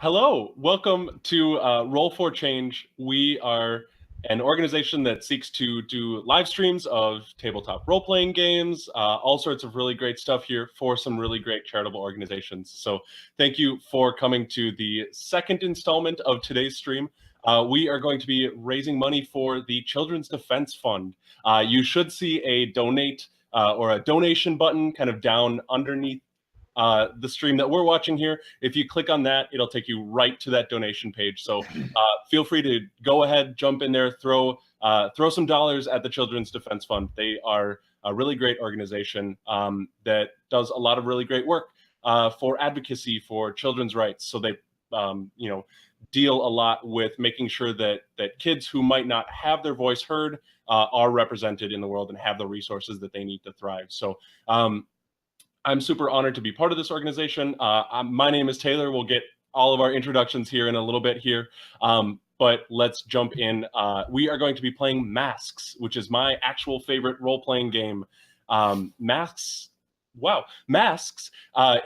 Hello, welcome to Roll4Change. We are an organization that seeks to do live streams of tabletop role-playing games, all sorts of really great stuff here for some really great charitable organizations. So thank you for coming to the second installment of today's stream. We are going to be raising money for the Children's Defense Fund. You should see a donate or a donation button kind of down underneath the stream that we're watching here. If you click on that, it'll take you right to that donation page. So feel free to go ahead, jump in there, throw some dollars at the Children's Defense Fund. They are a really great organization that does a lot of really great work for advocacy for children's rights. So they, deal a lot with making sure that kids who might not have their voice heard are represented in the world and have the resources that they need to thrive. So I'm super honored to be part of this organization. My name is Taylor. We'll get all of our introductions here in a little bit here. But let's jump in. We are going to be playing Masks, which is my actual favorite role-playing game. Masks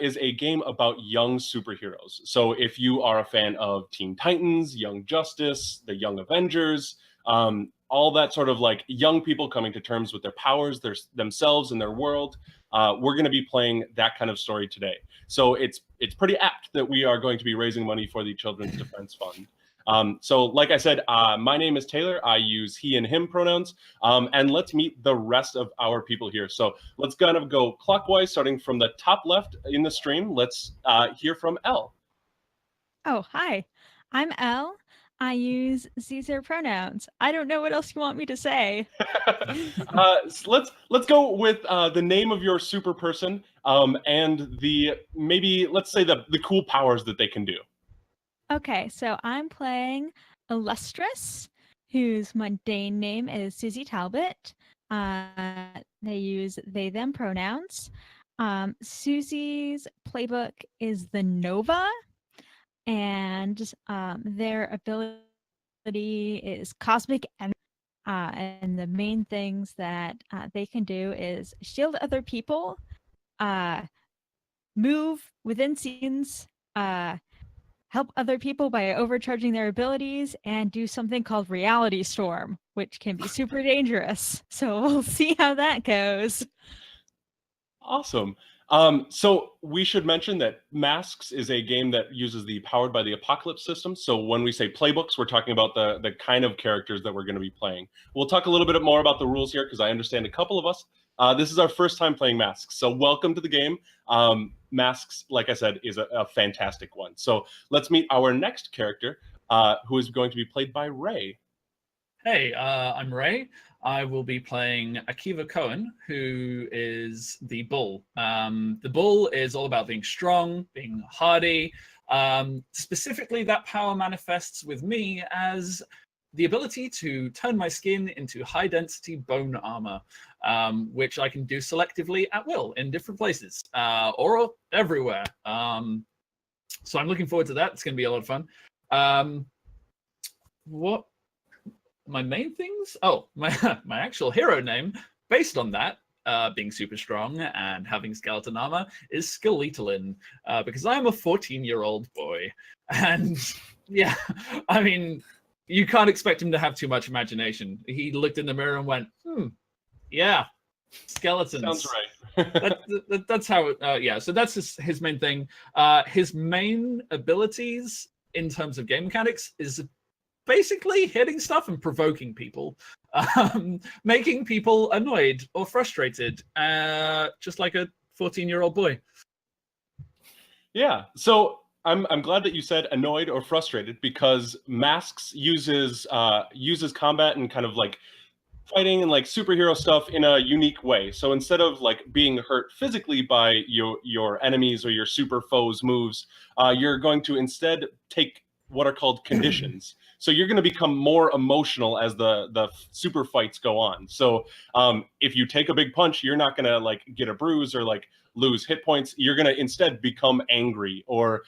is a game about young superheroes. So if you are a fan of Teen Titans, Young Justice, the Young Avengers, all that sort of like young people coming to terms with their powers, themselves and their world, we're going to be playing that kind of story today. So it's pretty apt that we are going to be raising money for the Children's Defense Fund. So like I said, my name is Taylor. I use he and him pronouns. And let's meet the rest of our people here. So let's kind of go clockwise, starting from the top left in the stream. Let's hear from Elle. Oh, hi. I'm Elle. I use Caesar pronouns. I don't know what else you want me to say. Let's go with the name of your super person and let's say the cool powers that they can do. Okay, so I'm playing Illustrious, whose mundane name is Susie Talbot. They use they, them pronouns. Susie's playbook is the Nova, and their ability is Cosmic Energy. And the main things that they can do is shield other people, move within scenes, help other people by overcharging their abilities, and do something called Reality Storm, which can be super dangerous. So we'll see how that goes. Awesome. So we should mention that Masks is a game that uses the Powered by the Apocalypse system. So when we say playbooks, we're talking about the kind of characters that we're going to be playing. We'll talk a little bit more about the rules here because I understand a couple of us. This is our first time playing Masks. So welcome to the game. Masks, like I said, is a fantastic one. So let's meet our next character, who is going to be played by Ray. Hey, I'm Ray. I will be playing Akiva Cohen, who is the Bull. The Bull is all about being strong, being hardy. Specifically, that power manifests with me as the ability to turn my skin into high-density bone armor, which I can do selectively at will in different places, or everywhere. So I'm looking forward to that. It's going to be a lot of fun. What? My main things? Oh, my actual hero name, based on that, being super strong and having skeleton armor, is Skeletalin, because I'm a 14-year-old boy. And yeah, I mean, you can't expect him to have too much imagination. He looked in the mirror and went, yeah, skeletons. Sounds right. That's how it, yeah, so that's his main thing. His main abilities in terms of game mechanics is basically hitting stuff and provoking people, making people annoyed or frustrated, just like a 14-year-old boy. Yeah, so I'm glad that you said annoyed or frustrated, because Masks uses combat and kind of like fighting and like superhero stuff in a unique way. So instead of like being hurt physically by your enemies or your super foes' moves, you're going to instead take what are called conditions. So you're going to become more emotional as the super fights go on. So if you take a big punch, you're not going to like get a bruise or like lose hit points. You're going to instead become angry or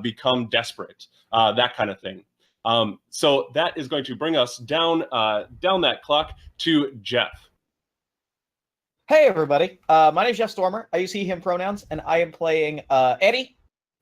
become desperate, that kind of thing. So that is going to bring us down that clock to Jeff. Hey everybody, my name is Jeff Stormer. I use he, him pronouns, and I am playing Eddie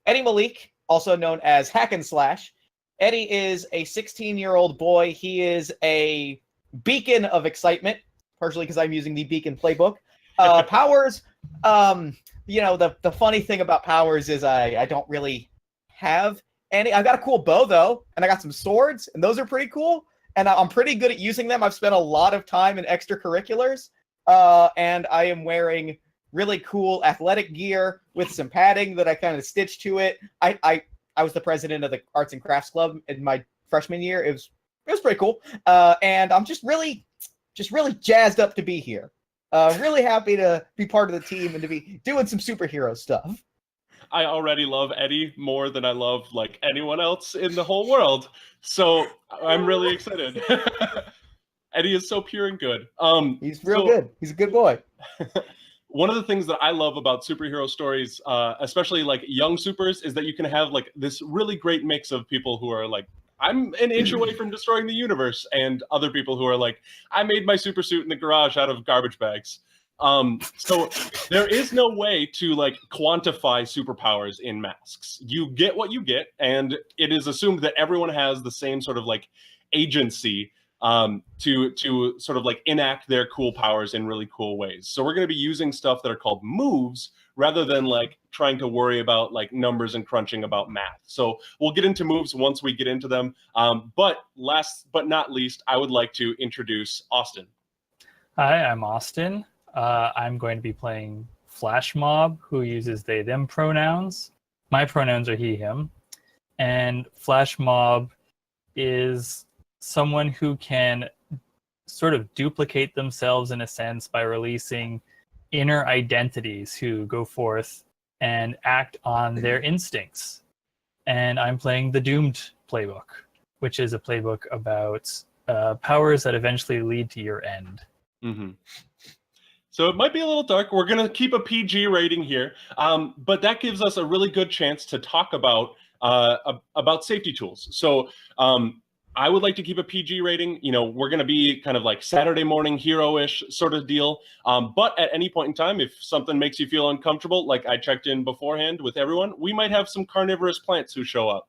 Malik, also known as Hack and Slash. Eddie is a 16-year-old boy. He is a beacon of excitement, partially because I'm using the Beacon playbook. Powers, the funny thing about powers is I don't really have any. I've got a cool bow, though, and I got some swords, and those are pretty cool, and I'm pretty good at using them. I've spent a lot of time in extracurriculars, and I am wearing really cool athletic gear with some padding that I kind of stitched to it. I was the president of the Arts and Crafts Club in my freshman year. It was pretty cool. And I'm just really jazzed up to be here. Really happy to be part of the team and to be doing some superhero stuff. I already love Eddie more than I love like anyone else in the whole world. So I'm really excited. Eddie is so pure and good. He's real good. He's a good boy. One of the things that I love about superhero stories, especially like young supers, is that you can have like this really great mix of people who are like, I'm an inch away from destroying the universe, and other people who are like, I made my super suit in the garage out of garbage bags. So there is no way to like quantify superpowers in Masks. You get what you get, and it is assumed that everyone has the same sort of like agency to sort of like enact their cool powers in really cool ways. So we're going to be using stuff that are called moves rather than like trying to worry about like numbers and crunching about math. So we'll get into moves once we get into them. But last but not least, I would like to introduce Austin. Hi, I'm Austin. I'm going to be playing Flash Mob, who uses they, them pronouns. My pronouns are he, him. And Flash Mob is someone who can sort of duplicate themselves in a sense by releasing inner identities who go forth and act on their instincts. And I'm playing the Doomed playbook, which is a playbook about powers that eventually lead to your end. Mm-hmm. So it might be a little dark. We're going to keep a PG rating here, but that gives us a really good chance to talk about safety tools. So I would like to keep a PG rating. You know, we're going to be kind of like Saturday morning hero-ish sort of deal. But at any point in time, if something makes you feel uncomfortable, like I checked in beforehand with everyone, we might have some carnivorous plants who show up.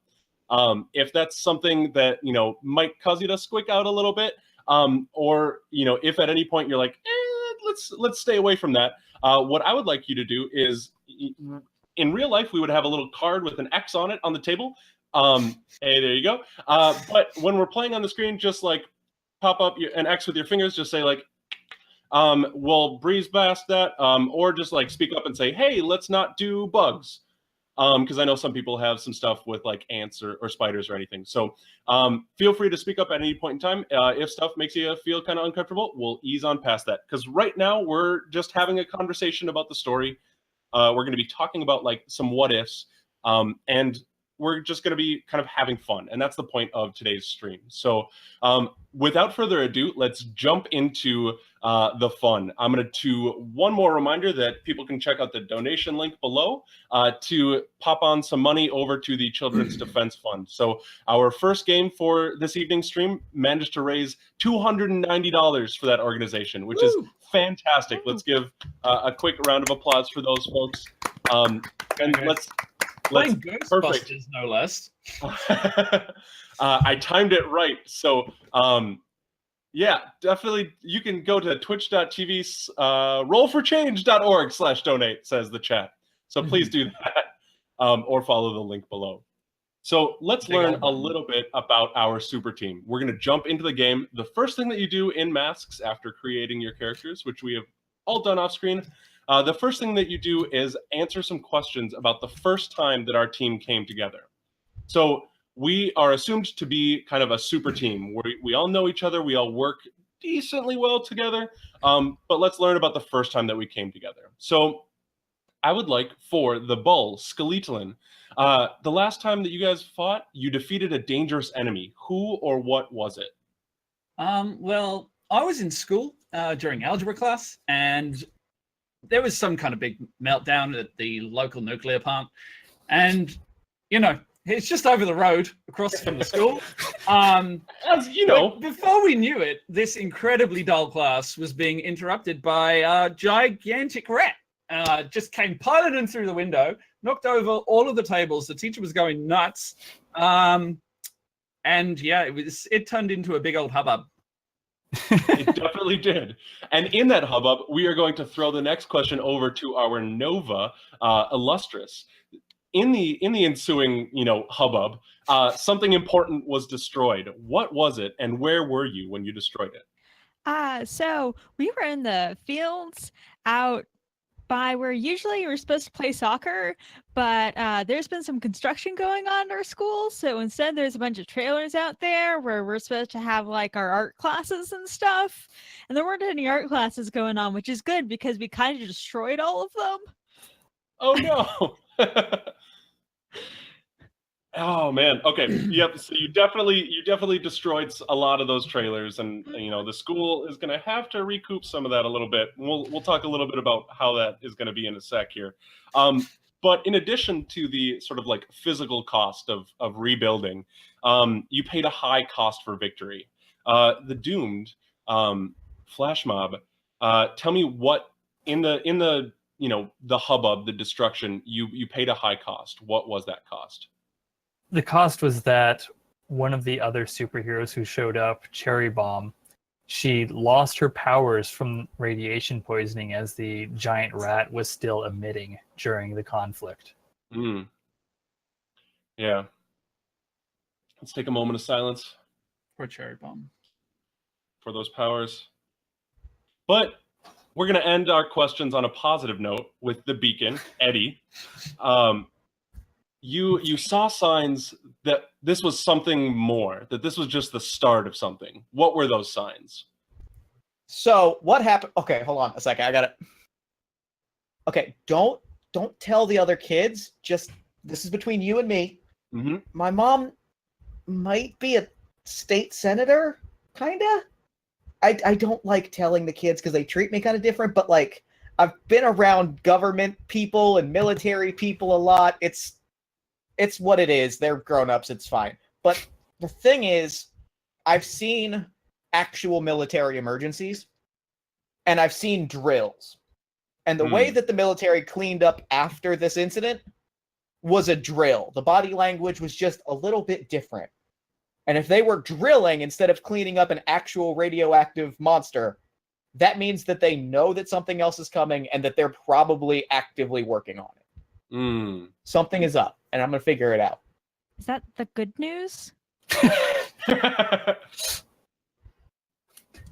If that's something that, you know, might cause you to squeak out a little bit, or, you know, if at any point you're like, let's stay away from that. What I would like you to do is, in real life, we would have a little card with an X on it on the table. Hey, there you go. But when we're playing on the screen, just like pop up an X with your fingers, just say like, we'll breeze past that, or just like speak up and say, hey, let's not do bugs. Because I know some people have some stuff with like ants or spiders or anything. So feel free to speak up at any point in time. If stuff makes you feel kind of uncomfortable, we'll ease on past that. Because right now we're just having a conversation about the story. We're going to be talking about like some what ifs, and we're just going to be kind of having fun. And that's the point of today's stream. So without further ado, let's jump into the fun. I'm going to do one more reminder that people can check out the donation link below to pop on some money over to the Children's Defense Fund. So our first game for this evening's stream managed to raise $290 for that organization, which is fantastic. Let's give a quick round of applause for those folks. And let's playing Ghostbusters, no less. I timed it right. So, yeah, definitely you can go to twitch.tv, roll4change.org/donate, says the chat. So please do that, or follow the link below. So let's learn a little bit about our super team. We're going to jump into the game. The first thing that you do in Masks after creating your characters, which we have all done off screen, the first thing that you do is answer some questions about the first time that our team came together. So we are assumed to be kind of a super team. We all know each other. We all work decently well together. But let's learn about the first time that we came together. So I would like for the Bull, Skeletalin, the last time that you guys fought, you defeated a dangerous enemy. Who or what was it? Well, I was in school during algebra class, and there was some kind of big meltdown at the local nuclear plant. And, you know, it's just over the road across from the school. As you know, before we knew it, this incredibly dull class was being interrupted by a gigantic rat. just came piloting through the window, knocked over all of the tables. The teacher was going nuts. And yeah, it turned into a big old hubbub. It definitely did. And in that hubbub, we are going to throw the next question over to our Nova, Illustrious. In the ensuing, hubbub, something important was destroyed. What was it, and where were you when you destroyed it? So we were in the fields out by where usually we're supposed to play soccer, but there's been some construction going on in our school. So instead, there's a bunch of trailers out there where we're supposed to have like our art classes and stuff. And there weren't any art classes going on, which is good because we kind of destroyed all of them. Oh no. Oh man. Okay. Yep. So you definitely destroyed a lot of those trailers, and the school is going to have to recoup some of that a little bit. We'll talk a little bit about how that is going to be in a sec here. But in addition to the sort of like physical cost of rebuilding, you paid a high cost for victory. The doomed flash mob. Tell me what in the the hubbub, the destruction, you paid a high cost. What was that cost? The cost was that one of the other superheroes who showed up, Cherry Bomb, she lost her powers from radiation poisoning as the giant rat was still emitting during the conflict. Yeah. Let's take a moment of silence Poor Cherry Bomb. for those powers. But we're going to end our questions on a positive note with the beacon, Eddie. You saw signs that this was something more, that this was just the start of something. What were those signs? So what happened? Okay, hold on a second. I got it. Okay, don't tell the other kids. Just this is between you and me. Mm-hmm. My mom might be a state senator, kinda. I don't like telling the kids because they treat me kind of different. But like, I've been around government people and military people a lot. It's what it is. They're grown-ups. It's fine. But the thing is, I've seen actual military emergencies, and I've seen drills. And the way that the military cleaned up after this incident was a drill. The body language was just a little bit different. And if they were drilling instead of cleaning up an actual radioactive monster, that means that they know that something else is coming and that they're probably actively working on it. Something is up, and I'm going to figure it out. Is that the good news?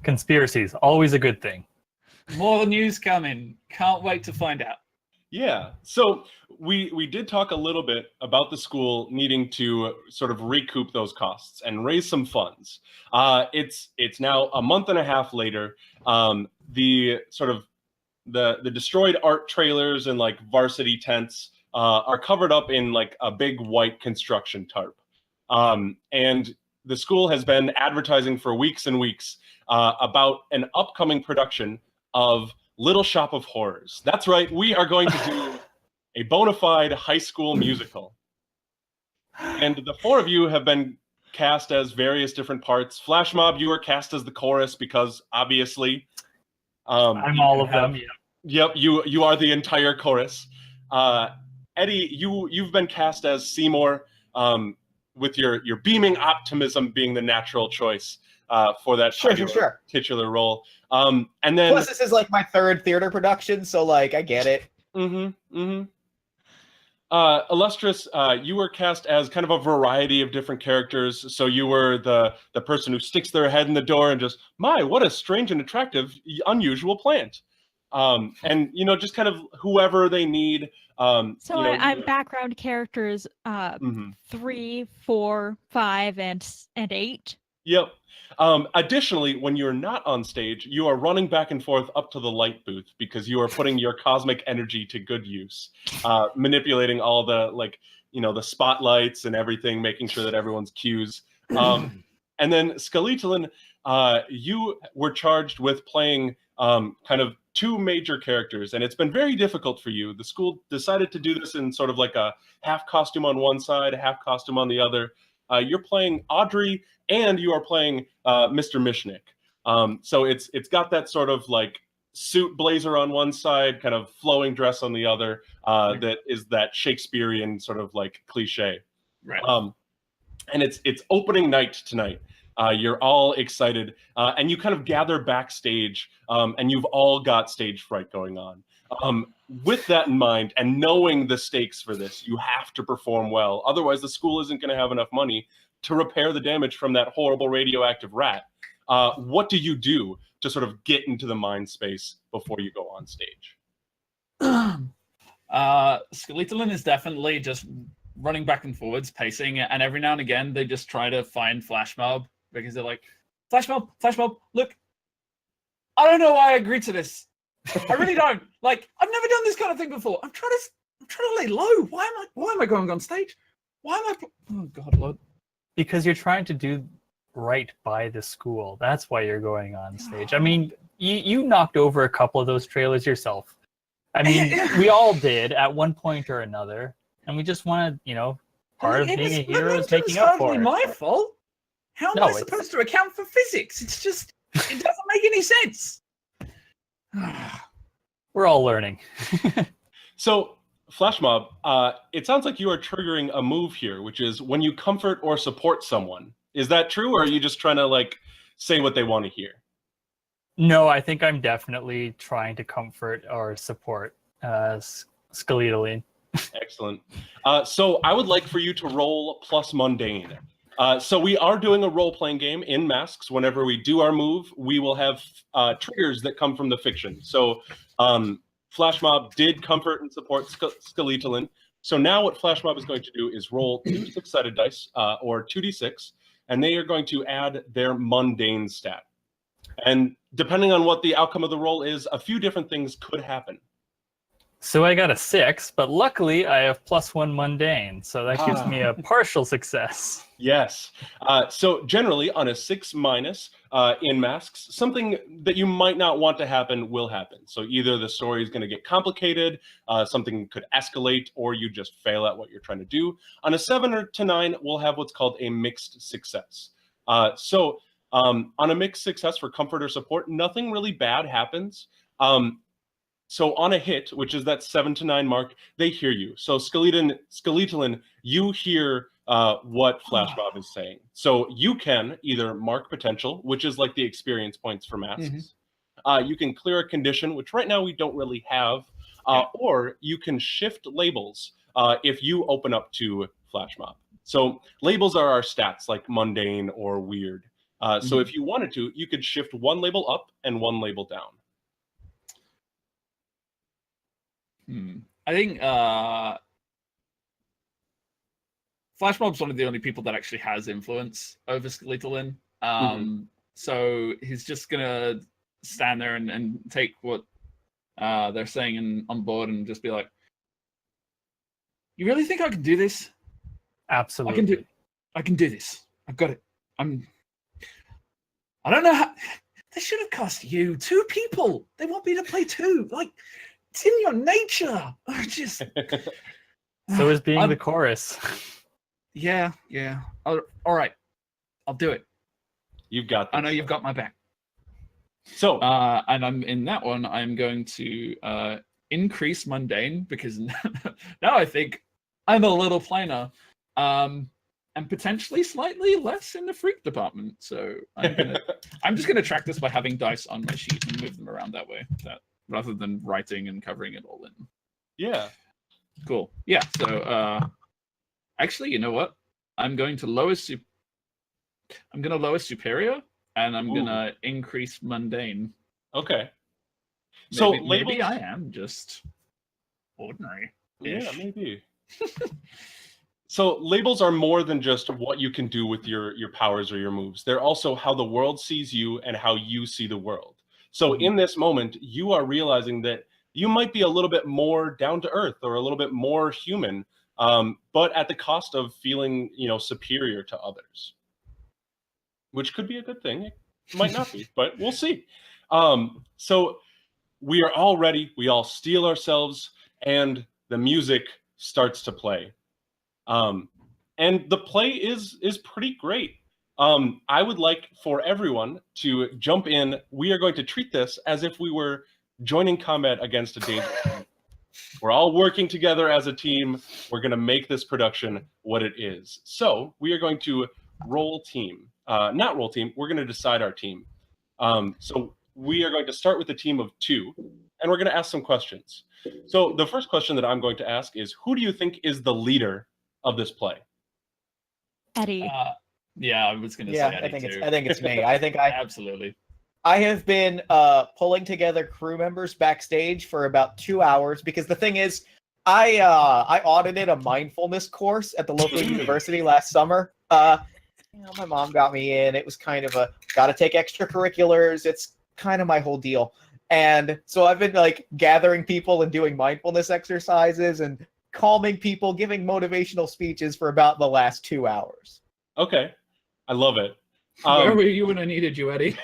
Conspiracies, always a good thing. More news coming. Can't wait to find out. Yeah. So we did talk a little bit about the school needing to sort of recoup those costs and raise some funds. It's now a month and a half later. The sort of the destroyed art trailers and like varsity tents are covered up in like a big white construction tarp. And the school has been advertising for weeks and weeks about an upcoming production of Little Shop of Horrors. That's right, we are going to do a bona fide high school musical. And the four of you have been cast as various different parts. Flash Mob, you are cast as the chorus because obviously I'm all of them. Yep, you are the entire chorus. Eddie, you've been cast as Seymour, with your beaming optimism being the natural choice for that Sure. titular role. And then plus this is like my third theater production, so like I get it. Illustrious, you were cast as kind of a variety of different characters. So you were the person who sticks their head in the door and just, my, what a strange and attractive, unusual plant. And just kind of whoever they need. So I'm background characters 3, 4, 5, and 8. Yep. Additionally, when you're not on stage, you are running back and forth up to the light booth because you are putting your cosmic energy to good use, manipulating all the the spotlights and everything, making sure that everyone's cues. And then Skeletalin, you were charged with playing kind of two major characters, and it's been very difficult for you. The school decided to do this in sort of like a half costume on one side, half costume on the other. You're playing Audrey, and you are playing Mr. Mishnik. So it's got that sort of like suit blazer on one side, kind of flowing dress on the other. That is that Shakespearean sort of like cliche. Right. And it's opening night tonight. You're all excited, and you kind of gather backstage, and you've all got stage fright going on. With that in mind, and knowing the stakes for this, you have to perform well. Otherwise, the school isn't going to have enough money to repair the damage from that horrible radioactive rat. What do you do to sort of get into the mind space before you go on stage? Skeletalin is definitely just running back and forwards, pacing, and every now and again they just try to find Flash Mob because they're like, Flash Mob, look, I don't know why I agreed to this. I really don't. Like, I've never done this kind of thing before. I'm trying to lay low. Why am I going on stage? Why am I? Oh God, Lord. Because you're trying to do right by the school. That's why you're going on stage. I mean, you knocked over a couple of those trailers yourself. I mean, we all did at one point or another, and we just want to, part of being a hero is making up for it. It's hardly my fault. How am I supposed to account for physics? It doesn't make any sense. We're all learning. So, Flash Mob, it sounds like you are triggering a move here, which is when you comfort or support someone. Is that true, or are you just trying to like say what they want to hear? No, I think I'm definitely trying to comfort or support Skeletalin. Excellent. So I would like for you to roll plus mundane. So we are doing a role-playing game in masks. Whenever we do our move, we will have triggers that come from the fiction. So Flash Mob did comfort and support Skeletalin. So now what Flash Mob is going to do is roll 2 6-sided dice, or 2d6, and they are going to add their mundane stat. And depending on what the outcome of the roll is, a few different things could happen. So I got a 6, but luckily I have +1 mundane, so that gives me a partial success. Yes. So generally on a 6- in masks, something that you might not want to happen will happen. So either the story is going to get complicated, something could escalate, or you just fail at what you're trying to do. On a 7 to 9, we'll have what's called a mixed success. So on a mixed success for comfort or support, nothing really bad happens. So on a hit, which is that 7 to 9 mark, they hear you. So Skeletalin, you hear what Flash Mob is saying. So you can either mark potential, which is like the experience points for masks. You can clear a condition, which right now we don't really have. Or you can shift labels if you open up to Flash Mob. So labels are our stats, like mundane or weird. So if you wanted to, you could shift one label up and one label down. I think Flash Mob's one of the only people that actually has influence over Skeletalin. So he's just gonna stand there and take what they're saying on board and just be like, "You really think I can do this? Absolutely. I can do this. I've got it. I don't know how. They should have cast you 2 people. They want me to play 2. Like, it's in your nature. Just so is being the chorus. Yeah. All right, I'll do it. You've got this. I know you've got my back. So, and I'm in that one. I'm going to increase mundane because now I think I'm a little plainer, and potentially slightly less in the freak department. So I'm just gonna track this by having dice on my sheet and move them around that way. Rather than writing and covering it all in. Yeah. Cool. Yeah. So actually, you know what? I'm going to lower superior, and I'm gonna increase mundane. Okay. So maybe I am just ordinary. Yeah, maybe. So labels are more than just what you can do with your powers or your moves. They're also how the world sees you and how you see the world. So in this moment, you are realizing that you might be a little bit more down to earth or a little bit more human, but at the cost of feeling, superior to others, which could be a good thing. It might not be, but we'll see. So we are all ready. We all steel ourselves, and the music starts to play. And the play is pretty great. I would like for everyone to jump in. We are going to treat this as if we were joining combat against a dangerous enemy. We're all working together as a team. We're going to make this production what it is. So we are going to roll team. Not roll team. We're going to decide our team. So we are going to start with a team of 2, and we're going to ask some questions. So the first question that I'm going to ask is, who do you think is the leader of this play? Eddie. Yeah, I was going to Yeah, say I Eddie think too. it's me. I think Absolutely. I have been pulling together crew members backstage for about 2 hours because the thing is, I audited a mindfulness course at the local university last summer. My mom got me in. It was kind of got to take extracurriculars. It's kind of my whole deal. And so I've been like gathering people and doing mindfulness exercises and calming people, giving motivational speeches for about the last 2 hours. Okay, I love it. Where were you when I needed you, Eddie?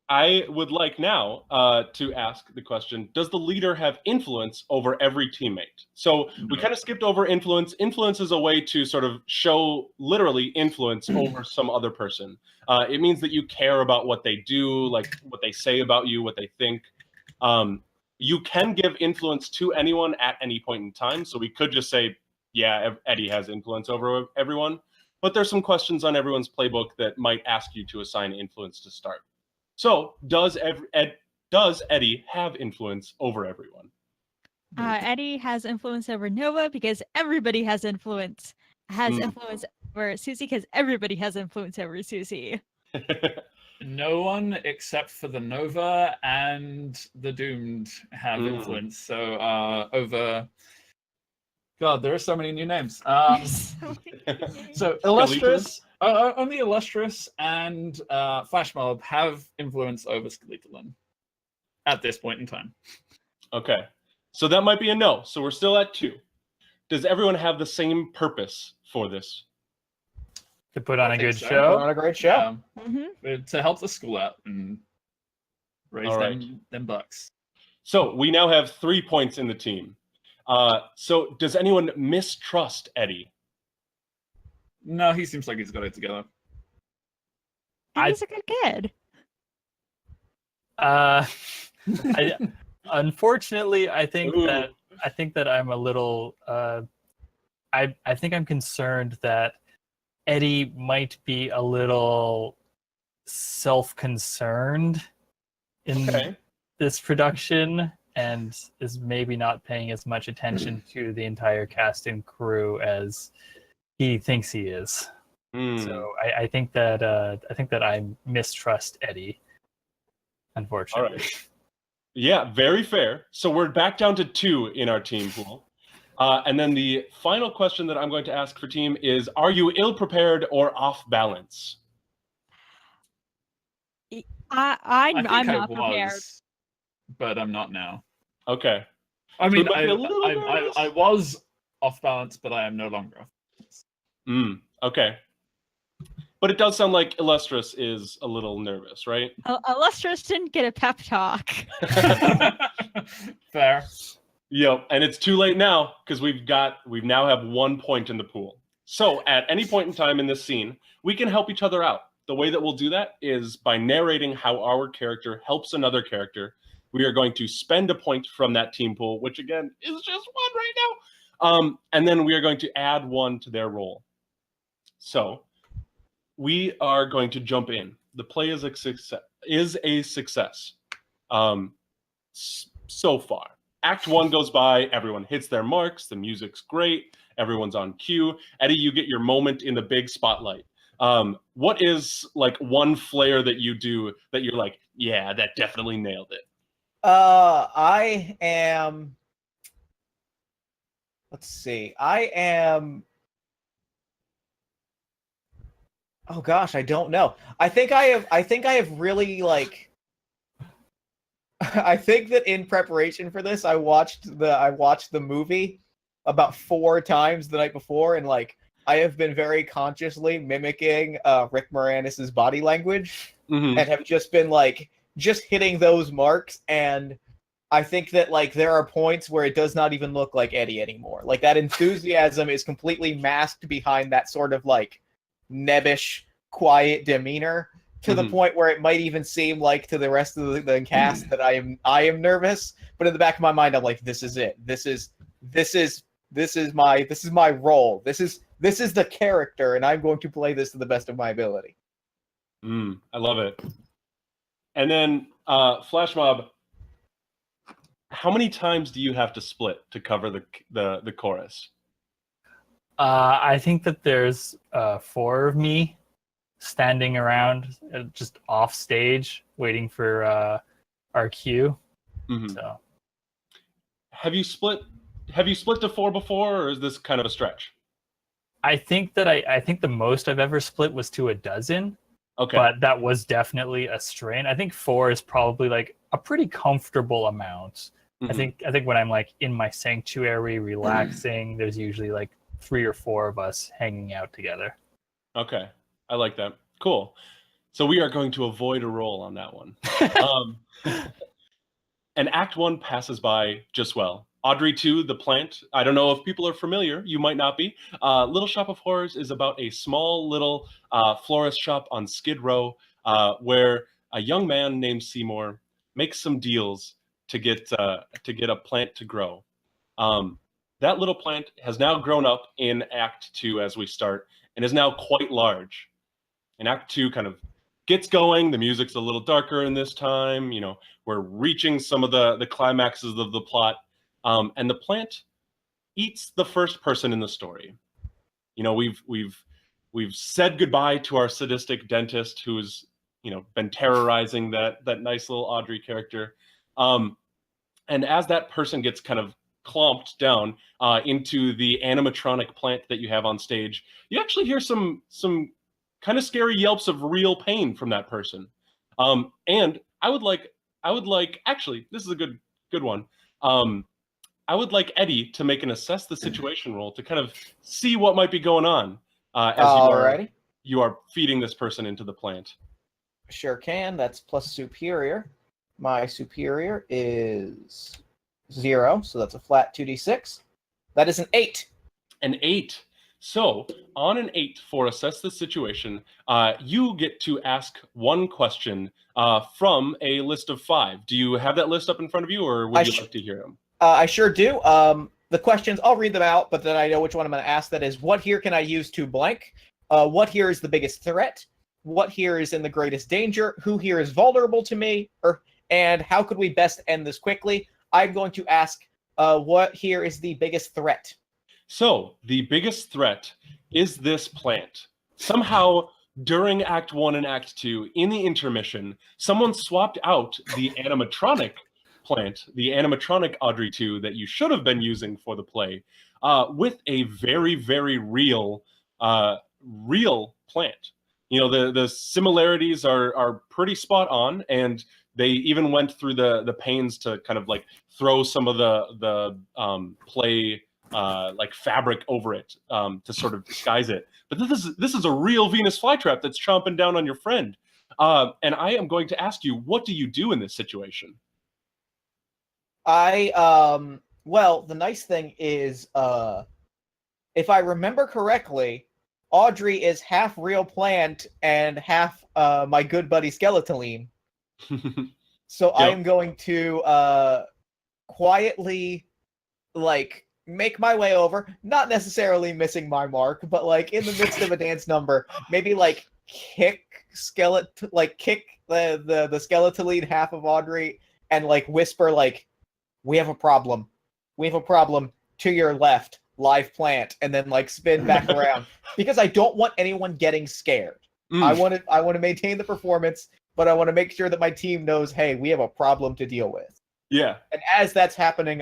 I would like now to ask the question, does the leader have influence over every teammate? So we kind of skipped over influence. Influence is a way to sort of show literally influence over some other person. It means that you care about what they do, like what they say about you, what they think. You can give influence to anyone at any point in time. So we could just say, yeah, Eddie has influence over everyone. But there's some questions on everyone's playbook that might ask you to assign influence to start. So, does Eddie have influence over everyone? Eddie has influence over Nova because everybody has influence. Influence over Susie because everybody has influence over Susie. No one except for the Nova and the Doomed have influence. So over... God, there are so many new names. So Illustrious, only Illustrious and Flash Mob have influence over Skeletalon at this point in time. Okay, so that might be a no. So we're still at 2. Does everyone have the same purpose for this? To put on a good Put show. on a great show. To help the school out and raise them bucks. So we now have 3 points in the team. So does anyone mistrust Eddie? No, he seems like he's got it together. He's a good kid. Unfortunately, I think that I'm a little. I think I'm concerned that Eddie might be a little self-concerned in this production, and is maybe not paying as much attention to the entire cast and crew as he thinks he is. So I think that I mistrust Eddie, unfortunately. All right. Yeah, very fair. So we're back down to 2 in our team pool. And then the final question that I'm going to ask for team is, are you ill-prepared or off balance? I'm not prepared. But I'm not now. Okay. I mean, So I was off balance, but I am no longer off balance. Okay. But it does sound like Illustrious is a little nervous, right? Illustrious didn't get a pep talk. Fair. Yep, and it's too late now because we now have 1 point in the pool. So at any point in time in this scene, we can help each other out. The way that we'll do that is by narrating how our character helps another character. We are going to spend a point from that team pool, which again is just 1 right now. And then we are going to add 1 to their roll. So we are going to jump in. The play is a success. So far. Act 1 goes by, everyone hits their marks, the music's great, everyone's on cue. Eddie, you get your moment in the big spotlight. What is like 1 flair that you do that you're like, yeah, that definitely nailed it? I am. Let's see. I am. Oh gosh, I don't know. I think I have really like. I think that in preparation for this, I watched the movie about 4 times the night before, and like I have been very consciously mimicking Rick Moranis's body language, and have just been like just hitting those marks. And I think that like there are points where it does not even look like Eddie anymore. Like that enthusiasm is completely masked behind that sort of like nebbish, quiet demeanor to the Mhm. point where it might even seem like to the rest of the cast that I am nervous. But in the back of my mind, I'm like, this is it. This is my role. This is the character, and I'm going to play this to the best of my ability. I love it. And then Flash Mob, how many times do you have to split to cover the chorus? I think that there's 4 of me standing around just off stage waiting for our cue. Mhm. So Have you split to 4 before, or is this kind of a stretch? I think that I think the most I've ever split was to a dozen, Okay. but that was definitely a strain. I think 4 is probably like a pretty comfortable amount. Mhm. I think when I'm like in my sanctuary relaxing, there's usually like 3 or 4 of us hanging out together. Okay. I like that. Cool. So we are going to avoid a roll on that one. And Act 1 passes by just well. Audrey 2, the plant. I don't know if people are familiar. You might not be. Little Shop of Horrors is about a small little florist shop on Skid Row where a young man named Seymour makes some deals to get a plant to grow. That little plant has now grown up in Act 2 as we start and is now quite large. And Act 2 kind of gets going. The music's a little darker in this time. You know, we're reaching some of the climaxes of the plot. And the plant eats the first person in the story. You know, we've said goodbye to our sadistic dentist who's, you know, been terrorizing that nice little Audrey character. And as that person gets kind of clomped down into the animatronic plant that you have on stage, you actually hear some kind of scary yelps of real pain from that person. And I would like actually, this is a good one. I would like Eddie to make an assess the situation roll to kind of see what might be going on as Alrighty. you are feeding this person into the plant. Sure can. That's plus superior. My superior is 0, so that's a flat 2d6. That is an 8. An 8. So on an 8 for assess the situation, you get to ask one question from a list of 5. Do you have that list up in front of you, or would you like to hear them? I sure do. The questions, I'll read them out, but then I know which one I'm going to ask. That is, what here can I use to blank? What here is the biggest threat? What here is in the greatest danger? Who here is vulnerable to me? And how could we best end this quickly? I'm going to ask, what here is the biggest threat? So the biggest threat is this plant. Somehow, during Act 1 and Act 2, in the intermission, someone swapped out the animatronic plant, the animatronic Audrey 2 that you should have been using for the play, with a very, very real plant. You know, the similarities are pretty spot on, and they even went through the pains to kind of like throw some of the play like fabric over it to sort of disguise it. But this is a real Venus flytrap that's chomping down on your friend. And I am going to ask you, what do you do in this situation? Well, the nice thing is, if I remember correctly, Audrey is half real plant and half my good buddy Skeletoline. So I am going to quietly, like, make my way over, not necessarily missing my mark, but like in the midst of a dance number, maybe like kick the Skeletoline half of Audrey and like whisper like, we have a problem. We have a problem to your left, live plant, and then like spin back around because I don't want anyone getting scared. I want to maintain the performance, but I want to make sure that my team knows, hey, we have a problem to deal with. Yeah. And as that's happening,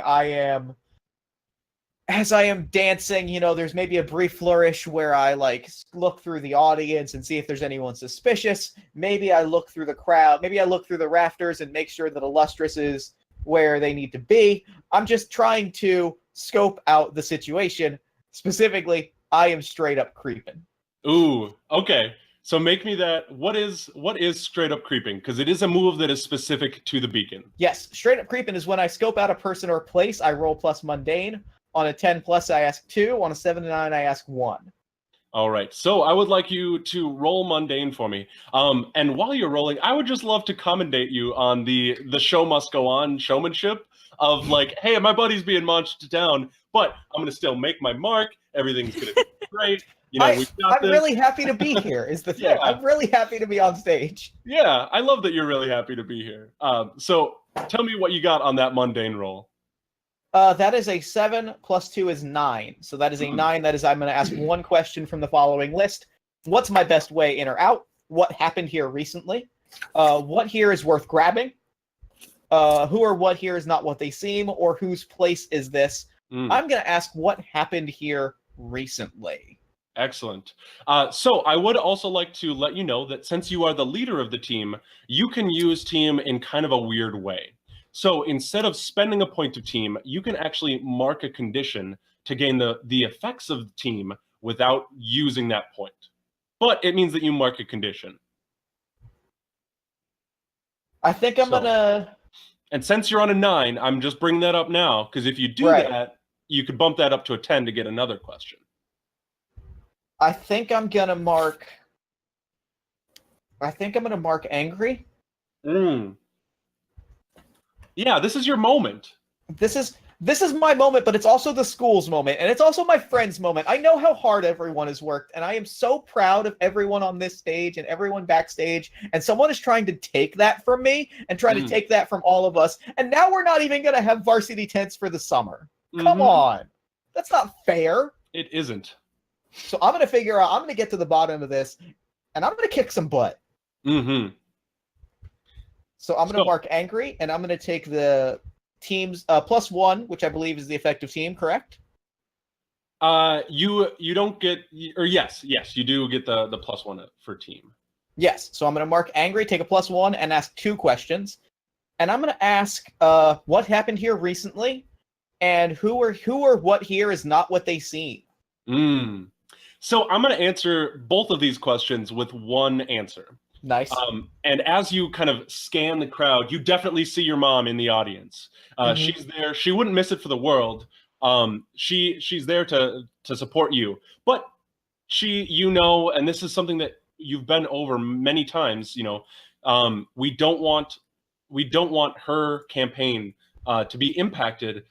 as I am dancing, you know, there's maybe a brief flourish where I like look through the audience and see if there's anyone suspicious. Maybe I look through the crowd. Maybe I look through the rafters and make sure that Illustrious is where they need to be. I'm just trying to scope out the situation. Specifically, I am straight up creeping. Ooh, okay. So make me that. What is straight up creeping? Because it is a move that is specific to the beacon. Yes, straight up creeping is when I scope out a person or place, I roll plus mundane. On a 10 plus, I ask 2. On a 7 to 9, I ask 1. All right. So I would like you to roll mundane for me. And while you're rolling, I would just love to commendate you on the show must go on showmanship of like, hey, my buddy's being munched down, but I'm gonna still make my mark. Everything's gonna be great. You know, we've got I'm this. really happy to be here. Is the thing. Yeah. I'm really happy to be on stage. Yeah, I love that you're really happy to be here. So tell me what you got on that mundane roll. That is a 7 plus 2 is 9. So that is a 9. That is, I'm going to ask one question from the following list. What's my best way in or out? What happened here recently? What here is worth grabbing? Who or what here is not what they seem? Or whose place is this? I'm going to ask what happened here recently. Excellent. So I would also like to let you know that since you are the leader of the team, you can use team in kind of a weird way. So instead of spending a point of team, you can actually mark a condition to gain the effects of the team without using that point. But it means that you mark a condition. I think I'm going to... And since you're on a 9, I'm just bringing that up now, because if you do that, you could bump that up to a 10 to get another question. I think I'm going to mark... angry. Yeah, this is your moment. This is my moment, but it's also the school's moment, and it's also my friend's moment. I know how hard everyone has worked, and I am so proud of everyone on this stage and everyone backstage, and someone is trying to take that from me and trying to take that from all of us, and now we're not even going to have varsity tents for the summer. Come on. That's not fair. It isn't. So I'm going to figure out, I'm going to get to the bottom of this, and I'm going to kick some butt. So I'm going to mark angry, and I'm going to take the team's +1, which I believe is the effective team, correct? You don't get, or yes, you do get the +1 for team. Yes. So I'm going to mark angry, take a +1, and ask 2 questions. And I'm going to ask what happened here recently, and who or what here is not what they seem. So I'm going to answer both of these questions with one answer. Nice. And as you kind of scan the crowd, you definitely see your mom in the audience. She's there. She wouldn't miss it for the world. She's there to support you. But and this is something that you've been over many times, we don't want her campaign to be impacted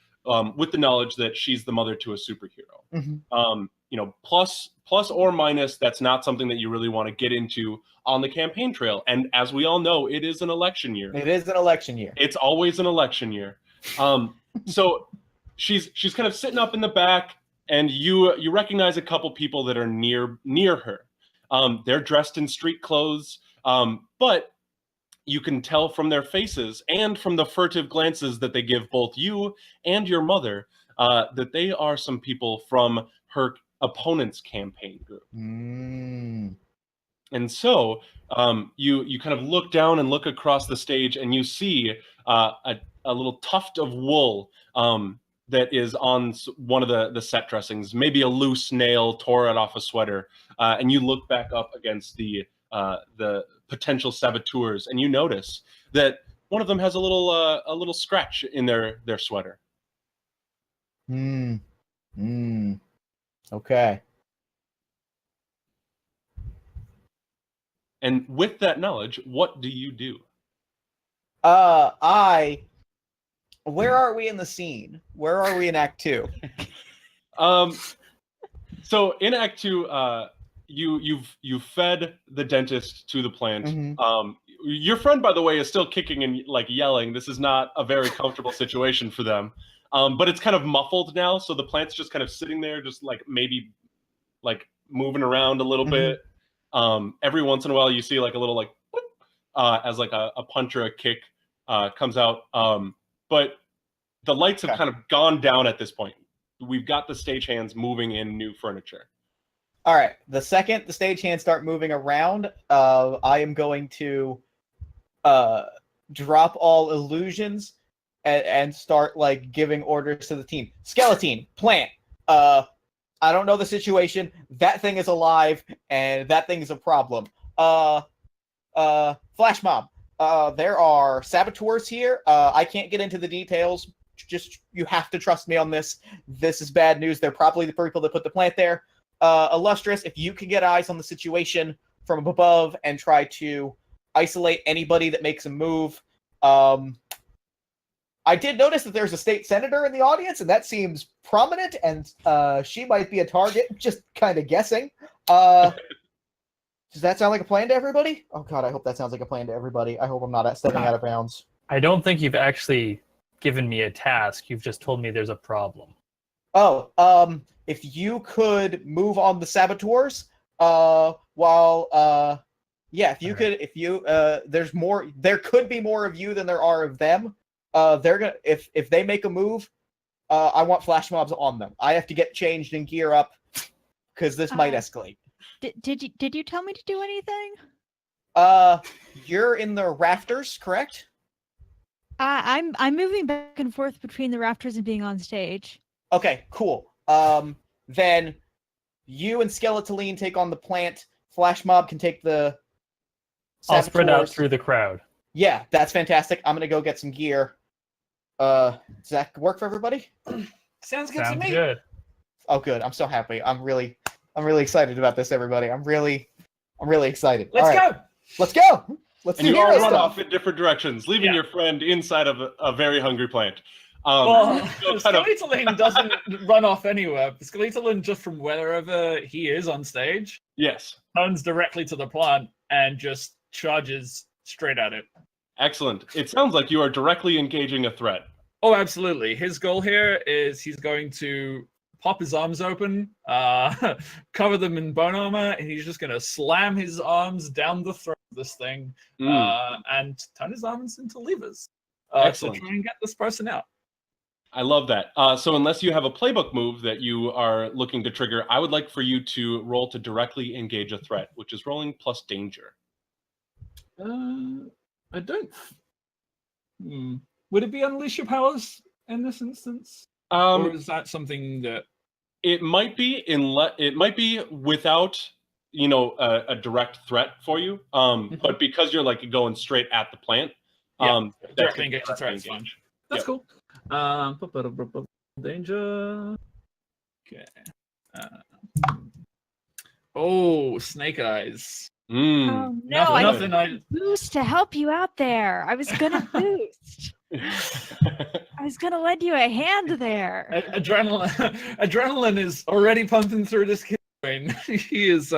with the knowledge that she's the mother to a superhero. Plus or minus, that's not something that you really want to get into on the campaign trail. And as we all know, it is an election year. It is an election year. It's always an election year. So she's kind of sitting up in the back, and you recognize a couple people that are near her. They're dressed in street clothes, but you can tell from their faces and from the furtive glances that they give both you and your mother that they are some people from her opponent's campaign group. And so you kind of look down and look across the stage, and you see a little tuft of wool that is on one of the set dressings, maybe a loose nail tore it off a sweater, and you look back up against the potential saboteurs, and you notice that one of them has a little scratch in their sweater. Okay. And with that knowledge, what do you do? Where are we in the scene? Where are we in Act 2? So in Act 2, you've fed the dentist to the plant. Your friend, by the way, is still kicking and like yelling. This is not a very comfortable situation for them. But it's kind of muffled now, so the plant's just kind of sitting there, just like maybe like moving around a little bit. Every once in a while, you see like a little like whoop, as like a punch or a kick comes out. But the lights have kind of gone down at this point. We've got the stagehands moving in new furniture. All right. The second the stagehands start moving around, I am going to drop all illusions and start like giving orders to the team. Skeleton, plant. I don't know the situation. That thing is alive, and that thing is a problem. Flash mob. There are saboteurs here. I can't get into the details. Just you have to trust me on this. This is bad news. They're probably the people that put the plant there. Illustrious, if you can get eyes on the situation from above and try to isolate anybody that makes a move. I did notice that there's a state senator in the audience, and that seems prominent, and she might be a target, just kind of guessing. Does that sound like a plan to everybody? Oh god, I hope that sounds like a plan to everybody. I hope I'm not stepping out of bounds. I don't think you've actually given me a task. You've just told me there's a problem. Oh, if you could move on the saboteurs, there's more, there could be more of you than there are of them. They're gonna, if they make a move, I want flash mobs on them. I have to get changed and gear up because this might escalate. Did you tell me to do anything? You're in the rafters, correct? I'm moving back and forth between the rafters and being on stage. Okay, cool. Then you and Skeletoline take on the plant. Flash mob can take the I'll spread out saboteurs. through the crowd. Yeah, that's fantastic. I'm gonna go get some gear. Does that work for everybody? Sounds good to Sounds me. good. Oh, good. I'm so happy. I'm really excited about this, everybody. I'm really excited. Let's All right, go. Let's go. Let's And do you all hero run stuff. off in different directions, leaving Yeah. your friend inside of a very hungry plant. Well, so kind of- Skeletoline doesn't run off anywhere. Skeletoline, just from wherever he is on stage, yes, turns directly to the plant and just charges straight at it. excellent. It sounds like you are directly engaging a threat. Oh, absolutely. His goal here is he's going to pop his arms open, cover them in bone armor, and he's just going to slam his arms down the throat of this thing and turn his arms into levers to Excellent. try and get this person out. I love that. So unless you have a playbook move that you are looking to trigger, I would like for you to roll to directly engage a threat, which is rolling plus danger. I don't. Would it be unleash your powers in this instance, or is that something that it might be it might be without a direct threat for you, but because you're like going straight at the plant, directly engage the threat? Fine. That's Yep. cool. Danger. Okay. Oh, snake eyes. Oh no, Nothing- I Nothing. I boost to help you out there. I was gonna boost. I was gonna lend you a hand there. Adrenaline is already pumping through this kid's brain. He is.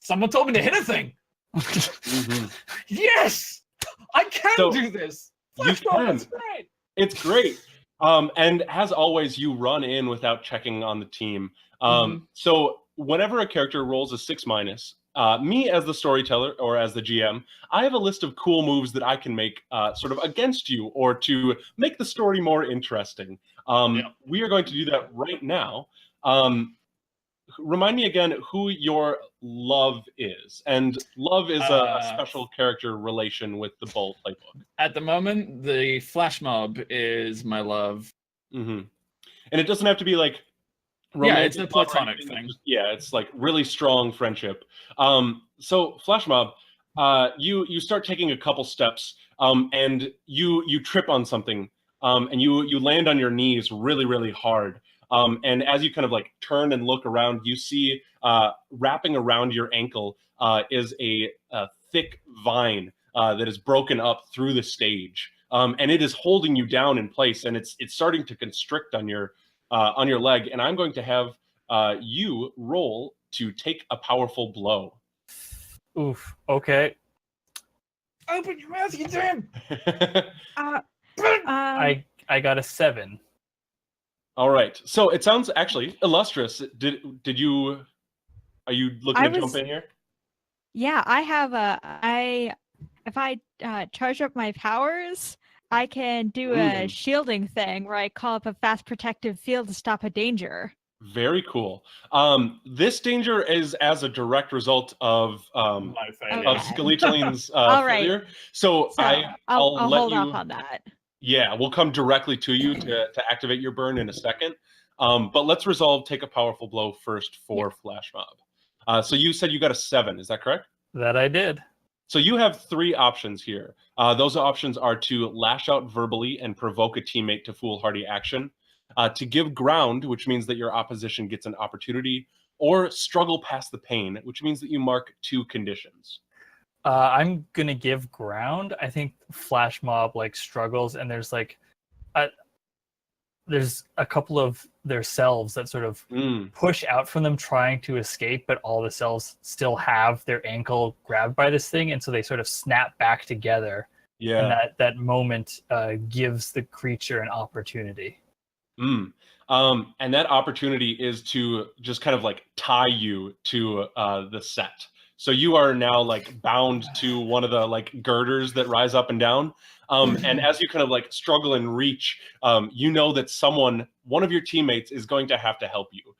Someone told me to hit a thing. Mhm. Yes, I can So, do this. you Flash mob, can. that's great. It's great. And as always, you run in without checking on the team. So whenever a character rolls a 6-, me as the storyteller or as the GM, I have a list of cool moves that I can make sort of against you or to make the story more interesting. We are going to do that right now. Remind me again who your love is. And love is a special character relation with the Bull playbook. At the moment, the flash mob is my love. And it doesn't have to be like Yeah, it's a romantic love or platonic anything. thing. Yeah, it's like really strong friendship. So Flash Mob, you start taking a couple steps, and you trip on something, and you land on your knees really, really hard. And as you kind of like turn and look around, you see wrapping around your ankle is a thick vine that is broken up through the stage, and it is holding you down in place, and it's starting to constrict on your leg. And I'm going to have you roll to take a powerful blow. Oof. Okay. Open your mouth, you damn! I got a 7. All right. So it sounds actually illustrious. Did you? Are you looking to jump in here? Yeah, I have if I charge up my powers, I can do a shielding thing where I call up a fast protective field to stop a danger. Very cool. This danger is as a direct result of My failure. of Skeletoline's All right. failure. So, I'll let hold you, off on that. Yeah, we'll come directly to you to activate your burn in a second. But let's resolve take a powerful blow first for Flash Mob. So you said you got a 7, is that correct? That I did. So you have 3 options here. Those options are to lash out verbally and provoke a teammate to foolhardy action, to give ground, which means that your opposition gets an opportunity, or struggle past the pain, which means that you mark 2 conditions. I'm gonna give ground. I think Flash Mob like struggles, and there's a couple of their selves that sort of push out from them trying to escape, but all the selves still have their ankle grabbed by this thing, and so they sort of snap back together. Yeah. And that moment gives the creature an opportunity. And that opportunity is to just kind of like tie you to the set. So you are now like bound to one of the like girders that rise up and down. And as you kind of like struggle and reach, you know that one of your teammates is going to have to help you,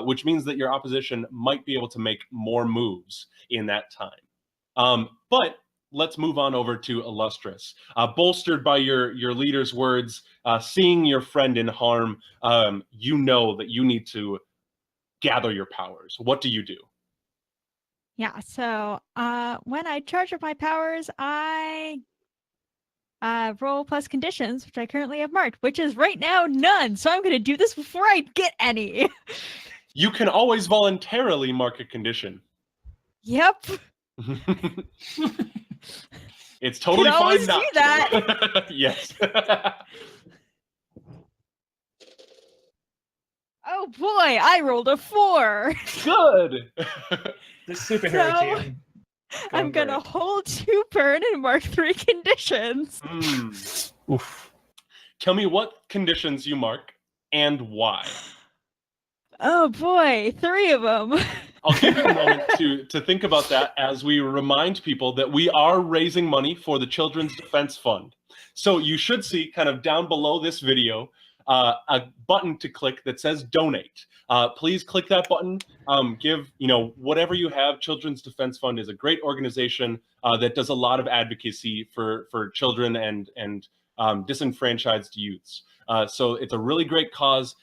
which means that your opposition might be able to make more moves in that time. But let's move on over to Illustrious. Bolstered by your leader's words, seeing your friend in harm, you know that you need to gather your powers. What do you do? Yeah, so when I charge up my powers, I roll plus conditions, which I currently have marked, which is right now none. So I'm going to do this before I get any. You can always voluntarily mark a condition. Yep. It's totally Can fine always not do to. that. Yes. Oh boy, I rolled a 4. Good. This superhero So- team. I'm going to hold 2 burn and mark 3 conditions. Oof. Tell me what conditions you mark and why. Oh boy, 3 of them. I'll give you a moment to think about that as we remind people that we are raising money for the Children's Defense Fund. So you should see kind of down below this video a button to click that says donate. Please click that button. Give whatever you have. Children's Defense Fund is a great organization that does a lot of advocacy for children and disenfranchised youths. So it's a really great cause.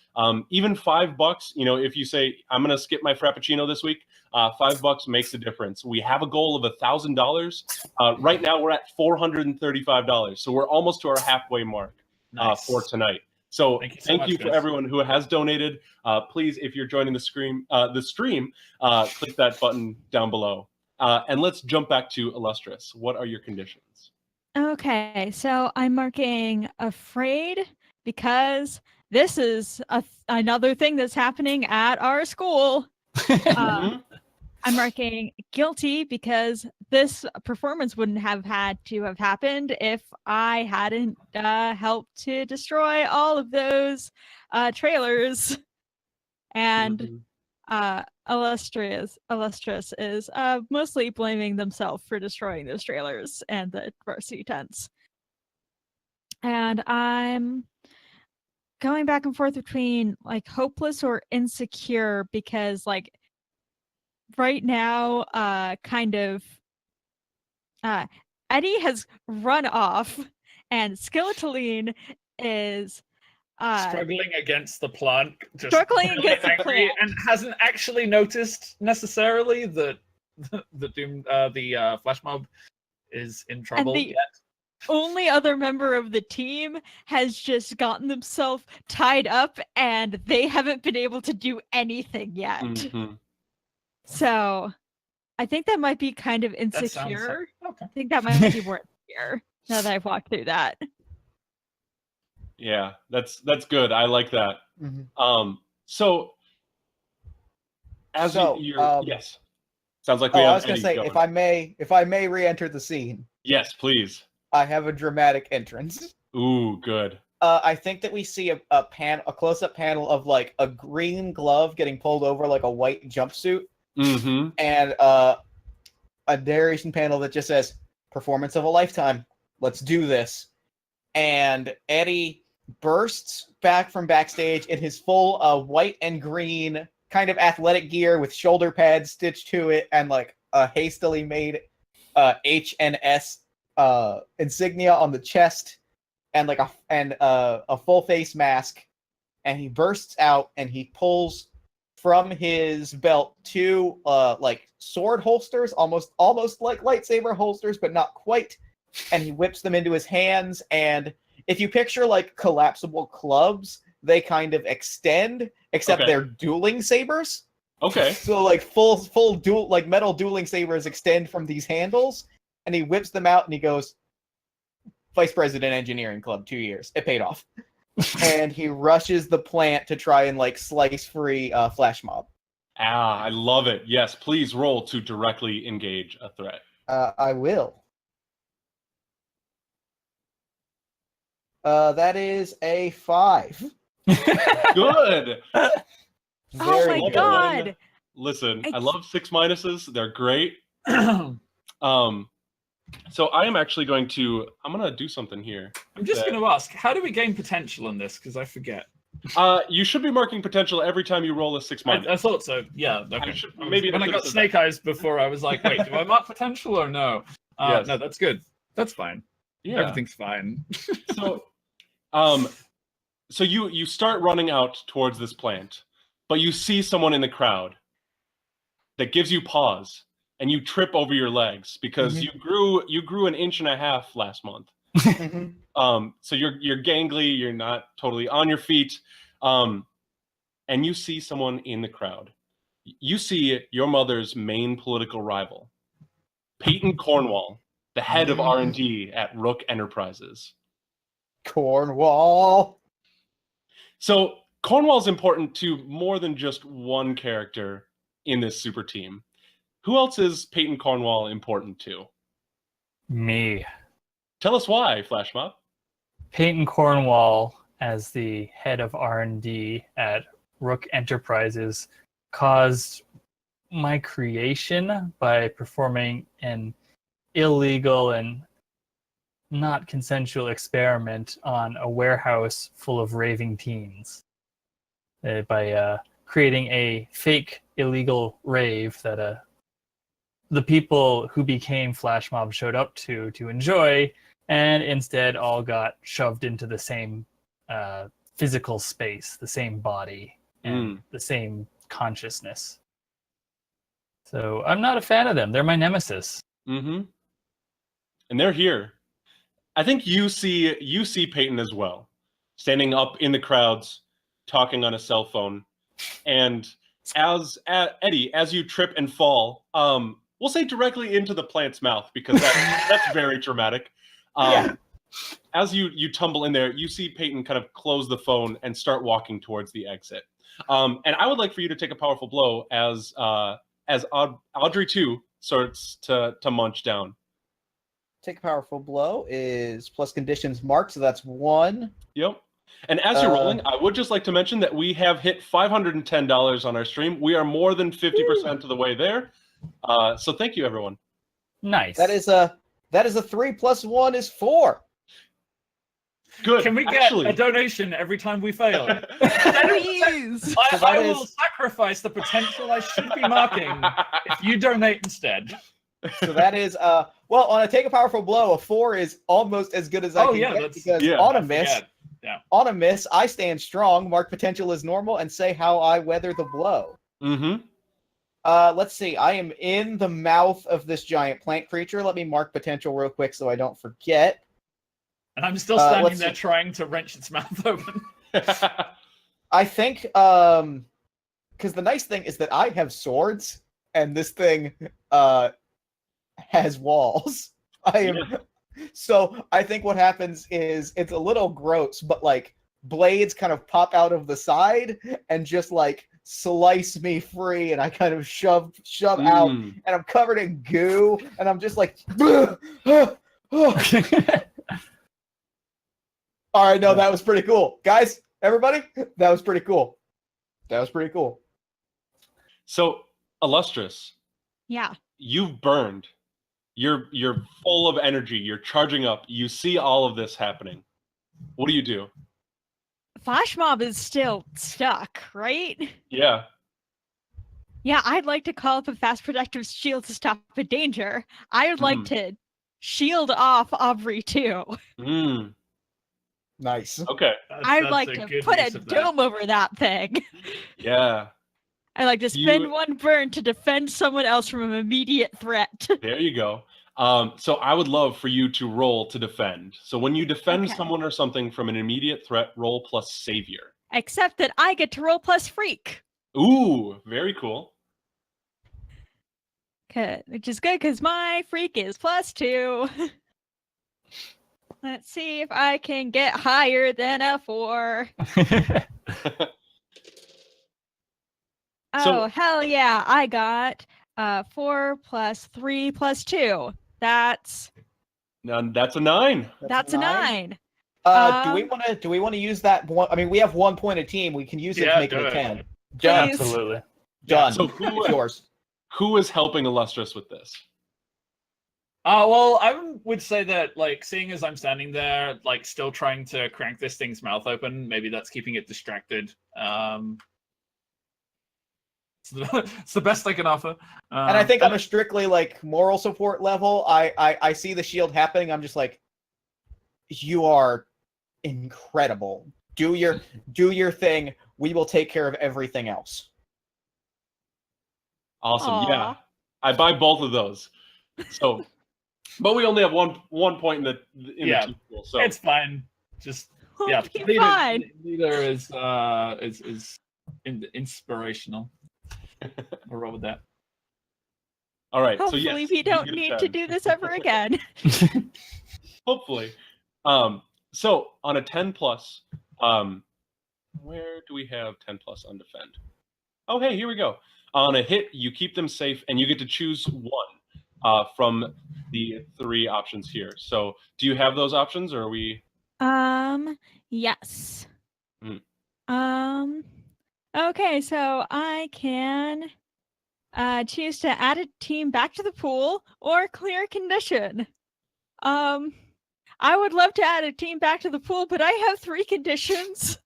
Even $5, if you say, I'm going to skip my Frappuccino this week, $5 makes a difference. We have a goal of $1,000. Right now we're at $435. So we're almost to our halfway mark for tonight. So thank you for everyone who has donated. Please, if you're joining the stream, click that button down below. And let's jump back to Illustrious. What are your conditions? Okay, so I'm marking afraid because this is another thing that's happening at our school. I'm marking guilty because this performance wouldn't have had to have happened if I hadn't helped to destroy all of those trailers. And Illustrious is mostly blaming themselves for destroying those trailers and the varsity tents. And I'm going back and forth between like hopeless or insecure because like right now Eddie has run off and Skeletoline is struggling against the plant, just struggling really against the angry, plant. and hasn't actually noticed necessarily that the Flash Mob is in trouble the yet. only other member of the team has just gotten themselves tied up and they haven't been able to do anything yet. So I think that might be kind of insecure. Okay. I think that might be more insecure now that I've walked through that. Yeah, that's good. I like that. So yes. Sounds like we have I was going to say, going. if I may re-enter the scene. Yes, please. I have a dramatic entrance. Ooh, good. I think that we see a close-up panel of like a green glove getting pulled over like a white jumpsuit, and a narration panel that just says "Performance of a lifetime. Let's do this." And Eddie bursts back from backstage in his full white and green kind of athletic gear with shoulder pads stitched to it and like a hastily made HNS insignia on the chest and like a full face mask, and he bursts out and he pulls from his belt 2 like sword holsters, almost like lightsaber holsters, but not quite, and he whips them into his hands. And if you picture like collapsible clubs, they kind of extend, except Okay. they're dueling sabers. Okay. So like full dual, like metal dueling sabers extend from these handles, and he whips them out and he goes, Vice President Engineering Club, 2 years. It paid off. And he rushes the plant to try and like slice free Flash Mob. I love it. Yes, please roll to directly engage a threat. I will. That is a 5. Good. Oh Very my good. god! Listen, I It's- love 6 minuses. They're great. So I am actually going to. I'm gonna do something here. I'm just going to ask, how do we gain potential on this? Because I forget. You should be marking potential every time you roll a 6 minus. I thought so. Yeah. Okay. Maybe When I got snake eyes before, I was like, wait, do I mark potential or no? Yes. No, that's good. That's fine. Yeah. Everything's fine. So, so you start running out towards this plant, but you see someone in the crowd that gives you pause, and you trip over your legs because you grew an inch and a half last month. So you're gangly, you're not totally on your feet, and you see someone in the crowd. You see your mother's main political rival, Peyton Cornwall, the head of R&D at Rook Enterprises. Cornwall. So Cornwall's important to more than just one character in this super team. Who else is Peyton Cornwall important to? Me. Tell us why, Flash Mob. Peyton Cornwall, as the head of R&D at Rook Enterprises, caused my creation by performing an illegal and not consensual experiment on a warehouse full of raving teens. By creating a fake illegal rave that the people who became Flash Mob showed up to enjoy, and instead all got shoved into the same physical space, the same body, and the same consciousness. So I'm not a fan of them. They're my nemesis. And they're here. I think you see Peyton as well, standing up in the crowds, talking on a cell phone. And Eddie, as you trip and fall, we'll say directly into the plant's mouth because that's very dramatic. As you tumble in there, you see Peyton kind of close the phone and start walking towards the exit. And I would like for you to take a powerful blow as Audrey 2 starts to munch down. Take a powerful blow is plus conditions marked, so that's 1. Yep. And as you're rolling, I would just like to mention that we have hit $510 on our stream. We are more than 50% of the way there. So thank you, everyone. Nice. That is a 3 plus 1 is 4. Good. Can we get a donation every time we fail? Please. I will sacrifice the potential I should be marking if you donate instead. So that is well, on a take a powerful blow, a 4 is almost as good as I can get because on a miss, I stand strong, mark potential as normal, and say how I weather the blow. Let's see. I am in the mouth of this giant plant creature. Let me mark potential real quick so I don't forget. And I'm still standing there trying to wrench its mouth open. I think because the nice thing is that I have swords, and this thing has walls. So I think what happens is it's a little gross, but like blades kind of pop out of the side and just like slice me free, and I kind of shove out, and I'm covered in goo, and I'm just like, all right, no, that was pretty cool, guys. Everybody, that was pretty cool. So, Illustrious. Yeah. You've burned. You're full of energy. You're charging up. You see all of this happening. What do you do? Flash Mob is still stuck, right? Yeah. Yeah, I'd like to call up a fast protective shield to stop a danger. I would like to shield off Aubrey too. Nice. Okay. I'd like to put a dome over that thing. Yeah. I'd like to spend one burn to defend someone else from an immediate threat. There you go. So I would love for you to roll to defend. So when you defend someone or something from an immediate threat, roll plus Savior. except that I get to roll plus freak. Ooh, very cool. Which is good because my freak is +2. Let's see if I can get higher than a 4. So- Oh, hell yeah. I got 4 + 3 + 2. That's That's a 9. a 9. Do we want to use that one? I mean, we have 1 point a team. We can use it to Yeah, make it do a it. 10. Done. Please. Absolutely. Done. So It's yours. who is helping Illustrious with this? Well, I would say that, like, seeing as I'm standing there, like, still trying to crank this thing's mouth open, maybe that's keeping it distracted. It's the best I can offer. And I think on a strictly like moral support level, I see the shield happening. I'm just like, you are incredible. Do your thing. We will take care of everything else. Awesome. Aw. Yeah. I buy both of those. So, but we only have one point in the Yeah. team pool. So it's fine. Just We'll yeah, be fine. neither is inspirational. We'll roll with that. all right. So Hopefully yes, we you don't get a need 10. to do this ever again. Hopefully. So on a 10 plus, where do we have 10 plus on defend? Oh, hey, here we go. On a hit, you keep them safe, and you get to choose one from the 3 options here. So, do you have those options, or are we? Yes. Hmm. Okay, so I can choose to add a team back to the pool or clear a condition. I would love to add a team back to the pool, but I have 3 conditions.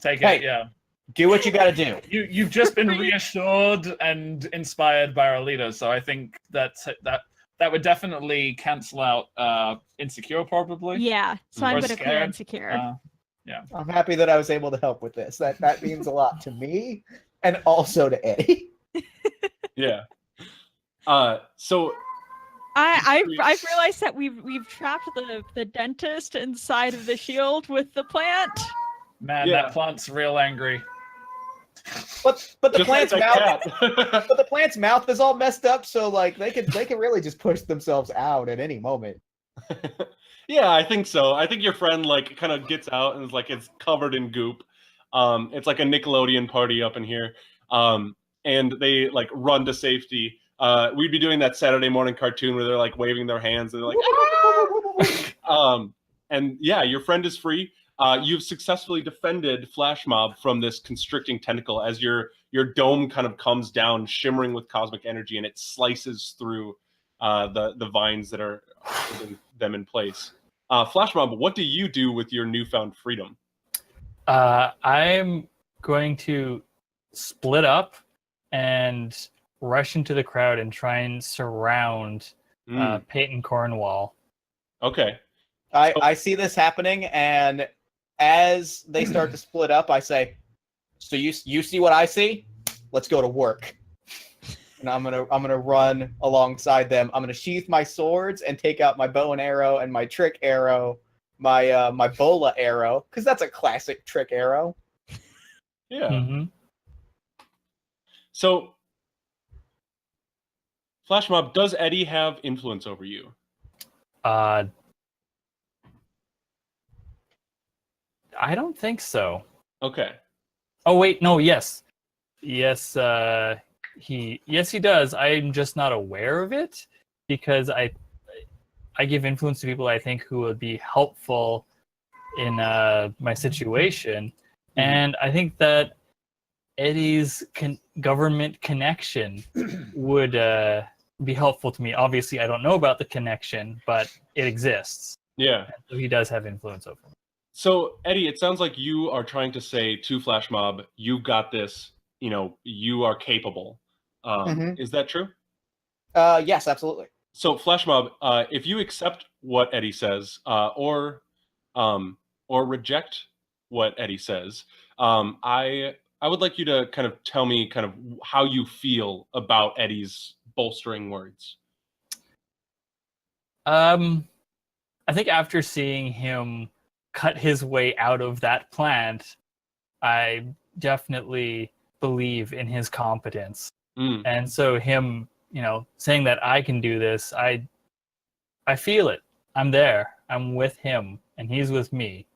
Take Hey. it, yeah. Do what you got to do. You've just been reassured and inspired by our leader, so I think that would definitely cancel out insecure, probably. Yeah, so I'm Or going to clear scared. insecure. I'm happy that I was able to help with this. That means a lot to me and also to Eddie. Yeah. So I've realized that we've trapped the dentist inside of the shield with the plant. Man, Yeah. that plant's real angry. But the just like plant's that mouth cat. but the plant's mouth is all messed up, so like they can really just push themselves out at any moment. Yeah, I think so. I think your friend like kind of gets out and is like it's covered in goop. It's like a Nickelodeon party up in here. And they like run to safety. We'd be doing that Saturday morning cartoon where they're like waving their hands and they're like, and yeah, your friend is free. You've successfully defended Flash Mob from this constricting tentacle as your dome kind of comes down, shimmering with cosmic energy, and it slices through the vines that are holding them in place. Flash Mob, what do you do with your newfound freedom? I'm going to split up and rush into the crowd and try and surround Peyton Cornwall. Okay. I see this happening, and as they start to split up, I say, "So you see what I see? Let's go to work." And I'm gonna run alongside them. I'm gonna sheath my swords and take out my bow and arrow and my trick arrow, my bola arrow, because that's a classic trick arrow. Yeah. Mm-hmm. So, Flash Mob, does Eddie have influence over you? I don't think so. Okay. Oh wait, no, yes, he does. I'm just not aware of it because I give influence to people I think who would be helpful in my situation, and I think that Eddie's government connection would be helpful to me. Obviously, I don't know about the connection, but it exists. Yeah. So he does have influence over me. So, Eddie, it sounds like you are trying to say to Flash Mob, you got this, you are capable. Is that true? Yes, absolutely. So, Flash Mob, if you accept what Eddie says, or reject what Eddie says, I would like you to kind of tell me kind of how you feel about Eddie's bolstering words. I think after seeing him cut his way out of that plant, I definitely believe in his competence. Mm. And so him, saying that I can do this, I feel it. I'm there. I'm with him, and he's with me.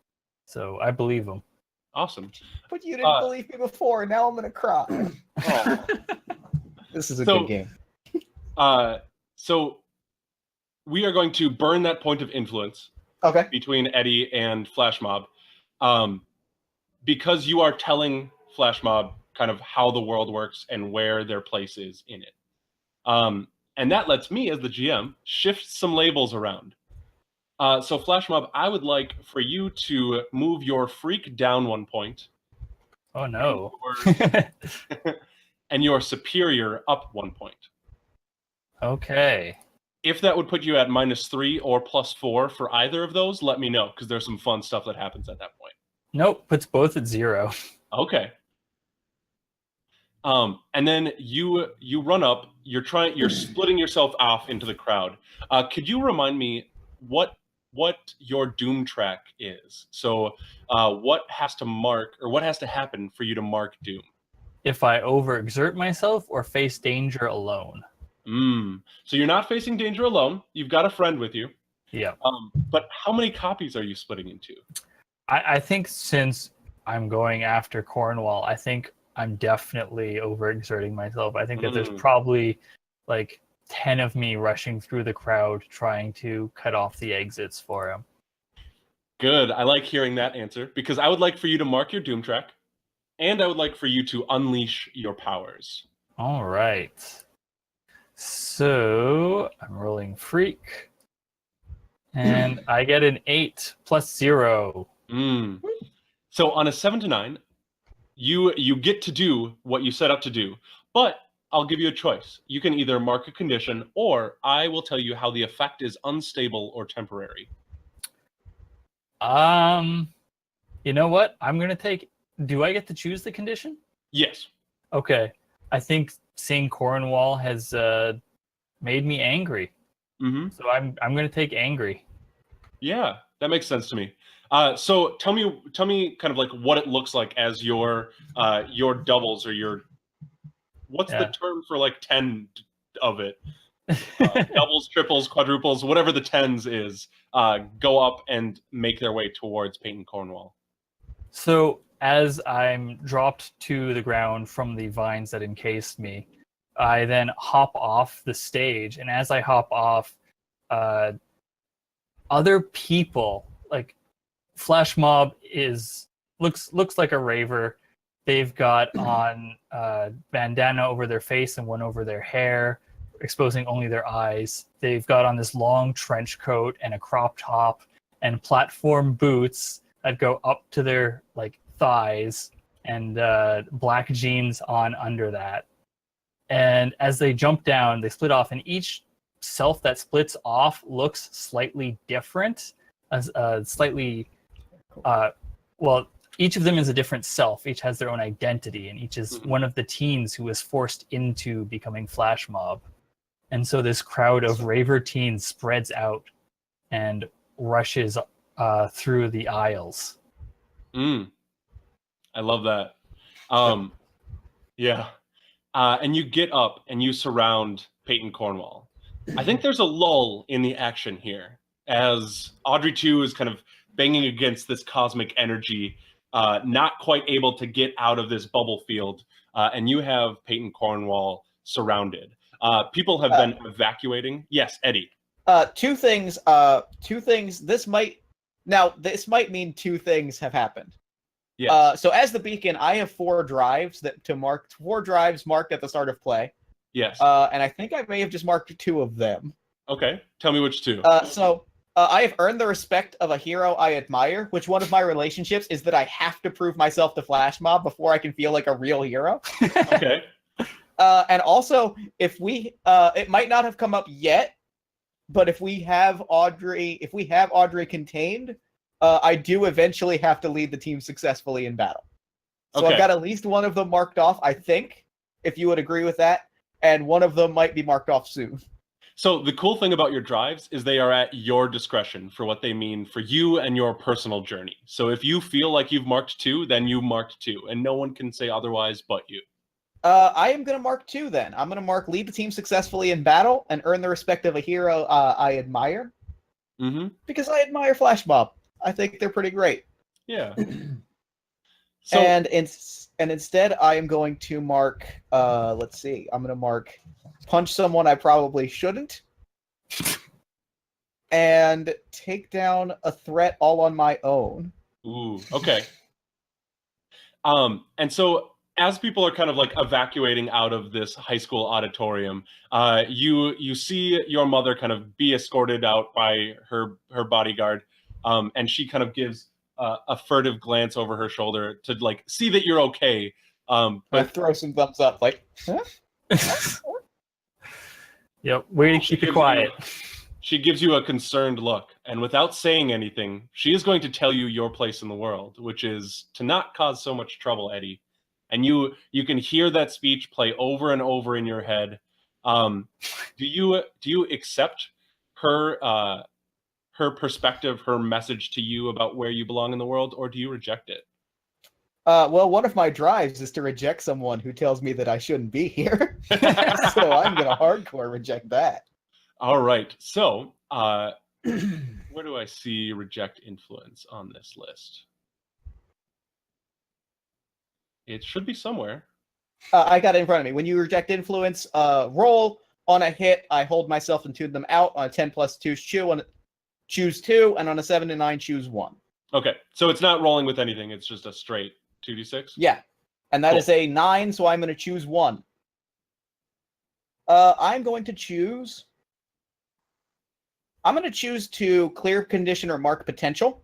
So I believe him. Awesome. But you didn't believe me before. Now I'm gonna cry. Oh. This is a good game. So we are going to burn that point of influence Okay. between Eddie and Flash Mob, because you are telling Flash Mob kind of how the world works and where their place is in it. And that lets me, as the GM, shift some labels around. So Flash Mob, I would like for you to move your freak down 1 point. Oh no. And your superior up 1 point. Okay. If that would put you at -3 or +4 for either of those, let me know, because there's some fun stuff that happens at that point. Nope, puts both at 0. Okay. And then you run up. You're splitting yourself off into the crowd. Could you remind me what your doom track is? So, what has to happen for you to mark doom? If I overexert myself or face danger alone. So you're not facing danger alone. You've got a friend with you. Yeah. But how many copies are you splitting into? I think since I'm going after Cornwall, I think I'm definitely overexerting myself. I think that there's probably like 10 of me rushing through the crowd trying to cut off the exits for him. Good. I like hearing that answer, because I would like for you to mark your doom track, and I would like for you to unleash your powers. All right. So I'm rolling freak, and I get an 8 + 0. So on a 7 to 9, you get to do what you set up to do, but I'll give you a choice. You can either mark a condition, or I will tell you how the effect is unstable or temporary. You know what? I'm gonna take. Do I get to choose the condition? Yes. Okay. I think seeing Cornwall has made me angry. So I'm gonna take angry. Yeah, that makes sense to me. So tell me kind of like what it looks like as your doubles, or your, what's the term for like 10 of it? Doubles, triples, quadruples, whatever the tens is, go up and make their way towards Peyton Cornwall. So as I'm dropped to the ground from the vines that encased me, I then hop off the stage, and as I hop off, other people, like Flash Mob looks like a raver. They've got on bandana over their face and one over their hair, exposing only their eyes. They've got on this long trench coat and a crop top and platform boots that go up to their like thighs, and black jeans on under that. And as they jump down, they split off, and each self that splits off looks slightly different, as slightly well, each of them is a different self. Each has their own identity, and each is one of the teens who was forced into becoming Flash Mob. And so this crowd of raver teens spreads out and rushes through the aisles. I love that. Yeah. And you get up and you surround Peyton Cornwall. I think there's a lull in the action here, as Audrey 2 is kind of banging against this cosmic energy, not quite able to get out of this bubble field, and you have Peyton Cornwall surrounded. People have been evacuating. Yes, Eddie. Two things. This might mean two things have happened. Yes. So as the beacon, I have 4 drives marked at the start of play. Yes. And I think I may have just marked 2 of them. Okay. Tell me which 2. I have earned the respect of a hero I admire, which one of my relationships is that I have to prove myself to Flash Mob before I can feel like a real hero. Okay. And also, if we, it might not have come up yet, but if we have Audrey contained, I do eventually have to lead the team successfully in battle. So Okay. I've got at least one of them marked off, I think, if you would agree with that, and one of them might be marked off soon. So the cool thing about your drives is they are at your discretion for what they mean for you and your personal journey. So if you feel like you've marked 2, then you marked 2, and no one can say otherwise but you. I am going to mark 2 then. I'm going to mark lead the team successfully in battle and earn the respect of a hero I admire. Mm-hmm. Because I admire Flash Mob. I think they're pretty great. Yeah. So, and instead, I am going to mark. Let's see. I'm going to mark punch someone I probably shouldn't, and take down a threat all on my own. ooh, okay. And so as people are kind of like evacuating out of this high school auditorium, you see your mother kind of be escorted out by her bodyguard, and she kind of gives a furtive glance over her shoulder to like see that you're okay. But throw some thumbs up, like, huh? Yep, way to keep it quiet. She gives you a concerned look, and without saying anything, she is going to tell you your place in the world, which is to not cause so much trouble, Eddie. And you can hear that speech play over and over in your head. Do you accept her perspective, her message to you about where you belong in the world, or do you reject it? Well, one of my drives is to reject someone who tells me that I shouldn't be here. So I'm going to hardcore reject that. All right. So, where do I see reject influence on this list? It should be somewhere. I got it in front of me. When you reject influence, roll. On a hit, I hold myself and tune them out. On a 10 plus 2, choose 2, and on a 7 to 9, choose 1. Okay. So it's not rolling with anything. It's just a straight 2d6? Yeah. And that is a 9, so I'm going to choose 1. I'm going to choose to clear condition or mark potential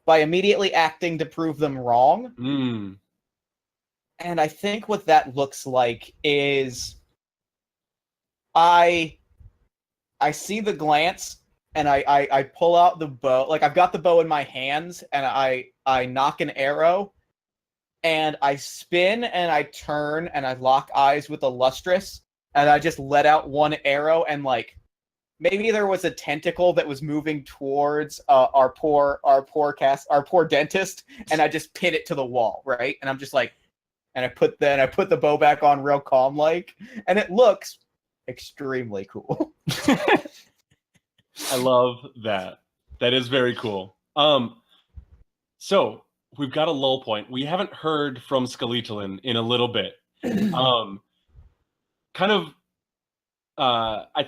by immediately acting to prove them wrong. Mm. And I think what that looks like is I see the glance and I pull out the bow. Like, I've got the bow in my hands and I knock an arrow and I spin and I turn and I lock eyes with Illustrious and I just let out one arrow and, like, maybe there was a tentacle that was moving towards our poor dentist, and I just pin it to the wall, right? And I'm just like, and I put the bow back on real calm like, and it looks extremely cool. I love that. That is very cool. So we've got a lull point. We haven't heard from Skeletalin in a little bit. I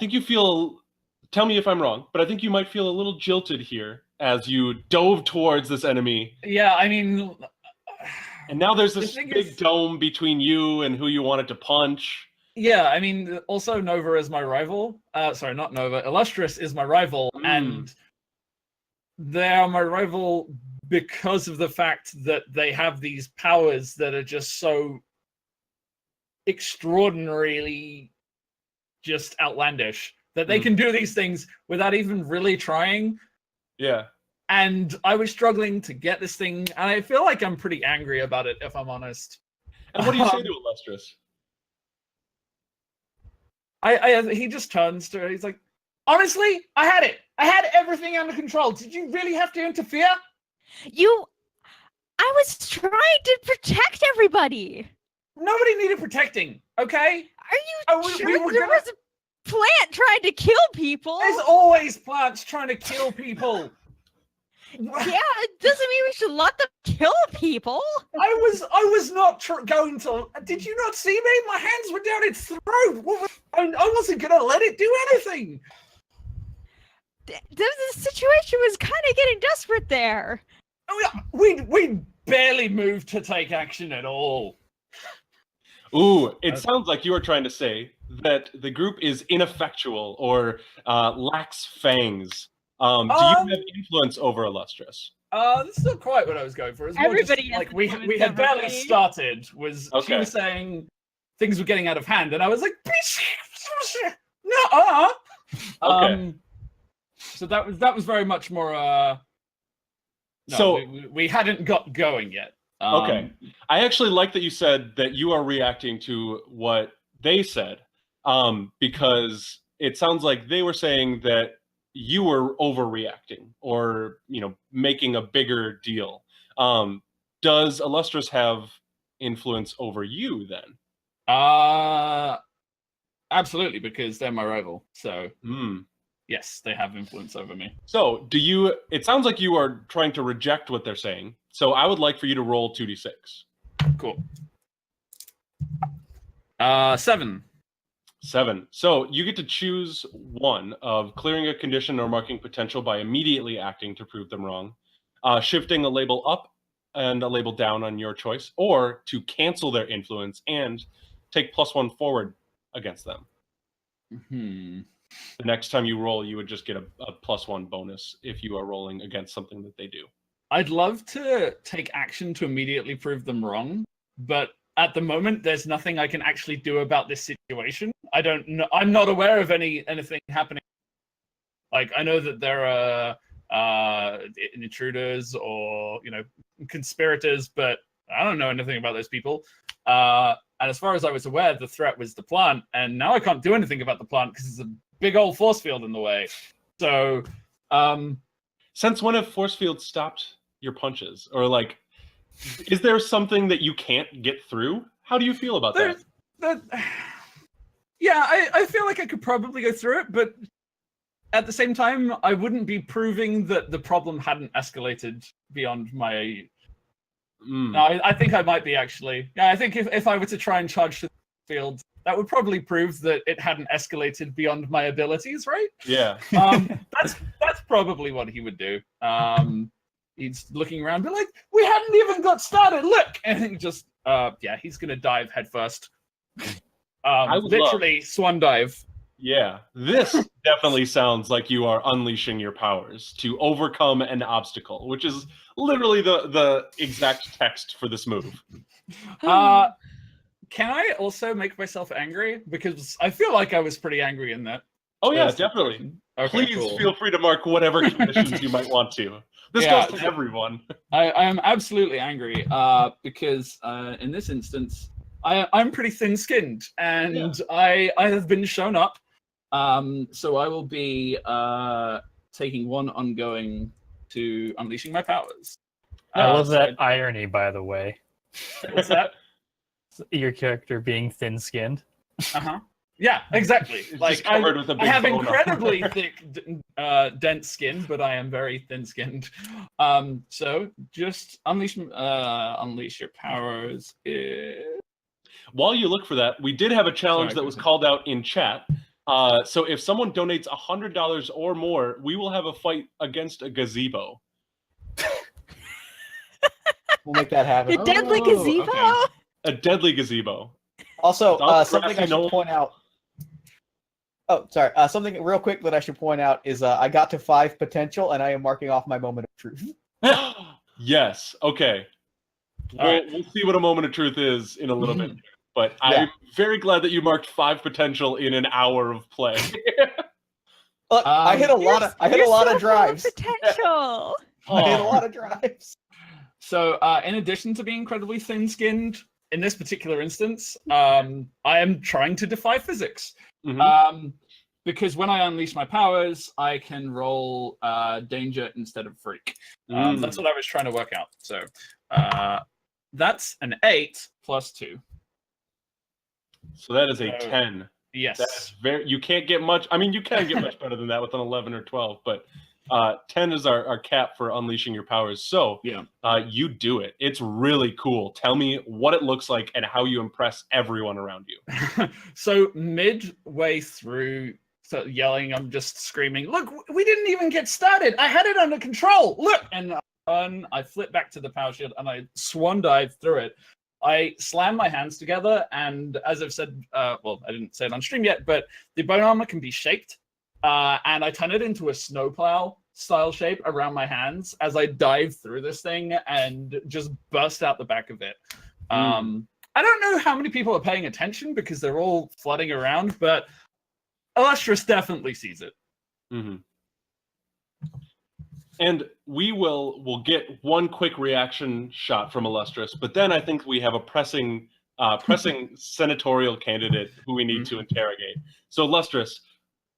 think you feel, tell me if I'm wrong, but I think you might feel a little jilted here as you dove towards this enemy. Yeah, I mean... And now there's this big dome between you and who you wanted to punch. Yeah, I mean, also Nova is my rival. Sorry, not Nova. Illustrious is my rival, and they are my rival because of the fact that they have these powers that are just so extraordinarily just outlandish that they can do these things without even really trying. Yeah. And I was struggling to get this thing, and I feel like I'm pretty angry about it, if I'm honest. And what do you say to Illustrious? He just turns to her. He's like, honestly, I had it. I had everything under control. Did you really have to interfere? I was trying to protect everybody. Nobody needed protecting, okay? Are you sure there was a plant trying to kill people? There's always plants trying to kill people. Yeah, it doesn't mean we should let them kill people. I was not going to. Did you not see me? My hands were down its throat. I wasn't going to let it do anything. The situation was kind of getting desperate there. We barely moved to take action at all. Ooh, it sounds like you are trying to say that the group is ineffectual or lacks fangs. Do you have influence over Illustrious? That's not quite what I was going for. It's Everybody just, like we had barely started. She was saying things were getting out of hand, and I was like, no. Okay. So that was very much more. No, so we hadn't got going yet. Okay, I actually like that you said that you are reacting to what they said, because it sounds like they were saying that you were overreacting or, making a bigger deal. Does Illustrious have influence over you then? Absolutely, because they're my rival. So Hmm. yes, they have influence over me. So it sounds like you are trying to reject what they're saying. So I would like for you to roll 2d6. Cool. 7. 7. So you get to choose one of clearing a condition or marking potential by immediately acting to prove them wrong, shifting a label up and a label down on your choice, or to cancel their influence and take +1 forward against them. The next time you roll, you would just get a +1 bonus if you are rolling against something that they do. I'd love to take action to immediately prove them wrong, but at the moment, there's nothing I can actually do about this situation. I don't know. I'm not aware of anything happening. Like, I know that there are intruders or conspirators, but I don't know anything about those people. And as far as I was aware, the threat was the plant, and now I can't do anything about the plant because there's a big old force field in the way. So, since when have force fields stopped your punches, or like? Is there something that you can't get through? How do you feel about that? Yeah, I feel like I could probably go through it, but at the same time, I wouldn't be proving that the problem hadn't escalated beyond my... No, I think I might be, actually. Yeah, I think if I were to try and charge the field, that would probably prove that it hadn't escalated beyond my abilities, right? Yeah. That's probably what he would do. He's looking around, but like, we hadn't even got started. Look, and he just, he's gonna dive headfirst. Literally swan dive. Yeah, this definitely sounds like you are unleashing your powers to overcome an obstacle, which is literally the exact text for this move. Can I also make myself angry? Because I feel like I was pretty angry in that. Oh yeah, definitely. Okay, please feel free to mark whatever conditions you might want to. This goes to everyone. I am absolutely angry because in this instance, I'm pretty thin-skinned, and I have been shown up. So I will be taking 1 ongoing to unleashing my powers. I love that irony, by the way. What's that? Your character being thin-skinned. Uh-huh. Yeah, exactly. Like, I have incredibly thick, dense skin, but I am very thin-skinned. So just unleash your powers. While you look for that, we did have a challenge that was called out in chat. So if someone donates $100 or more, we will have a fight against a gazebo. We'll make that happen. A deadly gazebo? Okay. A deadly gazebo. Also, something I should point out. Oh, sorry. Something real quick that I should point out is I got to 5 potential, and I am marking off my moment of truth. Yes. Okay. We'll see what a moment of truth is in a little bit. But I'm very glad that you marked 5 potential in an hour of play. Look, I hit a lot of drives. Potential. I hit a lot of drives. So, in addition to being incredibly thin-skinned, in this particular instance, I am trying to defy physics. Because when I unleash my powers, I can roll danger instead of freak. That's what I was trying to work out. So that's an 8 plus 2. So that is a 10. Yes. That's you can't get much. I mean, you can get much better than that with an 11 or 12, but 10 is our cap for unleashing your powers. So you do it. It's really cool. Tell me what it looks like and how you impress everyone around you. So midway through yelling, I'm just screaming, look, we didn't even get started. I had it under control. Look. And I flip back to the power shield and I swan dive through it. I slam my hands together, and as I've said, well, I didn't say it on stream yet, but the bone armor can be shaped. And I turn it into a snowplow style shape around my hands as I dive through this thing and just burst out the back of it. I don't know how many people are paying attention because they're all flooding around, but Illustrious definitely sees it. And we'll get one quick reaction shot from Illustrious, but then I think we have a pressing senatorial candidate who we need to interrogate. So Illustrious,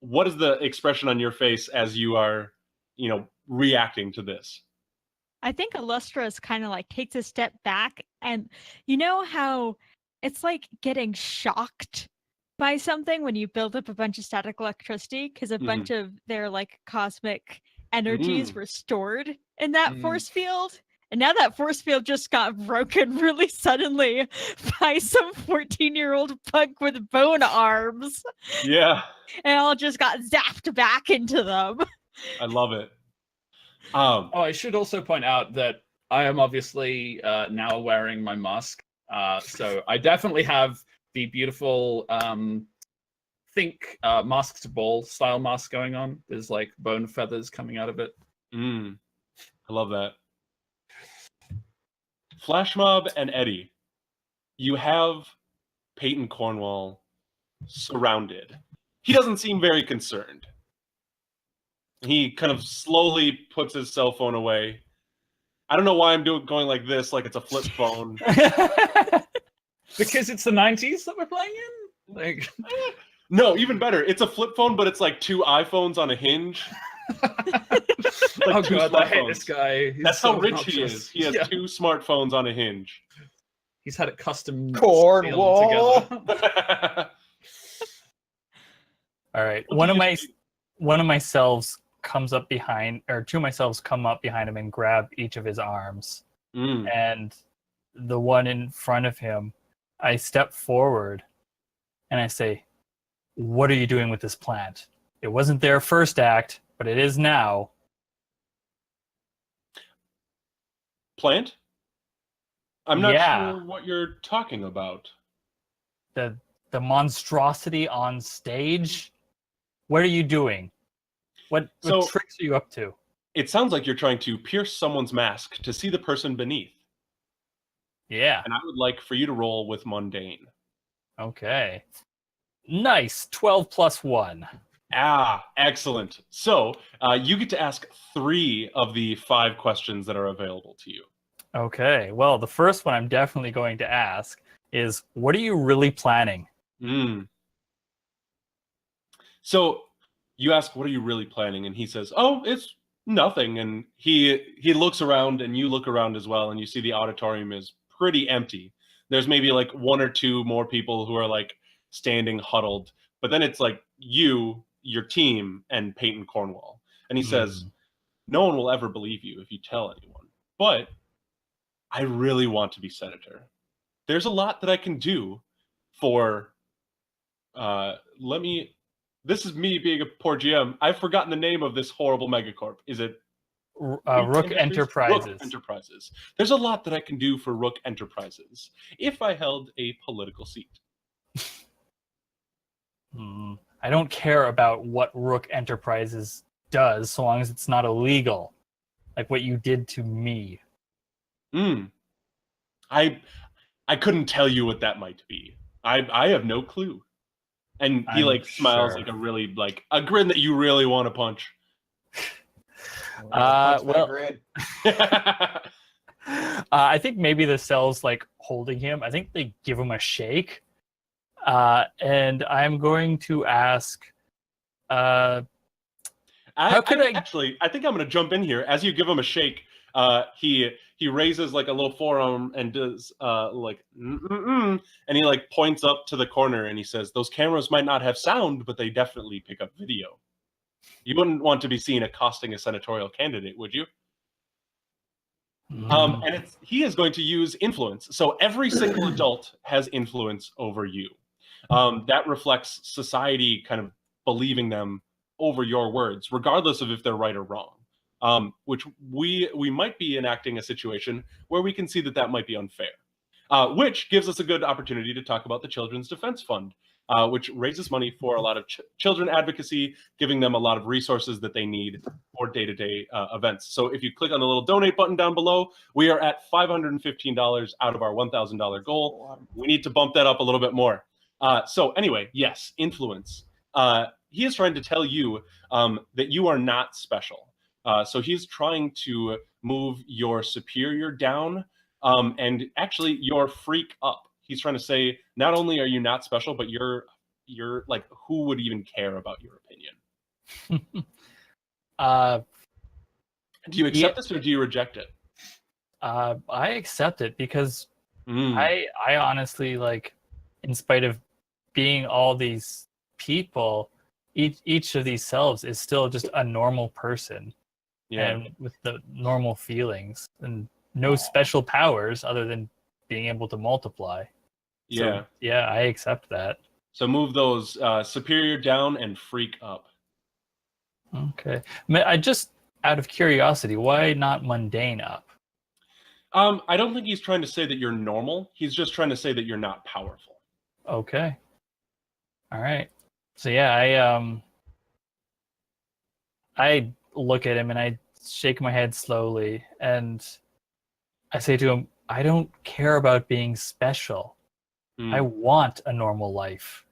what is the expression on your face as you are, reacting to this? I think Illustrious kind of like takes a step back, and you know how it's like getting shocked by something when you build up a bunch of static electricity because a bunch of their like cosmic energies were stored in that force field. And now that force field just got broken really suddenly by some 14-year-old punk with bone arms. Yeah, And all just got zapped back into them. I love it. Oh, I should also point out that I am obviously now wearing my mask. So I definitely have the beautiful mask to ball style mask going on. There's like bone feathers coming out of it. I love that. Flash Mob and Eddie, you have Peyton Cornwall surrounded. He doesn't seem very concerned. He kind of slowly puts his cell phone away. I don't know why I'm going like this, like it's a flip phone. Because it's the 90s that we're playing in? Like, no, even better. It's a flip phone, but it's like 2 iPhones on a hinge. Like oh 2 god, I hate smartphones. this guy. He's That's so how rich obnoxious. he is. He has 2 smartphones on a hinge. He's had it custom Cornwall. sealed together. All right. What One of my selves comes up behind, or 2 of my selves come up behind him and grab each of his arms. And the one in front of him, I step forward and I say, "What are you doing with this plant? It wasn't there first act, but it is now." Plant? I'm not Yeah. sure what you're talking about. The monstrosity on stage. What are you doing? What tricks are you up to? It sounds like you're trying to pierce someone's mask to see the person beneath. Yeah. And I would like for you to roll with mundane. Okay. Nice. 12 plus 1. Ah, excellent. So you get to ask 3 of the 5 questions that are available to you. Okay. Well, the first one I'm definitely going to ask is, what are you really planning? So you ask, what are you really planning? And he says, oh, it's nothing. And he looks around, and you look around as well, and you see the auditorium is pretty empty. There's maybe like 1 or 2 more people who are like standing huddled, but then it's like you, your team, and Peyton Cornwall. And he says, no one will ever believe you if you tell anyone, but I really want to be senator. There's a lot that I can do for, this is me being a poor GM. I've forgotten the name of this horrible megacorp. Is it Rook Enterprises? Rook Enterprises. There's a lot that I can do for Rook Enterprises if I held a political seat. I don't care about what Rook Enterprises does so long as it's not illegal, like what you did to me. I couldn't tell you what that might be. I have no clue. And he smiles like a really a grin that you really want to punch. I think maybe the cells holding him, I think they give him a shake. And I'm going to ask, I think I'm going to jump in here. As you give him a shake, he raises a little forearm and does and he points up to the corner and he says, "Those cameras might not have sound, but they definitely pick up video. You wouldn't want to be seen accosting a senatorial candidate, would you?" And he is going to use influence. So every single adult has influence over you. That reflects society kind of believing them over your words, regardless of if they're right or wrong. Which we might be enacting a situation where we can see that might be unfair. Which gives us a good opportunity to talk about the Children's Defense Fund, which raises money for a lot of children advocacy, giving them a lot of resources that they need for day-to-day events. So if you click on the little donate button down below, we are at $515 out of our $1,000 goal. We need to bump that up a little bit more. So anyway, yes, influence. He is trying to tell you that you are not special. So he's trying to move your superior down and actually your freak up. He's trying to say, not only are you not special, but you're you're like, who would even care about your opinion? Do you accept this or do you reject it? I accept it because Mm, I honestly, like, in spite of being all these people, each of these selves is still just a normal person, yeah. and with the normal feelings and no special powers other than being able to multiply. Yeah. So, yeah, I accept that. So move those superior down and freak up. Okay. I just, out of curiosity, why not mundane up? I don't think he's trying to say that you're normal. He's just trying to say that you're not powerful. Okay. All right. So yeah, I look at him and I shake my head slowly and I say to him, I don't care about being special. Mm, I want a normal life,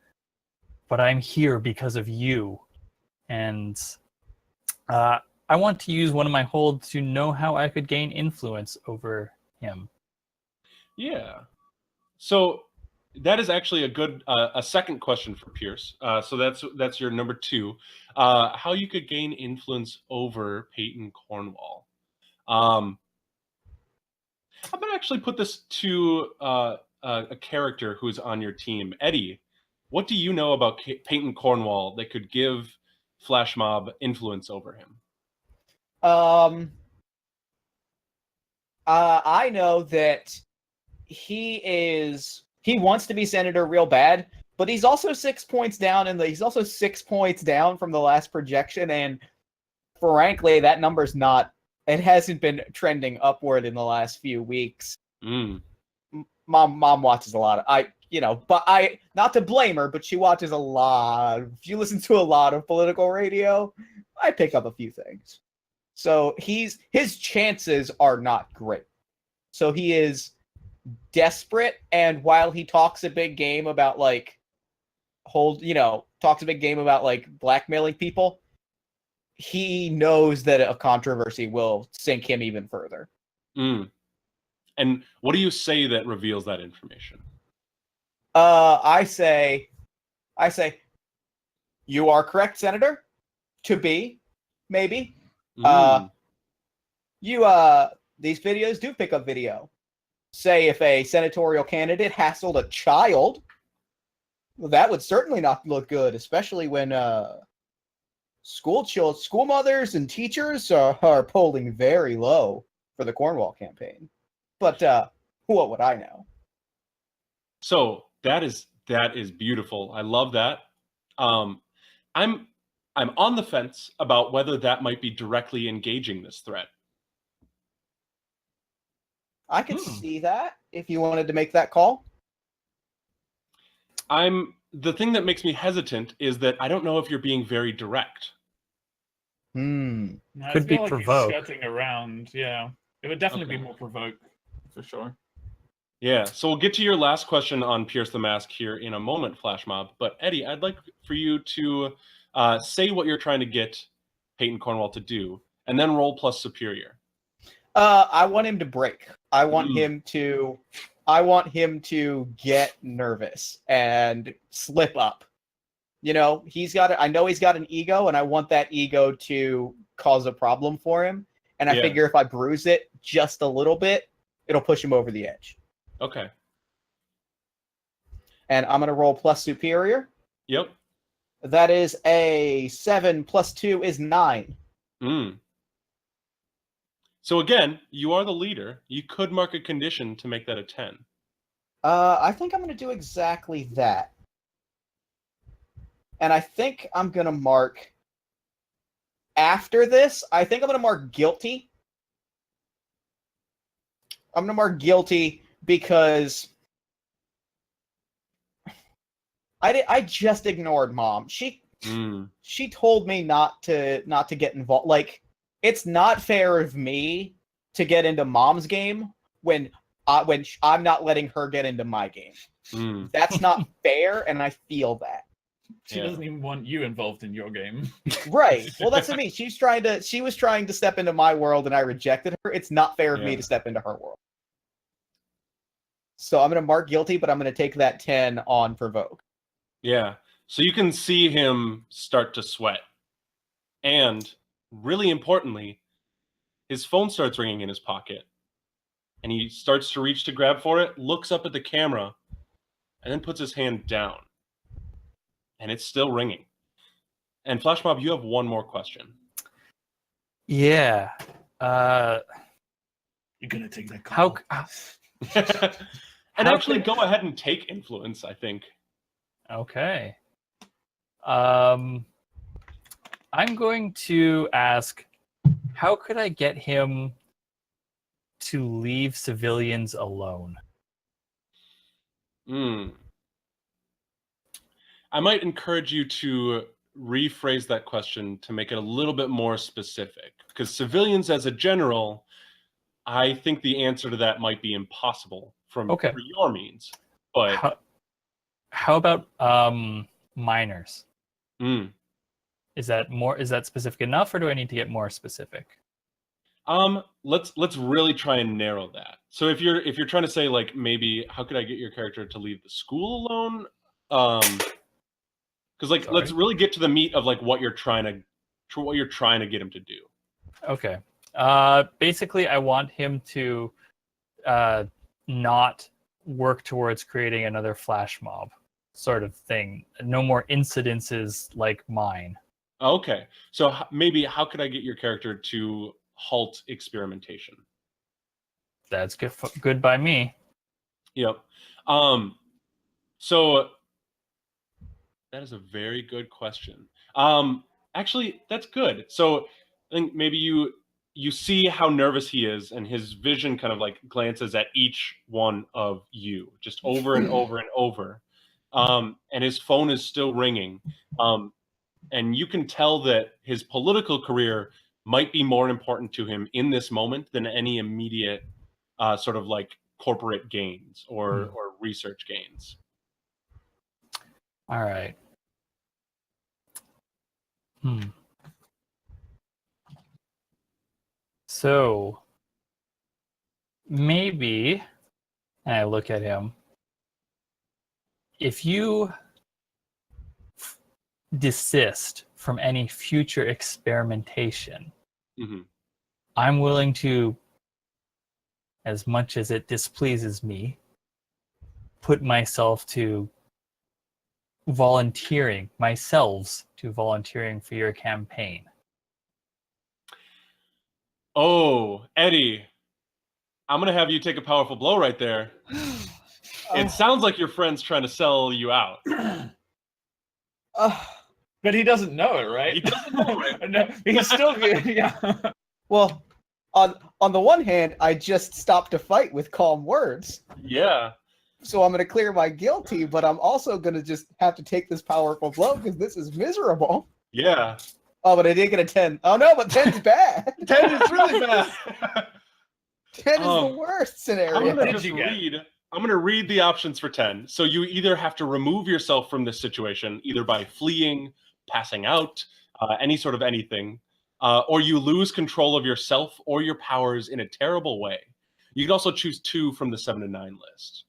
but I'm here because of you. And I want to use one of my holds to know how I could gain influence over him. yeah. So that is actually a good a second question for Pierce. So that's your number 2. How you could gain influence over Peyton Cornwall. I'm gonna actually put this to a character who's on your team, Eddie. What do you know about Peyton Cornwall that could give Flash Mob influence over him? I know that he wants to be senator real bad, but he's also 6 points down he's also 6 points down from the last projection, and frankly, that number's not. It hasn't been trending upward in the last few weeks. Mm, Mom watches a lot of but I not to blame her, but she watches a lot. If you listen to a lot of political radio, I pick up a few things. So his chances are not great. So he is desperate, and while he talks a big game about talks a big game about like blackmailing people, he knows that a controversy will sink him even further. mm. And what do you say that reveals that information? I say, you are correct, Senator. To be, maybe. Mm, These videos do pick up video. Say if a senatorial candidate hassled a child, well, that would certainly not look good, especially when school mothers and teachers are polling very low for the Cornwall campaign. But what would I know? so that is beautiful. I love that. I'm on the fence about whether that might be directly engaging this threat. I could see that if you wanted to make that call. The thing that makes me hesitant is that I don't know if you're being very direct. No, I Could be feel like he's provoke. skirting around. Yeah, it would definitely be more provoke for sure. Yeah, so we'll get to your last question on Pierce the Mask here in a moment, Flash Mob. But Eddie, I'd like for you to say what you're trying to get Peyton Cornwall to do, and then roll plus superior. I want him to break. I want him to get nervous and slip up. I know he's got an ego, and I want that ego to cause a problem for him. And I figure if I bruise it just a little bit, it'll push him over the edge. Okay. And I'm going to roll plus superior. Yep. That is a 7 plus 2 is 9. So again, you are the leader. You could mark a condition to make that a 10. I think I'm going to do exactly that. And I think I'm going to mark... After this, I think I'm going to mark guilty. I'm going to mark guilty because... I just ignored Mom. She told me not to get involved. Like, it's not fair of me to get into Mom's game when I'm not letting her get into my game. That's not fair, and I feel that. She doesn't even want you involved in your game. Right. Well, that's what I mean. She was trying to step into my world, and I rejected her. It's not fair of me to step into her world. So I'm going to mark guilty, but I'm going to take that 10 on provoke. Yeah. So you can see him start to sweat. And really importantly, his phone starts ringing in his pocket. And he starts to reach to grab for it, looks up at the camera, and then puts his hand down. And it's still ringing. And Flashmob, you have one more question. Yeah. You're gonna take that call. And How actually, could- go ahead and take influence, I think. Okay. I'm going to ask, how could I get him to leave civilians alone? I might encourage you to rephrase that question to make it a little bit more specific. Because civilians as a general, I think the answer to that might be impossible for your means. But how about minors? Mm. Is that specific enough, or do I need to get more specific? Let's really try and narrow that. So if you're trying to say like maybe how could I get your character to leave the school alone? Because like let's really get to the meat of like what you're trying to get him to do. Okay. Basically, I want him to not work towards creating another flash mob sort of thing. No more incidences like mine. Okay. So maybe how could I get your character to halt experimentation? That's good by me. Yep. So that is a very good question. Actually, that's good. So I think maybe you see how nervous he is, and his vision kind of like glances at each one of you, just over and over and over. And his phone is still ringing. And you can tell that his political career might be more important to him in this moment than any immediate sort of like corporate gains or research gains. All right. So maybe, and I look at him, if you desist from any future experimentation, I'm willing to, as much as it displeases me, put myself to volunteering for your campaign. Oh, Eddie, I'm going to have you take a powerful blow right there. It sounds like your friend's trying to sell you out. But he doesn't know it, right? He doesn't know it. No, he's still yeah. Well, on the one hand, I just stopped a fight with calm words. Yeah. So I'm going to clear my guilty, but I'm also going to just have to take this powerful blow because this is miserable. Yeah. Oh, but I did get a 10. Oh, no, but 10's bad. 10 is really bad. 10 is the worst scenario. I'm going to read the options for 10. So you either have to remove yourself from this situation, either by fleeing, passing out, any sort of anything, or you lose control of yourself or your powers in a terrible way. You can also choose 2 from the 7 to 9 list.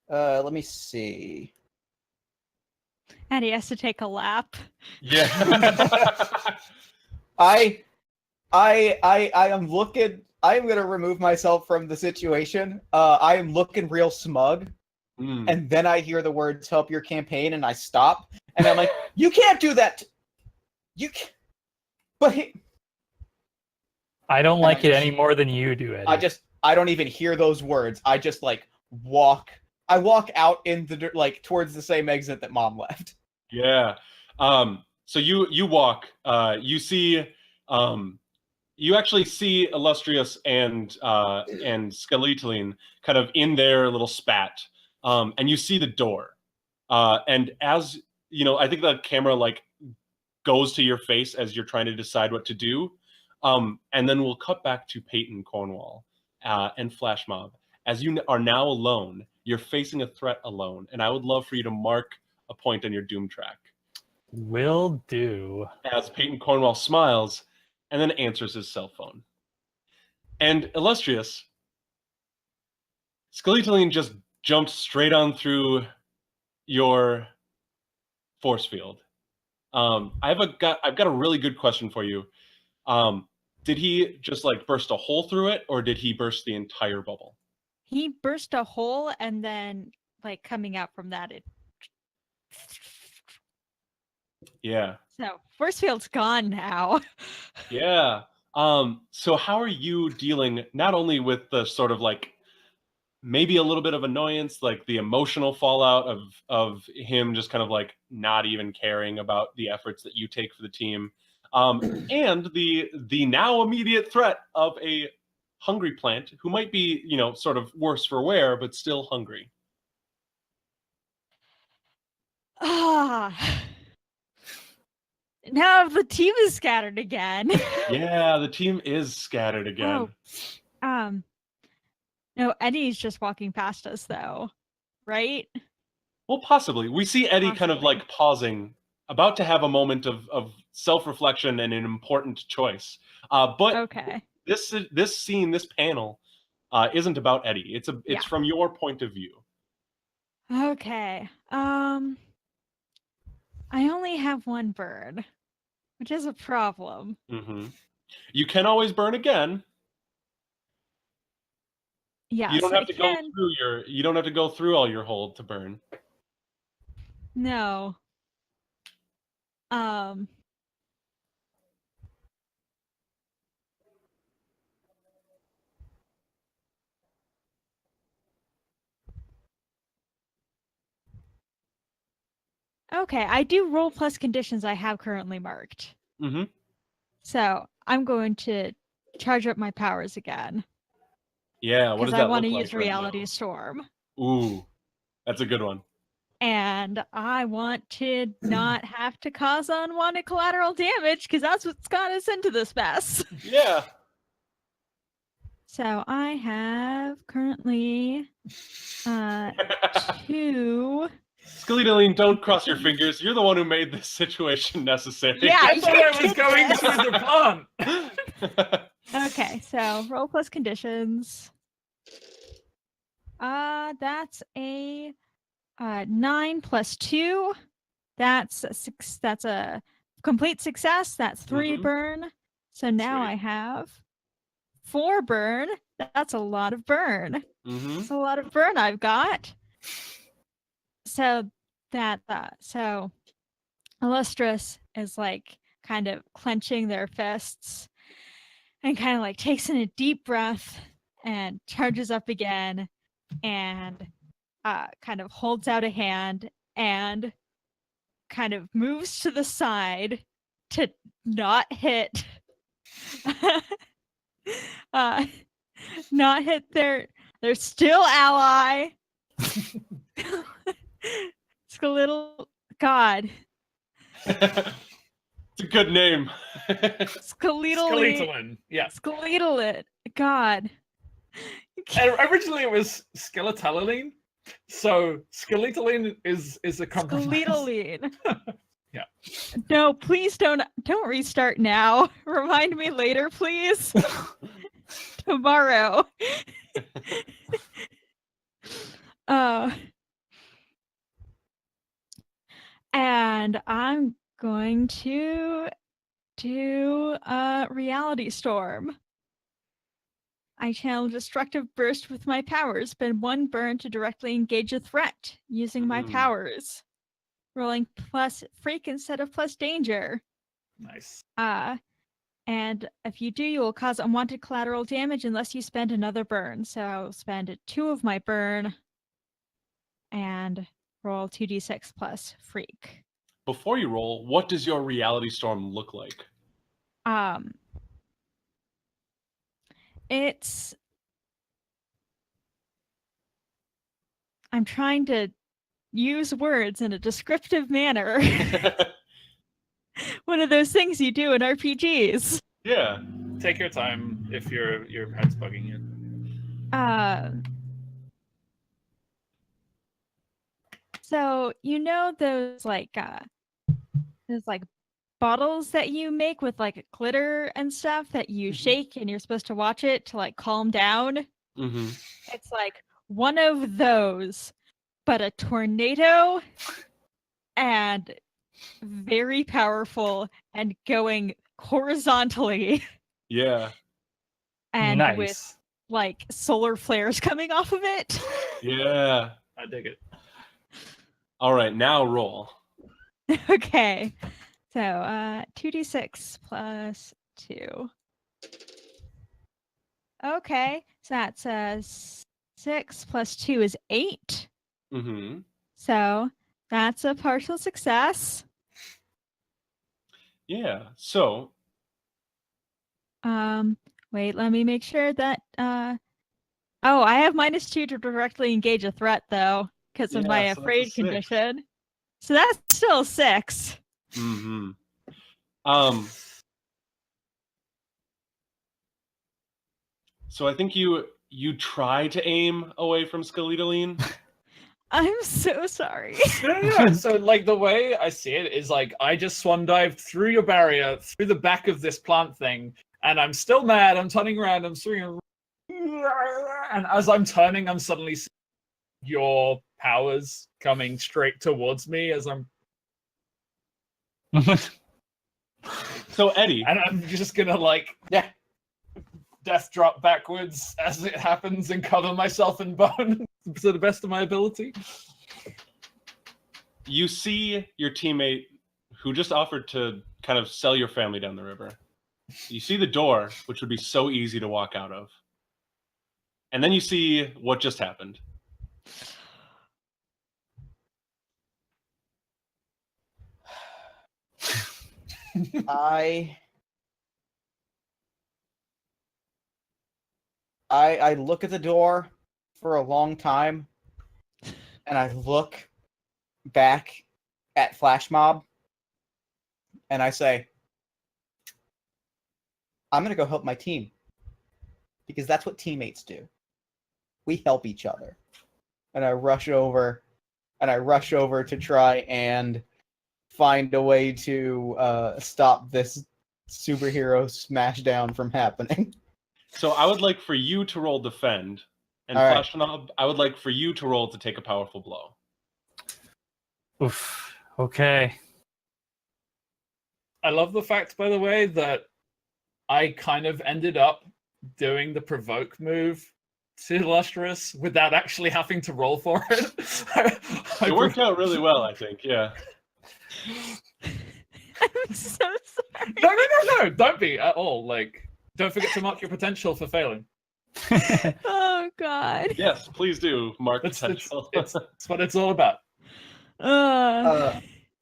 Let me see. And he has to take a lap. Yeah. I am looking. I am gonna remove myself from the situation. I am looking real smug, and then I hear the words "help your campaign," and I stop, and I'm like, "You can't do that. You can't." But I don't like it any more than you do, Eddie. I don't even hear those words. I just like walk. I walk out in the like towards the same exit that Mom left. Yeah. So you walk. You see. You actually see Illustrious and Skeletoline kind of in their little spat, and you see the door. And as you know, I think the camera like goes to your face as you're trying to decide what to do, and then we'll cut back to Peyton Cornwall and Flash Mob. As you are now alone, you're facing a threat alone, and I would love for you to mark a point on your doom track. Will do. As Peyton Cornwall smiles and then answers his cell phone. And Illustrious, Skeletoline just jumped straight on through your force field. I've got a really good question for you. Did he just like burst a hole through it, or did he burst the entire bubble? He burst a hole, and then like coming out from that, it. Yeah. So force field's gone now. Yeah. So how are you dealing not only with the sort of like maybe a little bit of annoyance, like the emotional fallout of him just kind of like not even caring about the efforts that you take for the team, and the now immediate threat of a hungry plant who might be, you know, sort of worse for wear, but still hungry. Ah. Now the team is scattered again. Yeah, the team is scattered again. Oh, no, Eddie's just walking past us though, right? Well, possibly. We see Eddie kind of Possibly. like pausing, about to have a moment of self-reflection and an important choice. But Okay. this scene, this panel, isn't about Eddie. It's Yeah. from your point of view. Okay. I only have one bird, which is a problem. Hmm. You can always burn again. Yes, You don't have to go can. through you don't have to go through all your hold to burn. No. Okay, I do roll plus conditions I have currently marked. Mm-hmm. So I'm going to charge up my powers again. Yeah, what does Because I that want look to like use right Reality now? Storm. Ooh, that's a good one. And I want to not have to cause unwanted collateral damage, because that's what's got us into this mess. Yeah. So I have currently 2. Skeletoline, don't cross your fingers. You're the one who made this situation necessary. Yeah, I thought I was going through the plant. Okay, so roll plus conditions. That's a 9 plus 2. That's a 6. That's a complete success. That's 3 Mhm. burn. So now Sweet. I have 4 burn. That's a lot of burn. Mm-hmm. That's a lot of burn I've got. So so Illustrious is like kind of clenching their fists and kind of like takes in a deep breath and charges up again and kind of holds out a hand and kind of moves to the side to not hit not hit their still ally. Skeletal God. It's a good name. Skeletoline. Skeletalin, yeah. Skeletolit. God. And originally it was Skeletalaline, so Skeletaline is a compromise. Skeletoline. Yeah. No, please don't restart now. Remind me later, please. Tomorrow. And I'm going to do a Reality Storm. I channel Destructive Burst with my powers, spend 1 burn to directly engage a threat using my powers. Rolling plus freak instead of plus danger. Nice. And if you do, you will cause unwanted collateral damage unless you spend another burn. So I'll spend 2 of my burn and roll 2d6 plus freak. Before you roll, what does your Reality Storm look like? I'm trying to use words in a descriptive manner. One of those things you do in RPGs. Yeah. Take your time if your head's bugging you. So you know those like bottles that you make with like glitter and stuff that you shake and you're supposed to watch it to like calm down? Mm-hmm. It's like one of those, but a tornado, and very powerful and going horizontally Yeah. and nice. with like solar flares coming off of it. Yeah. I dig it. All right, now roll. Okay. So 2d6 plus 2. Okay. So that's 6 plus 2 is 8. Mm-hmm. So that's a partial success. Yeah. So Wait, let me make sure that oh, I have -2 to directly engage a threat though, because of my yeah, so that's a afraid 6. condition. So that's still 6. Mm-hmm. So I think you try to aim away from Skeletoline. I'm so sorry. No. So like the way I see it is like I just swan dived through your barrier, through the back of this plant thing, and I'm still mad. I'm turning around. I'm swinging, and as I'm turning, I'm suddenly seeing your powers coming straight towards me as I'm. So Eddie, And I'm just gonna like death drop backwards as it happens and cover myself in bone to the best of my ability. you see your teammate who just offered to kind of sell your family down the river. You see the door, which would be so easy to walk out of. And then you see what just happened. I look at the door for a long time, and I look back at Flash Mob, and I say, I'm gonna go help my team. Because that's what teammates do. We help each other. And I rush over to try and find a way to stop this superhero smashdown from happening. So I would like for you to roll defend, and All right. Flash Mob, I would like for you to roll to take a powerful blow. Oof. Okay. I love the fact, by the way, that I kind of ended up doing the provoke move to Lustrous without actually having to roll for it. It worked out really well, I think. Yeah. I'm so sorry. No, don't be at all. Like, don't forget to mark your potential for failing. Oh God. Yes, please do mark It's potential. it's what it's all about.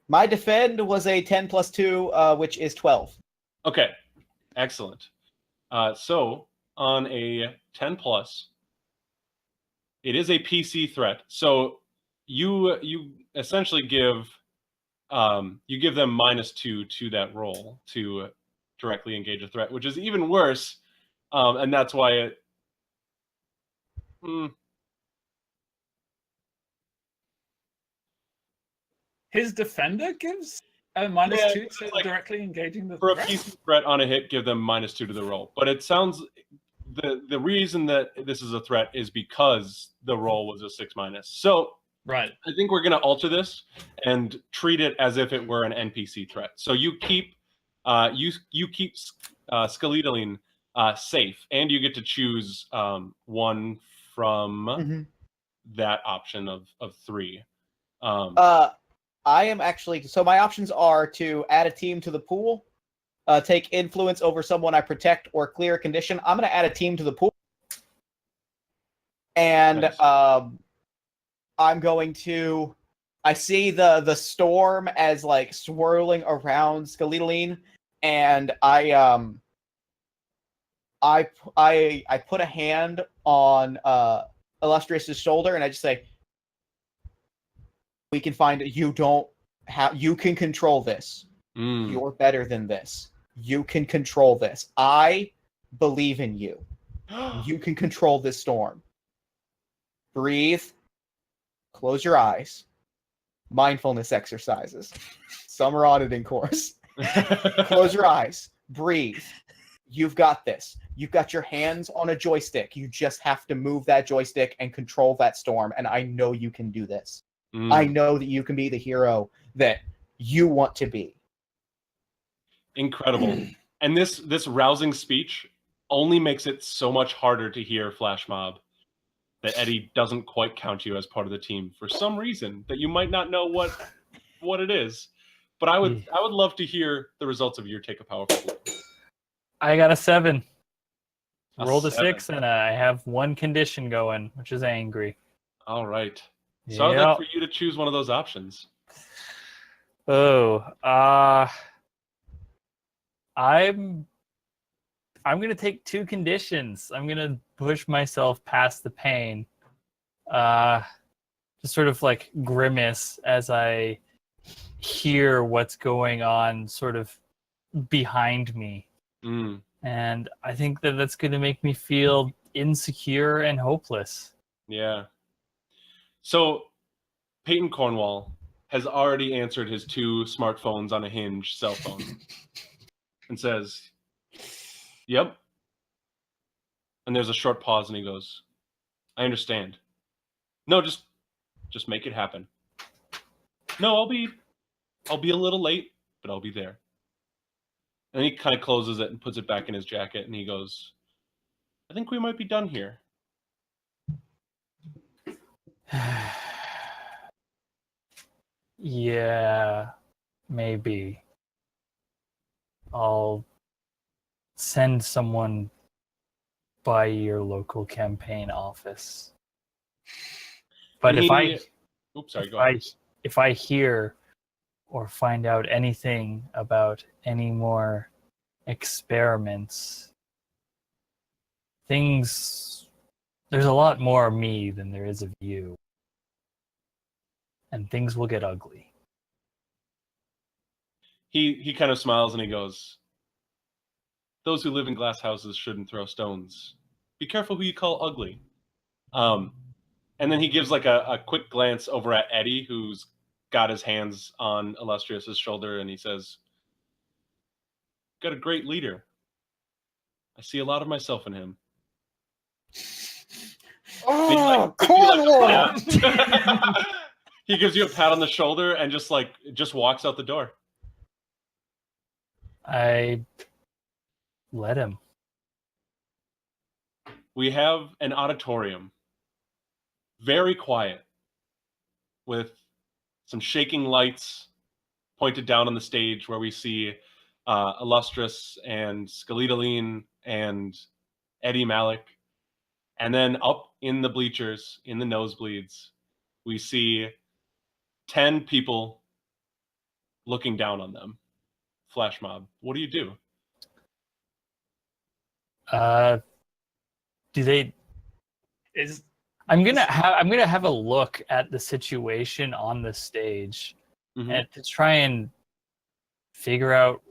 My defend was a 10 plus 2, which is 12. Okay, excellent. So on a 10 plus, it is a PC threat. So you essentially give you give them -2 to that roll to directly engage a threat, which is even worse, and that's why it. His defender gives a minus Yeah, 2 to like, directly engaging the for a threat? PC threat on a hit, give them -2 to the roll. But it sounds the reason that this is a threat is because the roll was a 6-. So Right. I think we're going to alter this and treat it as if it were an NPC threat. So you keep Skeletoline safe, and you get to choose one from that option of 3. I am actually, so my options are to add a team to the pool, take influence over someone I protect, or clear a condition. I'm going to add a team to the pool. And Nice. I'm going to, I see the storm as like swirling around Skeletoline, and I put a hand on Illustrious's shoulder, and I just say, we can find it. You can control this. You're better than this. You can control this. I believe in you. You can control this storm. Breathe. Close your eyes. Mindfulness exercises. Summer auditing course. Close your eyes. Breathe. You've got this. You've got your hands on a joystick. You just have to move that joystick and control that storm. And I know you can do this. I know that you can be the hero that you want to be. Incredible. And this rousing speech only makes it so much harder to hear, Flash Mob, that Eddie doesn't quite count you as part of the team for some reason that you might not know what it is. But I would love to hear the results of your take a powerful blow. I got a 7. A Rolled a 7. 6, and I have one condition going, which is angry. All right. So I'd like Yep. for you to choose one of those options. Oh, I'm gonna take 2 conditions. I'm gonna push myself past the pain. Just sort of like grimace as I hear what's going on sort of behind me. Mm. And I think that that's gonna make me feel insecure and hopeless. Yeah. So Peyton Cornwall has already answered his 2 smartphones on a hinge cell phone and says, "Yep." And there's a short pause and he goes, "I understand. No, just make it happen. No, I'll be a little late, but I'll be there." And he kind of closes it and puts it back in his jacket and he goes, "I think we might be done here." Yeah, maybe. I'll send someone by your local campaign office. But And if I oops, sorry, go ahead. if I hear or find out anything about any more experiments, there's a lot more of me than there is of you. And things will get ugly. He kind of smiles and he goes, "Those who live in glass houses shouldn't throw stones. Be careful who you call ugly." And then he gives like a quick glance over at Eddie, who's got his hands on Illustrious's shoulder, and he says, "Got a great leader. I see a lot of myself in him." Oh, Cornwall! He gives you a pat on the shoulder and just walks out the door. I let him. We have an auditorium, very quiet, with some shaking lights pointed down on the stage where we see Illustrious and Skeledaline and Eddie Malik. And then up in the bleachers, in the nosebleeds, we see 10 people looking down on them. Flash Mob, what do you do? Do they? Is I'm gonna have a look at the situation on the stage, Mhm. and to try and figure out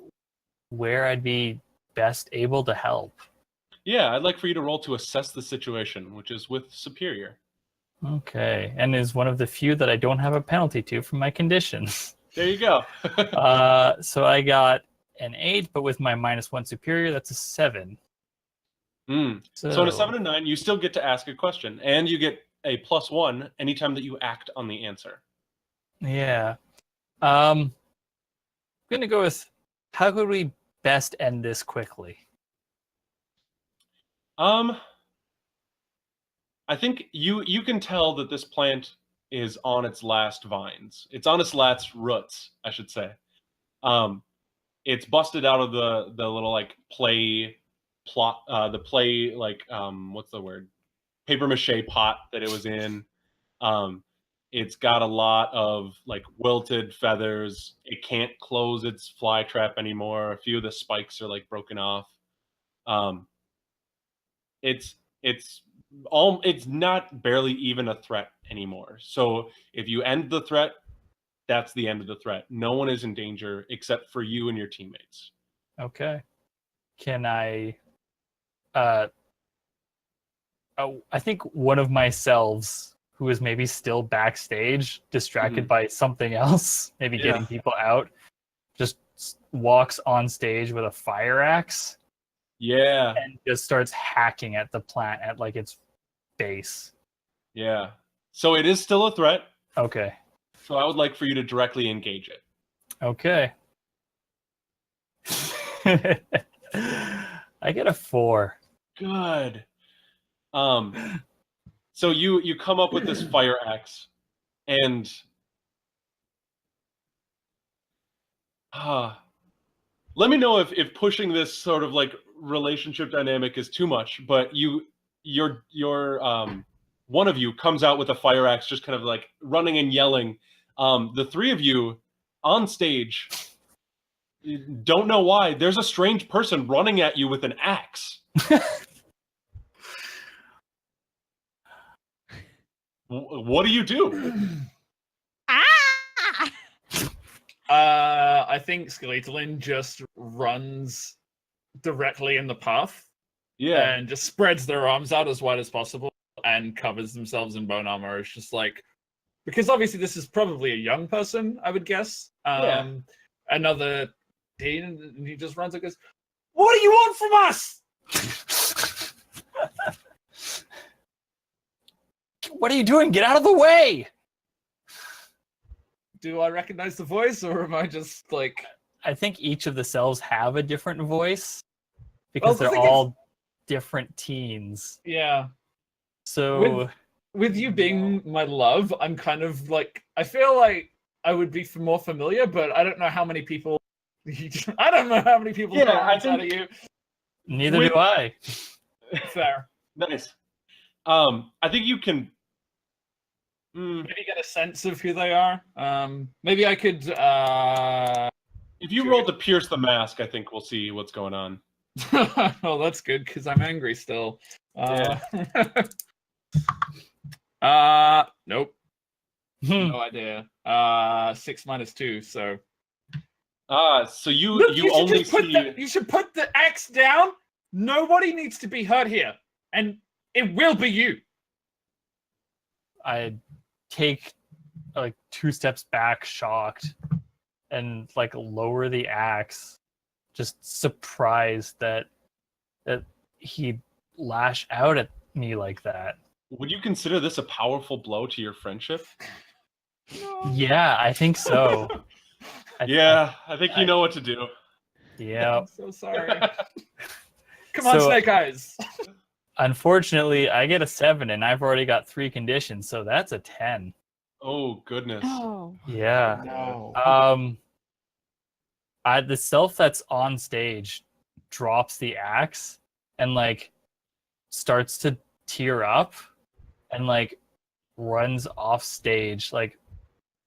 where I'd be best able to help. Yeah, I'd like for you to roll to assess the situation, which is with Superior. Okay, and is one of the few that I don't have a penalty to from my conditions. There you go. So I got an 8, but with my -1 superior, that's a 7. So in a 7 and 9, you still get to ask a question, and you get a +1 anytime that you act on the answer. Yeah. I'm gonna go with, how could we best end this quickly? I think you can tell that this plant is on its last vines. It's on its last roots, I should say. It's busted out of the little like play plot, the play like what's the word? Paper mache pot that it was in. It's got a lot of like wilted feathers. It can't close its fly trap anymore. A few of the spikes are like broken off. It's not barely even a threat anymore. So if you end the threat, that's the end of the threat. No one is in danger except for you and your teammates. Okay. Can I I think one of my selves, who is maybe still backstage, distracted by something else, maybe getting people out, just walks on stage with a fire axe. Yeah. And just starts hacking at the plant at like its base. Yeah. So it is still a threat. Okay. So I would like for you to directly engage it. Okay. I get a 4. Good. So you come up with this fire axe, and let me know if pushing this sort of like relationship dynamic is too much. But your one of you comes out with a fire axe, just kind of like running and yelling. The three of you on stage don't know why. There's a strange person running at you with an axe. What do you do? Ah! I think Skeletalin just runs directly in the path Yeah. and just spreads their arms out as wide as possible and covers themselves in bone armor. It's just like, because obviously this is probably a young person, I would guess. Yeah. Another teen, and he just runs and goes, "What do you want from us?" What are you doing? Get out of the way! Do I recognize the voice, or am I just like... I think each of the cells have a different voice because the they're thing is- all different teens. Yeah. So With you being my love, I'm kind of like, I feel like I would be more familiar, but I don't know how many people. I don't know how many people. Yeah, I out of think- you. neither with- do I. Fair. Nice. I think you can. Maybe get a sense of who they are. Maybe I could. If you roll to pierce the mask, I think we'll see what's going on. Well, that's good because I'm angry still. Nope. No idea. 6 minus 2, so. So you Look, you should only just put see. you should put the axe down. Nobody needs to be hurt here, and it will be you. I take like 2 steps back, shocked, and like lower the axe, just surprised that he'd lash out at me like that. Would you consider this a powerful blow to your friendship? Yeah, I think so. Yeah, I think you know what to do. Yeah. I'm so sorry. Come on, So- Snake Eyes. Unfortunately, I get a 7, and I've already got 3 conditions, so that's a 10. Oh goodness. Oh. Yeah. No. The self that's on stage drops the axe and like starts to tear up and like runs off stage, like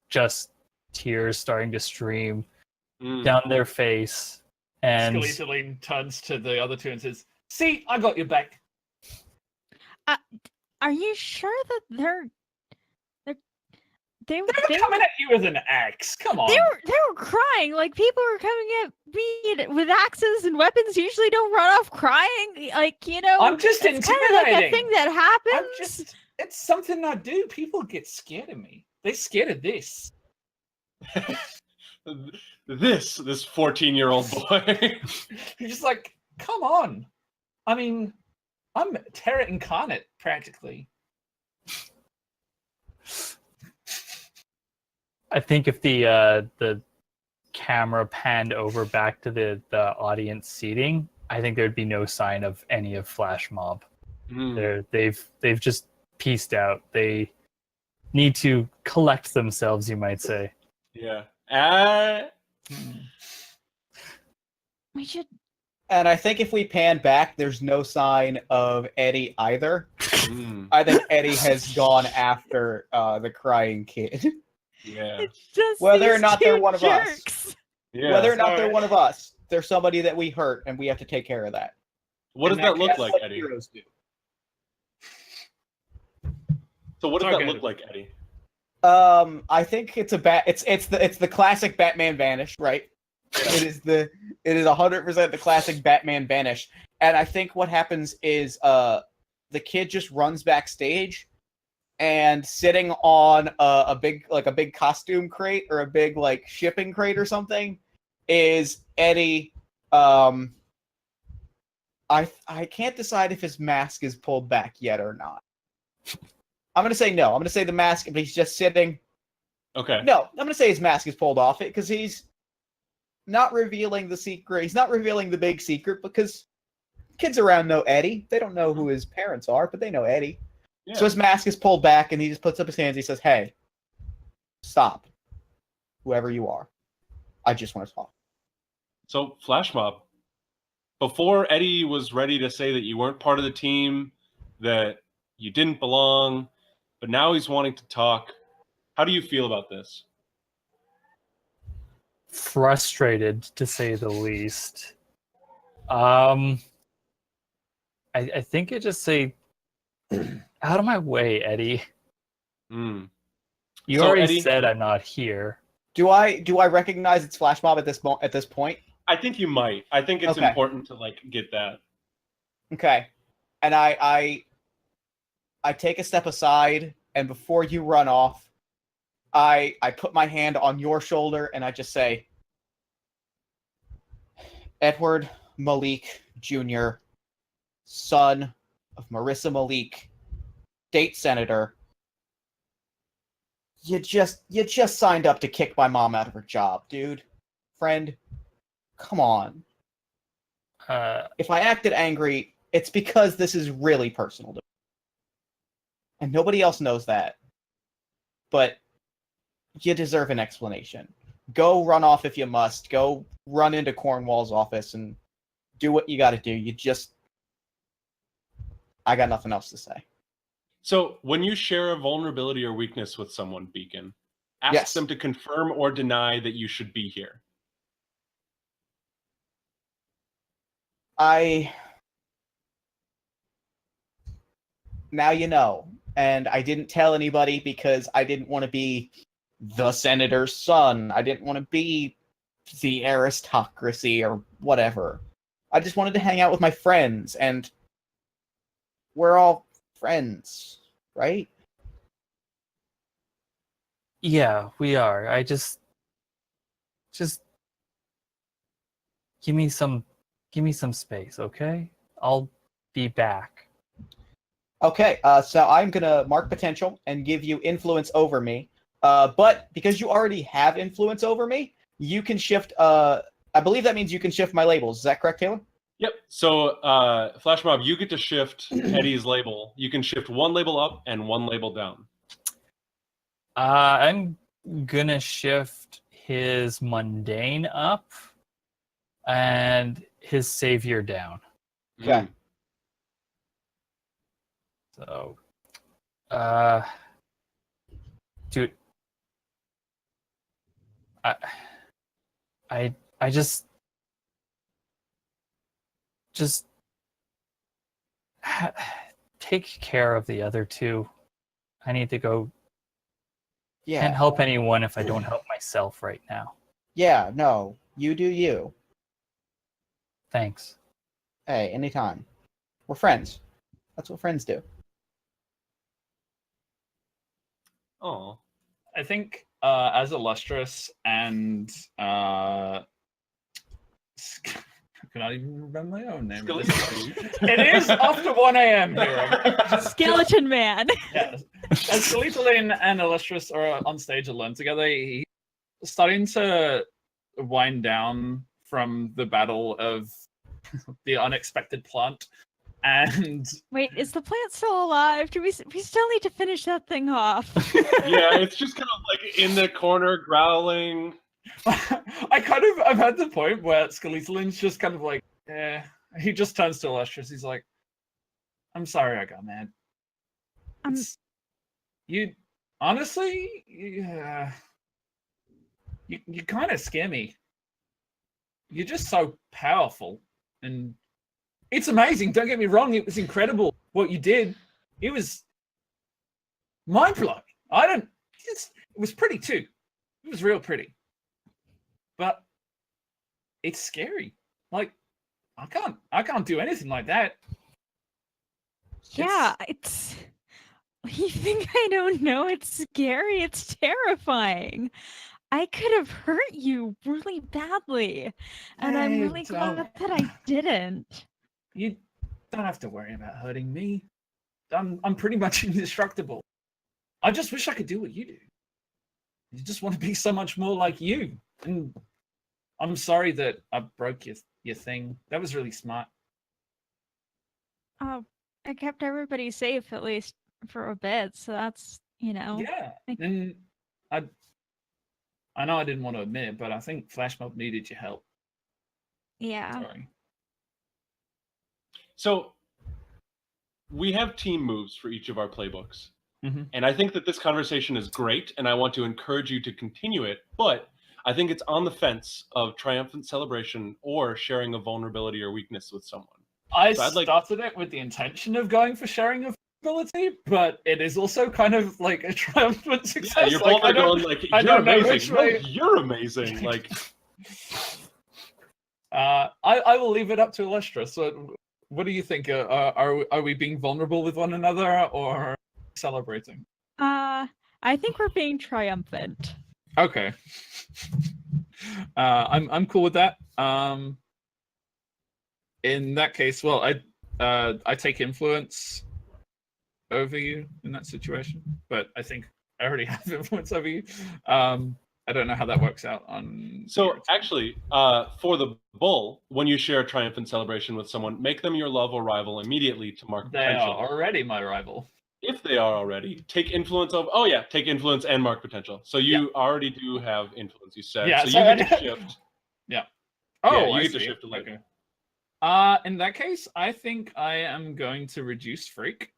just tears starting to stream down their face. And Skeletalin turns to the other two and says, "See, I got your back." Are you sure that they They were coming at you with an axe. Come on. they were crying? Like, people were coming at me with axes and weapons. Usually don't run off crying. Like, you know, I'm just it's kind of like a intimidating. thing that happens. It's something I do. People get scared of me. They're scared of this. This 14-year-old boy. You're just like, come on. I mean, I'm Terra incarnate, practically. I think if the camera panned over back to the audience seating, I think there'd be no sign of any of Flash Mob. They've just pieced out. They need to collect themselves, you might say. Yeah. We should. And I think if we pan back, there's no sign of Eddie either. I think Eddie has gone after the crying kid. Yeah. It's just Whether or these not they're two one of us. jerks. Yeah. Whether or not they're Alright. one of us, they're somebody that we hurt, and we have to take care of that. What does In that look case, like, That's what Eddie? heroes do. So what does Sorry, that look guys. like, Eddie? I think it's it's the classic Batman vanish, right? It is 100% the classic Batman vanish. And I think what happens is the kid just runs backstage, and sitting on a big costume crate or a big like shipping crate or something is Eddie. I can't decide if his mask is pulled back yet or not. I'm gonna say no. I'm gonna say the mask, but he's just sitting. Okay. No, I'm gonna say his mask is pulled off it because he's not revealing the secret. He's not revealing the big secret because kids around know Eddie. They don't know who his parents are, but they know Eddie. Yeah. So his mask is pulled back, and he just puts up his hands. He says, "Hey, stop, whoever you are. I just want to talk." So, Flash Mob, before Eddie was ready to say that you weren't part of the team, that you didn't belong, but now he's wanting to talk. How do you feel about this? Frustrated, to say the least. I think I just say, out of my way, Eddie. Mm. You So, already Eddie, said I'm not here. Do I recognize it's Flash Mob at this point? I think you might. I think it's Okay. important to like get that. Okay. And I take a step aside, and before you run off, I put my hand on your shoulder and I just say, Edward Malik Jr., son of Marissa Malik, state senator. You just signed up to kick my mom out of her job, dude. Friend, come on. If I acted angry, it's because this is really personal to me. And nobody else knows that. But you deserve an explanation. Go run off if you must. Go run into Cornwall's office and do what you gotta do. I got nothing else to say. So, when you share a vulnerability or weakness with someone, Beacon, ask Yes. them to confirm or deny that you should be here. Now you know. And I didn't tell anybody because I didn't want to be the senator's son. I didn't want to be the aristocracy or whatever. I just wanted to hang out with my friends, and we're all friends, right? Yeah, we are. I just give me some space, okay? I'll be back. Okay, so I'm gonna mark potential and give you influence over me. But because you already have influence over me, you can shift. I believe that means you can shift my labels. Is that correct, Taylor? Yep. So, Flash Mob, you get to shift Eddie's label. You can shift one label up and one label down. I'm gonna shift his mundane up and his savior down. Okay. So, dude, I just take care of the other two. I need to go. Yeah. Can't help anyone if I don't help myself right now. Yeah. No, you do you. Thanks. Hey, anytime. We're friends. That's what friends do. Oh. I think as illustrious and can I even remember my own name? It is after 1 a.m. here. Skeleton Man. Yeah. As Skeleton and Illustrious are on stage alone together, he's starting to wind down from the battle of the unexpected plant. And Wait, is the plant still alive? We still need to finish that thing off. Yeah, it's just kind of like in the corner growling. I'm at the point where Skeleton's just kind of like, he just turns to Illustrious. He's like, I'm sorry I got mad. You honestly, you kind of scare me. You're just so powerful, and it's amazing. Don't get me wrong; it was incredible what you did. It was mind blowing. It was pretty too. It was real pretty, but it's scary. Like I can't do anything like that. Yeah, it's. You think I don't know? It's scary. It's terrifying. I could have hurt you really badly, and I'm really glad that I didn't. You don't have to worry about hurting me. I'm pretty much indestructible. I just wish I could do what you do. You just want to be so much more like you. And I'm sorry that I broke your thing. That was really smart. Oh, I kept everybody safe at least for a bit, so that's, Yeah, like- and I know I didn't want to admit it, but I think Flash Mob needed your help. yeah. Sorry. So we have team moves for each of our playbooks. Mhm. And I think that this conversation is great, and I want to encourage you to continue it. But I think it's on the fence of triumphant celebration or sharing a vulnerability or weakness with someone. I So I'd like- started it with the intention of going for sharing of ability, but it is also kind of like a triumphant success. Yeah, you're both I are don't- going like, I you're don't know amazing. which No, way- you're amazing. Like, I will leave it up to Illustra. So, what do you think? Are we being vulnerable with one another or celebrating? I think we're being triumphant. Okay. I'm cool with that. In that case, well, I take influence over you in that situation, but I think I already have influence over you. I don't know how that works out on. so your team. actually, for the bull, when you share a triumphant celebration with someone, make them your love or rival immediately to mark They potential. are already my rival. If they are already, take influence of. Oh yeah, take influence and mark potential. So you already do have influence. You said. Yeah, So so you I get to did- shift. Oh, you I get to see. shift a little. Okay. In that case, I think I am going to reduce freak.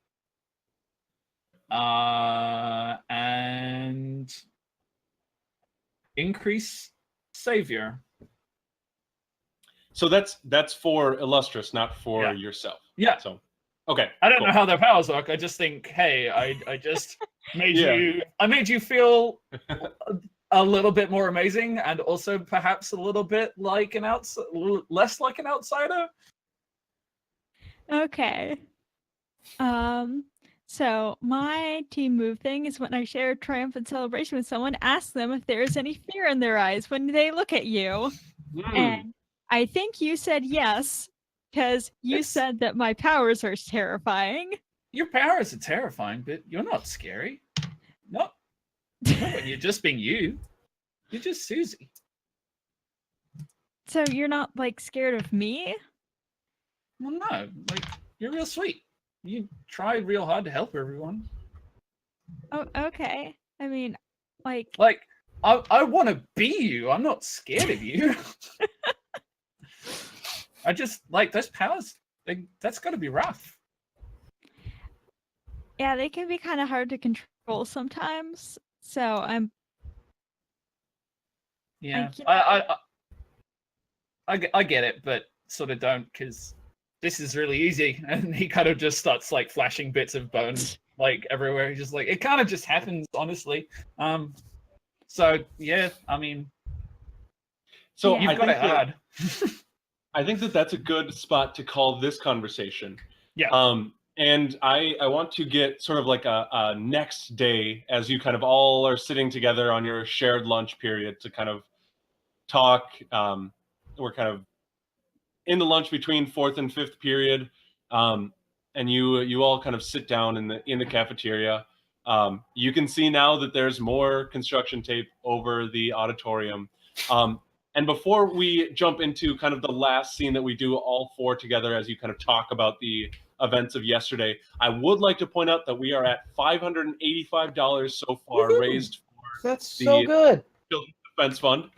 And increase savior. So that's for illustrious, not for Yeah. yourself. Yeah. So, okay. I don't cool. know how their powers work. I just think, hey, I just made Yeah. I made you feel a little bit more amazing, and also perhaps a little bit like less like an outsider. Okay. So my team move thing is when I share a triumphant celebration with someone, ask them if there is any fear in their eyes when they look at you. Hmm. And I think you said yes, because you It's- said that my powers are terrifying. Your powers are terrifying, but you're not scary. Not when you're just being you. You're just Susie. So you're not like scared of me? Well, no, like you're real sweet. You tried real hard to help everyone. Oh, okay. I mean, like, Like I want to be you. I'm not scared of you. I just like those powers. That's got to be rough. yeah, they can be kind of hard to control sometimes. So I'm Yeah, get- I get it, but sort of don't, because this is really easy. And he kind of just starts like flashing bits of bone like everywhere. He's just like, it kind of just happens, honestly. So yeah, I mean, So Yeah. you've I got think it that, hard. I think that that's a good spot to call this conversation. Yeah. And I want to get sort of like a next day as you kind of all are sitting together on your shared lunch period to kind of talk. We're kind of in the lunch between fourth and fifth period, and you all kind of sit down in the cafeteria. You can see now that there's more construction tape over the auditorium. And before we jump into kind of the last scene that we do all four together as you kind of talk about the events of yesterday, I would like to point out that we are at $585 so far Woohoo! raised for That's so The- good. Children's Defense Fund.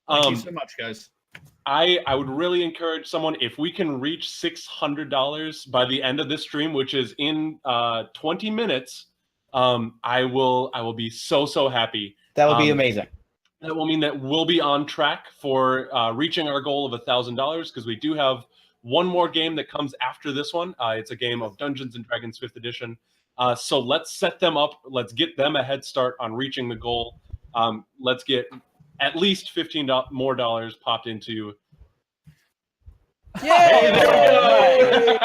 Thank you so much, guys. I would really encourage someone, if we can reach $600 by the end of this stream, which is in 20 minutes, I will be so happy. That would be Um, amazing. That will mean that we'll be on track for reaching our goal of $1,000, because we do have one more game that comes after this one. It's a game of Dungeons and Dragons 5th edition. So let's set them up. Let's get them a head start on reaching the goal. Let's get at least $15 more popped into. Yay!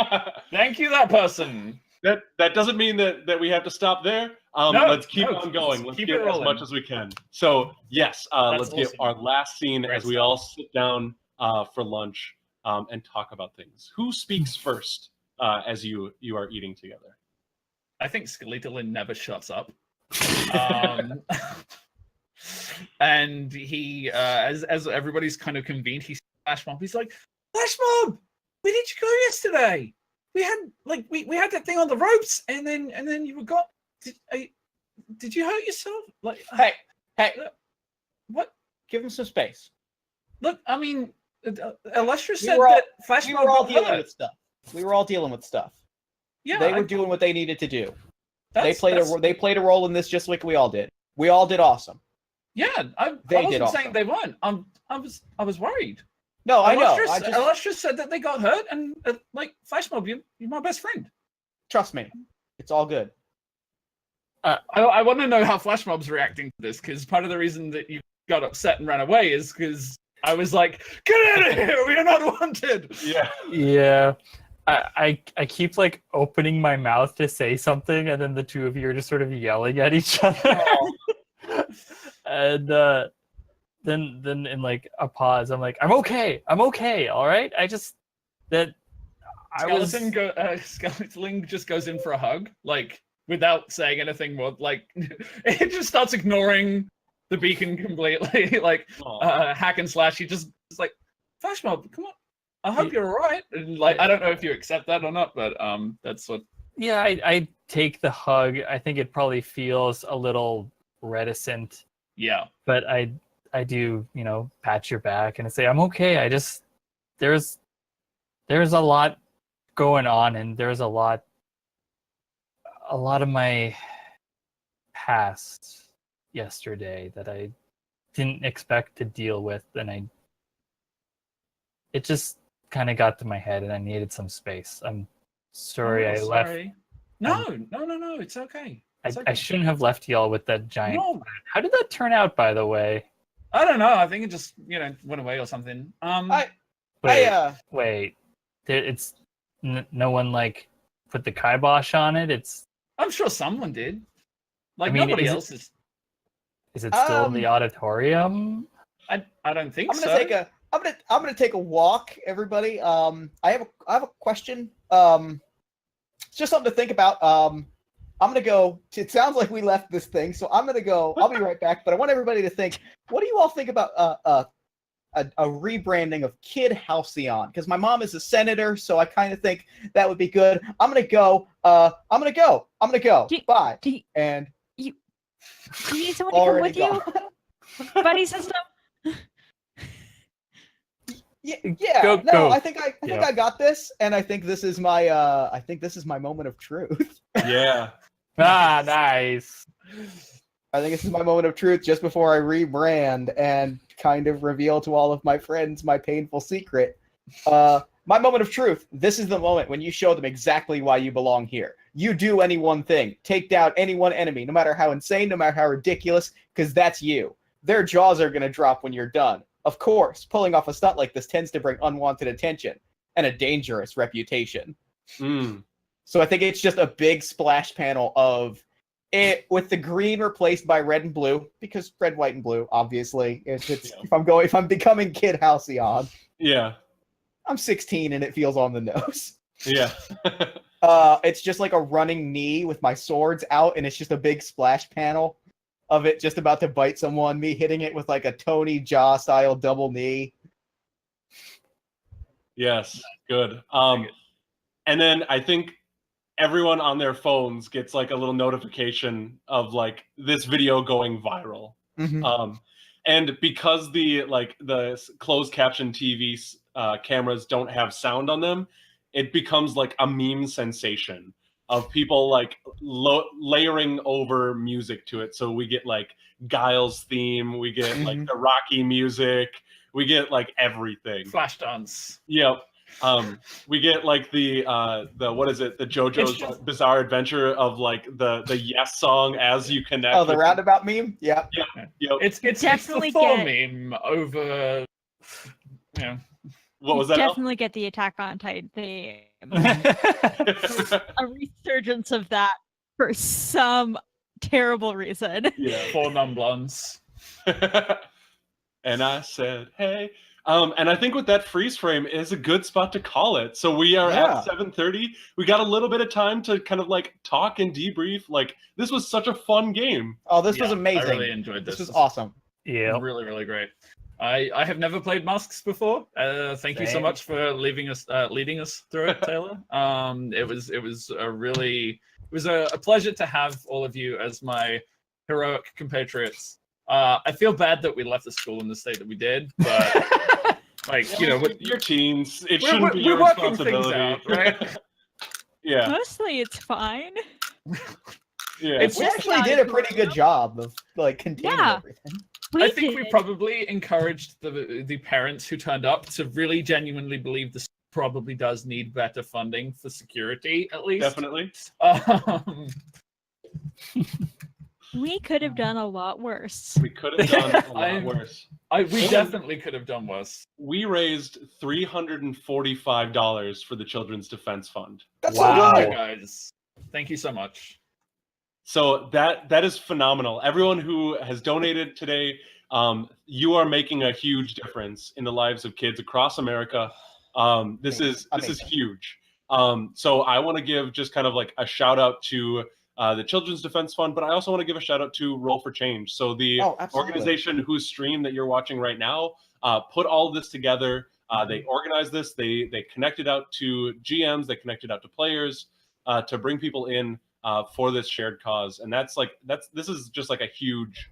Thank you, that person. That doesn't mean that we have to stop there. No, Let's keep no, on going. let's Let's keep get it as rolling. much as we can. So yes, let's get awesome. our last scene Great as we stuff. all sit down for lunch and talk about things. Who speaks first as you are eating together? I think Skeletalin never shuts up. And he, as everybody's kind of convened, he sees Flash Mob. He's like, Flash Mob, where did you go yesterday? We had we had that thing on the ropes, and then you got. Did you hurt yourself? Like, Hey, what? give him some space. Look, I mean, Illustrious We said were all- that Flash We Mob were all got dealing hurt. with stuff. We were all dealing with stuff. Yeah, They were doing what they needed to do. They that's- played a role in this just like we all did. We all did awesome. Yeah, I They wasn't did saying awesome. they weren't. I was worried. No, I know. Illustrious said that they got hurt, and like Flash Mob, you're my best friend. Trust me, it's all good. I want to know how Flash Mob's reacting to this, because part of the reason that you got upset and ran away is because I was like, "Get out of here! We are not wanted." Yeah. Yeah. I keep like opening my mouth to say something, and then the two of you are just sort of yelling at each other. And then in like a pause, I'm like, I'm okay, all right. Skeleton just goes in for a hug, like without saying anything more. Like it just starts ignoring the beacon completely. Like hack and slash. He just is like, Flash Mob, come on. I hope you're all right. And like, I don't know if you accept that or not, but that's what. Yeah, I take the hug. I think it probably feels a little reticent. Yeah. But I do, pat your back and say, I'm okay. There's a lot going on, and there's a lot of my past yesterday that I didn't expect to deal with, and it just kind of got to my head, and I needed some space. I'm sorry I left. No, it's okay. I shouldn't have left y'all with that giant. No. How did that turn out, by the way? I don't know. I think it just went away or something. Wait. It's no one like put the kibosh on it. I'm sure someone did. Like, I mean, nobody else is. Is it still in the auditorium? I don't think I'm so. I'm gonna take a walk, everybody. I have a question. It's just something to think about. I'm gonna go. It sounds like we left this thing, so I'm gonna go. I'll be right back. But I want everybody to think. What do you all think about a rebranding of Kid Halcyon? Because my mom is a senator, so I kind of think that would be good. I'm gonna go. Bye. Do you need someone to come Already with you? Buddy system? Yeah. Go. I think I got this, and I think this is my moment of truth. Yeah. Ah, nice. I think this is my moment of truth just before I rebrand and kind of reveal to all of my friends my painful secret. My moment of truth. This is the moment when you show them exactly why you belong here. You do any one thing. Take down any one enemy, no matter how insane, no matter how ridiculous, because that's you. Their jaws are going to drop when you're done. Of course, pulling off a stunt like this tends to bring unwanted attention and a dangerous reputation. So I think it's just a big splash panel of it with the green replaced by red and blue, because red, white, and blue, obviously. If I'm becoming Kid Halcyon. Yeah. I'm 16 and it feels on the nose. Yeah. It's just like a running knee with my swords out, and it's just a big splash panel of it just about to bite someone, me hitting it with like a Tony Jaa style double knee. Yes. Good. And then I think everyone on their phones gets like a little notification of like this video going viral. And because the closed caption TV cameras don't have sound on them, it becomes like a meme sensation of people like layering over music to it. So we get like Guile's theme, we get like the Rocky music, we get like everything. Flashdance. Yep. We get like the what is it? The JoJo's Bizarre Adventure of like the Yes song as you connect. Oh, the roundabout meme? Yeah. Yep. It's Definitely the Thor get- meme over. What was that? Definitely get the Attack on Titan theme. A resurgence of that for some terrible reason. Yeah. For non-blondes. And I said, hey. And I think with that freeze frame is a good spot to call it. So we are Yeah. at 7:30. We got a little bit of time to kind of like talk and debrief. Like this was such a fun game. Oh, this was Yeah, amazing. I really enjoyed this. This was awesome. Yeah. Really, really great. I have never played Masks before. Thank you so Same. much for leading us through it, Taylor. It was a pleasure to have all of you as my heroic compatriots. I feel bad that we left the school in the state that we did, but like Your teens. It shouldn't be we're your working things responsibility, out, right? Yeah. Mostly it's fine. Yeah. It's We just actually not did a cool. pretty good job of like containing Yeah. everything. I think we did. probably encouraged the parents who turned up to really genuinely believe this probably does need better funding for security, at least. Definitely. We could have done a lot worse. We could have done a lot I'm- worse. We definitely could have done worse. We raised $345 for the Children's Defense Fund. That's Wow. so Yeah, good. guys. Thank you so much. So that is phenomenal. Everyone who has donated today, you are making a huge difference in the lives of kids across America. This is Amazing. huge. So I want to give just kind of like a shout out to the Children's Defense Fund, but I also want to give a shout out to Roll4Change. So the Oh, absolutely. organization whose stream that you're watching right now put all of this together. They organized this. They connected out to GMs. They connected out to players to bring people in for this shared cause. And this is just like a huge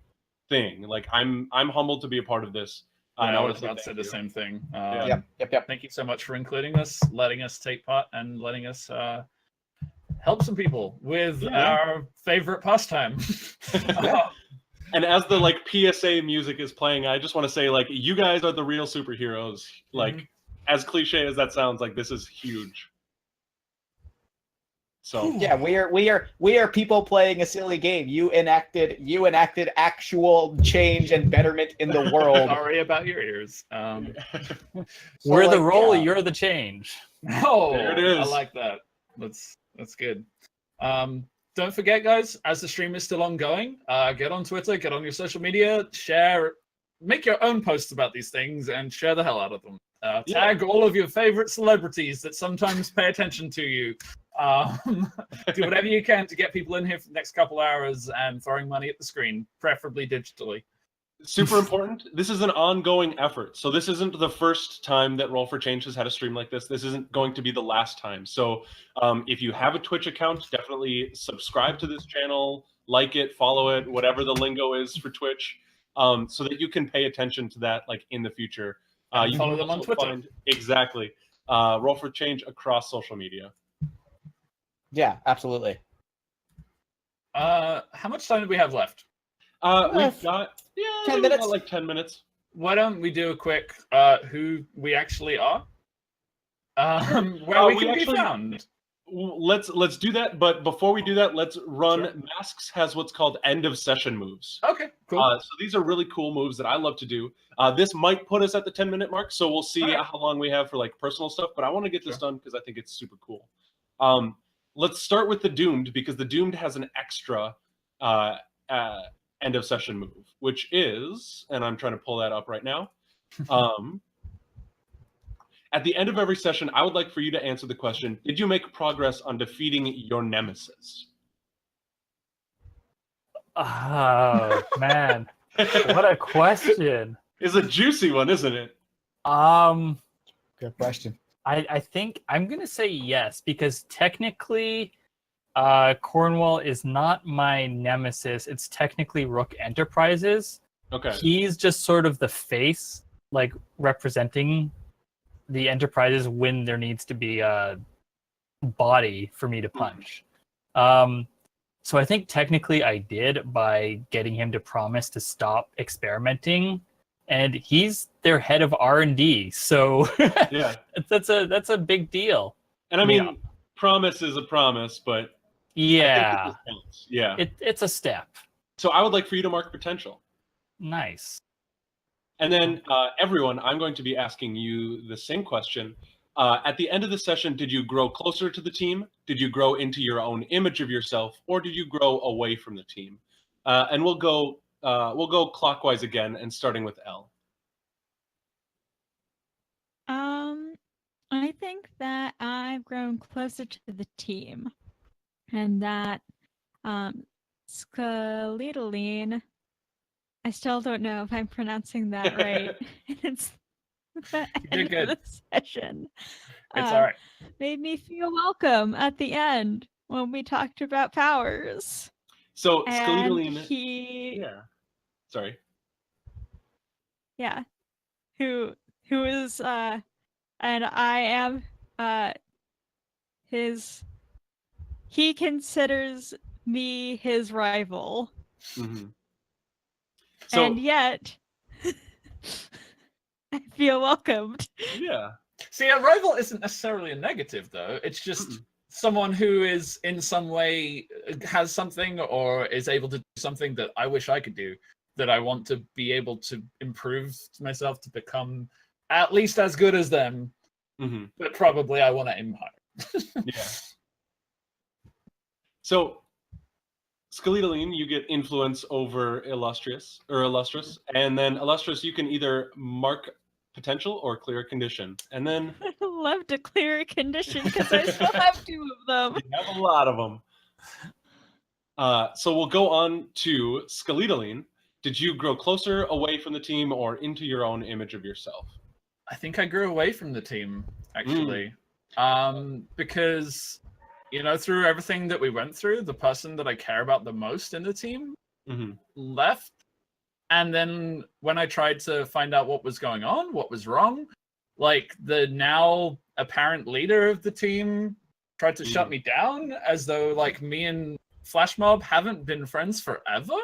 thing. Like I'm humbled to be a part of this. Yeah, and I wanna was about to say thank the you. same thing. Yep. Thank you so much for including us, letting us take part, and letting us help some people with our favorite pastime. And as the like PSA music is playing, I just want to say like you guys are the real superheroes. Like as cliche as that sounds, like this is huge. So Yeah, we are people playing a silly game. You enacted actual change and betterment in the world. Sorry about your ears. So, We're the like, role, yeah. you're the change. Oh, There it is. I like that. That's good. Don't forget, guys, as the stream is still ongoing, get on Twitter, get on your social media, share, make your own posts about these things, and share the hell out of them. Tag all of your favorite celebrities that sometimes pay attention to you. Do whatever you can to get people in here for the next couple hours and throwing money at the screen, preferably digitally. super important. This is an ongoing effort. So this isn't the first time that Roll4Change has had a stream like this. This isn't going to be the last time. So if you have a Twitch account, definitely subscribe to this channel, like it, follow it, whatever the lingo is for Twitch, so that you can pay attention to that like in the future. You follow can them on also Twitter. find- exactly. Roll4Change across social media. Yeah, absolutely. How much time do we have left? We've got 10 we've minutes. got like 10 minutes. Why don't we do a quick who we actually are? Where we we can actually- be found. Let's do that. But before we do that, let's run. Masks has what's called end of session moves. Okay, cool. So these are really cool moves that I love to do. This might put us at the 10-minute mark, so we'll see Alright. how long we have for like personal stuff. But I want to get this Sure. done because I think it's super cool. Let's start with the Doomed because the Doomed has an extra end of session move, which is, and I'm trying to pull that up right now. At the end of every session, I would like for you to answer the question: did you make progress on defeating your nemesis? Oh man, what a question. It's a juicy one, isn't it? Good question. I think I'm gonna say yes because technically, Cornwall is not my nemesis. It's technically Rook Enterprises. Okay. He's just sort of the face, like representing the Enterprises when there needs to be a body for me to punch. So I think technically I did by getting him to promise to stop experimenting, and he's their head of R&D. So Yeah. that's a big deal. And I mean, Yeah. promise is a promise, but I Yeah, think it counts. Yeah. it's a step. So I would like for you to mark potential. Nice. And then everyone, I'm going to be asking you the same question. At the end of the session, did you grow closer to the team? Did you grow into your own image of yourself, or did you grow away from the team? And we'll go clockwise again, and starting with L. I think that I've grown closer to the team, and that Skeletoline. I still don't know if I'm pronouncing that right. It's the did end good. of the session. It's all right. Made me feel welcome at the end when we talked about powers. So And Skeletoline. he, Yeah. Sorry. yeah, who is and I am his. He considers me his rival, Mm-hmm. So and yet I feel welcomed. yeah. See, a rival isn't necessarily a negative, though. It's just Mm-mm. someone who is in some way has something or is able to do something that I wish I could do, that I want to be able to improve myself to become at least as good as them, Mm-hmm. but probably I want to aim higher. Yeah. So Skeletoline, you get influence over Illustrious, and then Illustrious, you can either mark potential or clear a condition. And then I love to clear a condition because I still have 2 of them. you have a lot of them. So we'll go on to Skeletoline. Did you grow closer away from the team or into your own image of yourself? I think I grew away from the team, actually. Because, through everything that we went through, the person that I care about the most in the team Mm-hmm. left. And then when I tried to find out what was going on, what was wrong, like the now apparent leader of the team tried to shut me down as though like me and Flash Mob haven't been friends forever.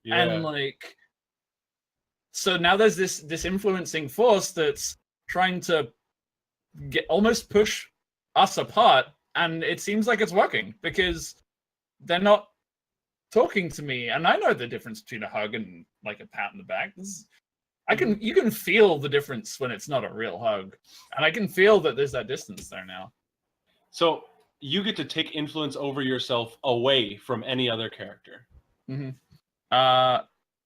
Yeah. And like, so now there's this influencing force that's trying to almost push us apart, and it seems like it's working because they're not talking to me, and I know the difference between a hug and like a pat in the back. You can feel the difference when it's not a real hug, and I can feel that there's that distance there now. So you get to take influence over yourself away from any other character. Mm-hmm.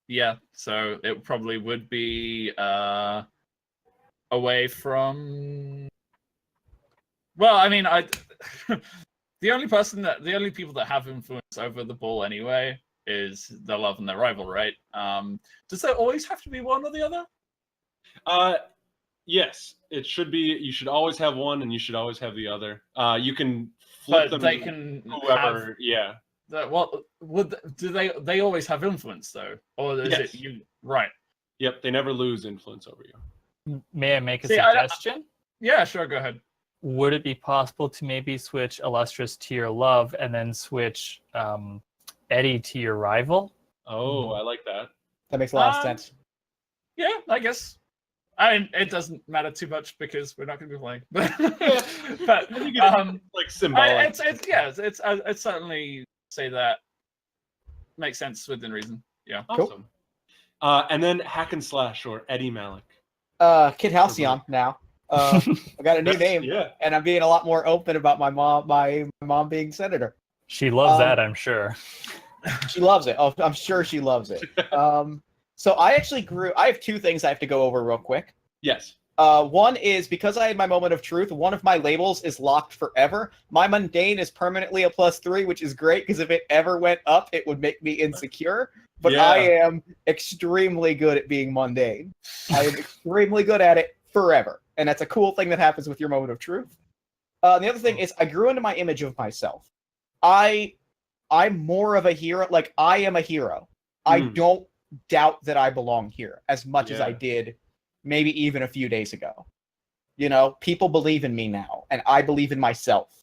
Yeah. So it probably would be away from. Well, I mean, the only people that have influence over the ball anyway is their love and their rival, right? Does there always have to be one or the other? Yes, it should be. You should always have one, and you should always have the other. You can flip But them. they can whoever. have. Yeah. They always have influence though, or is Yes. it you? Right. Yep. They never lose influence over you. May I make a See, suggestion? Yeah, sure. Go ahead. Would it be possible to maybe switch Illustrious to your love and then switch Eddie to your rival? Oh, I like that. That makes a lot of sense. Yeah, I guess. It doesn't matter too much because we're not going to be playing. But I think it's like symbolic. I'd certainly say that makes sense within reason. Yeah. Awesome. And then Hack and Slash or Eddie Malik. Kid Halcyon now. I got a new name, Yeah. and I'm being a lot more open about my mom being senator. She loves that, I'm sure. She loves it. Oh, I'm sure she loves it. So I actually I have 2 things I have to go over real quick. Yes. One is because I had my moment of truth, one of my labels is locked forever. My mundane is permanently a +3, which is great because if it ever went up, it would make me insecure. But Yeah. I am extremely good at being mundane. I am extremely good at it forever. And that's a cool thing that happens with your moment of truth. The other thing is I grew into my image of myself. I'm more of a hero. Like, I am a hero. I don't doubt that I belong here as much as I did maybe even a few days ago. People believe in me now, and I believe in myself.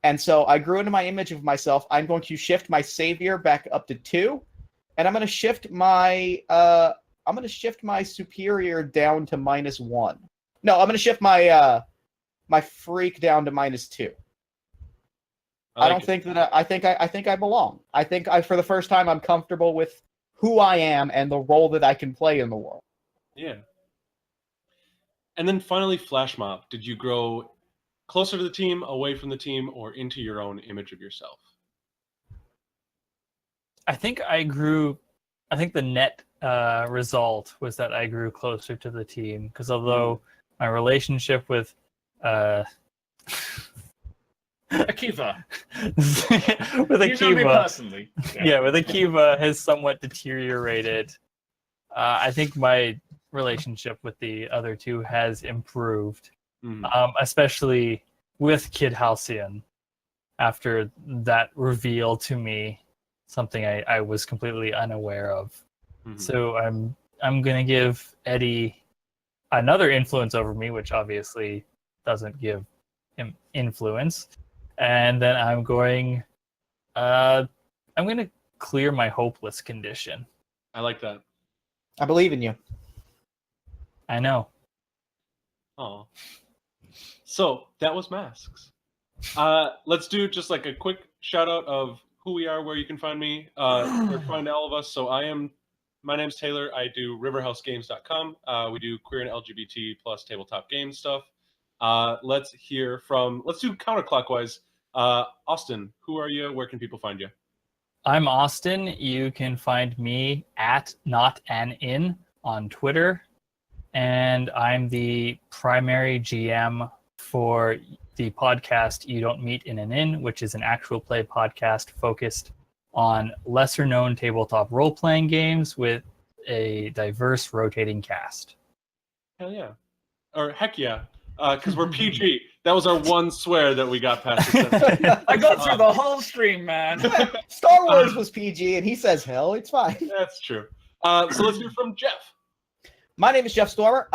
And so I grew into my image of myself. I'm going to shift my savior back up to 2, and I'm going to shift my superior down to -1. No, I'm going to shift my my freak down to -2. I don't think that I think I belong. I think for the first time I'm comfortable with who I am and the role that I can play in the world. Yeah. And then finally, Flash Mob. Did you grow closer to the team, away from the team, or into your own image of yourself? I think the net result was that I grew closer to the team because although my relationship with Akiva. with You know me Akiva, personally. yeah, with Akiva has somewhat deteriorated. I think my relationship with the other two has improved, especially with Kid Halcyon. After that reveal to me, something I was completely unaware of. So I'm gonna give Eddie another influence over me, which obviously doesn't give him influence. And then I'm going to clear my hopeless condition. I like that. I believe in you. I know. Oh. So that was Masks. Let's do just like a quick shout out of who we are, where you can find me, or find all of us. So my name's Taylor. I do riverhousegames.com. We do queer and LGBT plus tabletop game stuff. Let's do counterclockwise. Austin, who are you? Where can people find you? I'm Austin. You can find me at NotAnIn on Twitter. And I'm the primary GM for the podcast You Don't Meet in an Inn, which is an actual play podcast focused on lesser known tabletop role-playing games with a diverse rotating cast. Hell yeah. Or heck yeah. Because we're PG. That was our one swear that we got past. I got through the whole stream, man. Star Wars was PG, and he says, hell, it's fine. That's true. So let's hear from Jeff. My name is Jeff Stormer.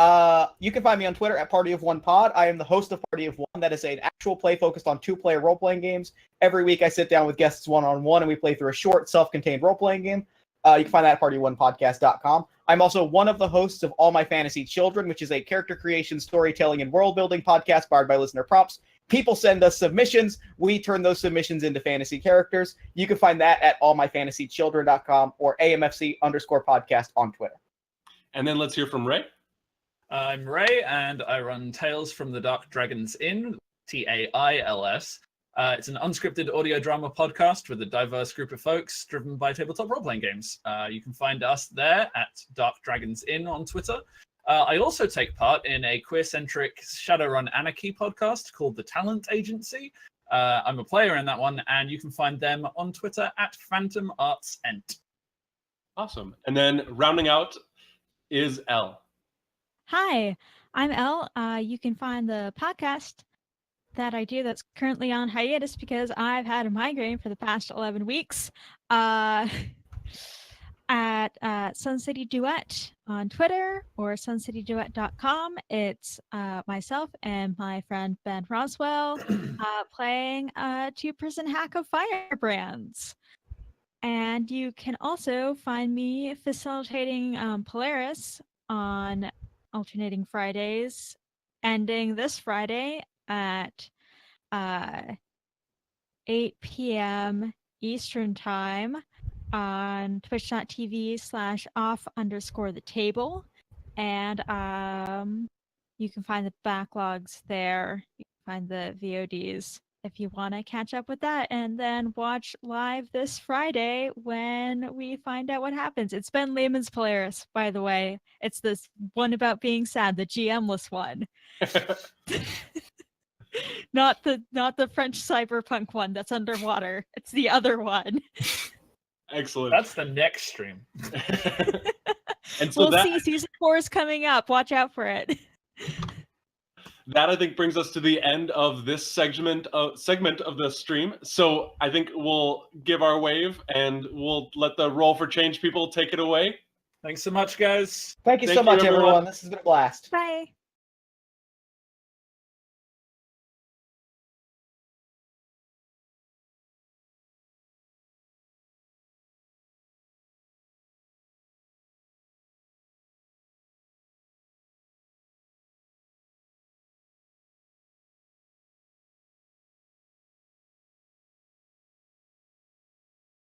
You can find me on Twitter at Party of One Pod. I am the host of Party of One. That is an actual play focused on two-player role-playing games. Every week I sit down with guests one-on-one, and we play through a short, self-contained role-playing game. You can find that at party1podcast.com. I'm also one of the hosts of All My Fantasy Children, which is a character creation, storytelling, and world-building podcast powered by listener prompts. People send us submissions. We turn those submissions into fantasy characters. You can find that at allmyfantasychildren.com or AMFC_podcast on Twitter. And then let's hear from Ray. I'm Ray, and I run Tales from the Dark Dragons Inn, TAILS. It's an unscripted audio drama podcast with a diverse group of folks driven by tabletop role-playing games. You can find us there at Dark Dragons Inn on Twitter. I also take part in a queer-centric Shadowrun Anarchy podcast called The Talent Agency. I'm a player in that one, and you can find them on Twitter at Phantom Arts Ent. Awesome. And then rounding out is Elle. Hi, I'm Elle. You can find the podcast that I do that's currently on hiatus because I've had a migraine for the past 11 weeks at Sun City Duet on Twitter or suncityduet.com. It's myself and my friend Ben Roswell playing a two-person hack of Firebrands. And you can also find me facilitating Polaris on alternating Fridays, ending this Friday at 8 p.m. Eastern Time on twitch.tv/off_the-table. And you can find the backlogs there. You can find the VODs if you want to catch up with that, and then watch live this Friday when we find out what happens. It's Ben Lehman's Polaris, by the way. It's this one about being sad, the GM-less one. Not the French cyberpunk one that's underwater. It's the other one. Excellent. That's the next stream. And so we'll see. Season 4 is coming up. Watch out for it. That, I think, brings us to the end of this segment of the stream. So I think we'll give our wave and we'll let the Roll4Change people take it away. Thanks so much, guys. Thank you so much, everyone. This has been a blast. Bye.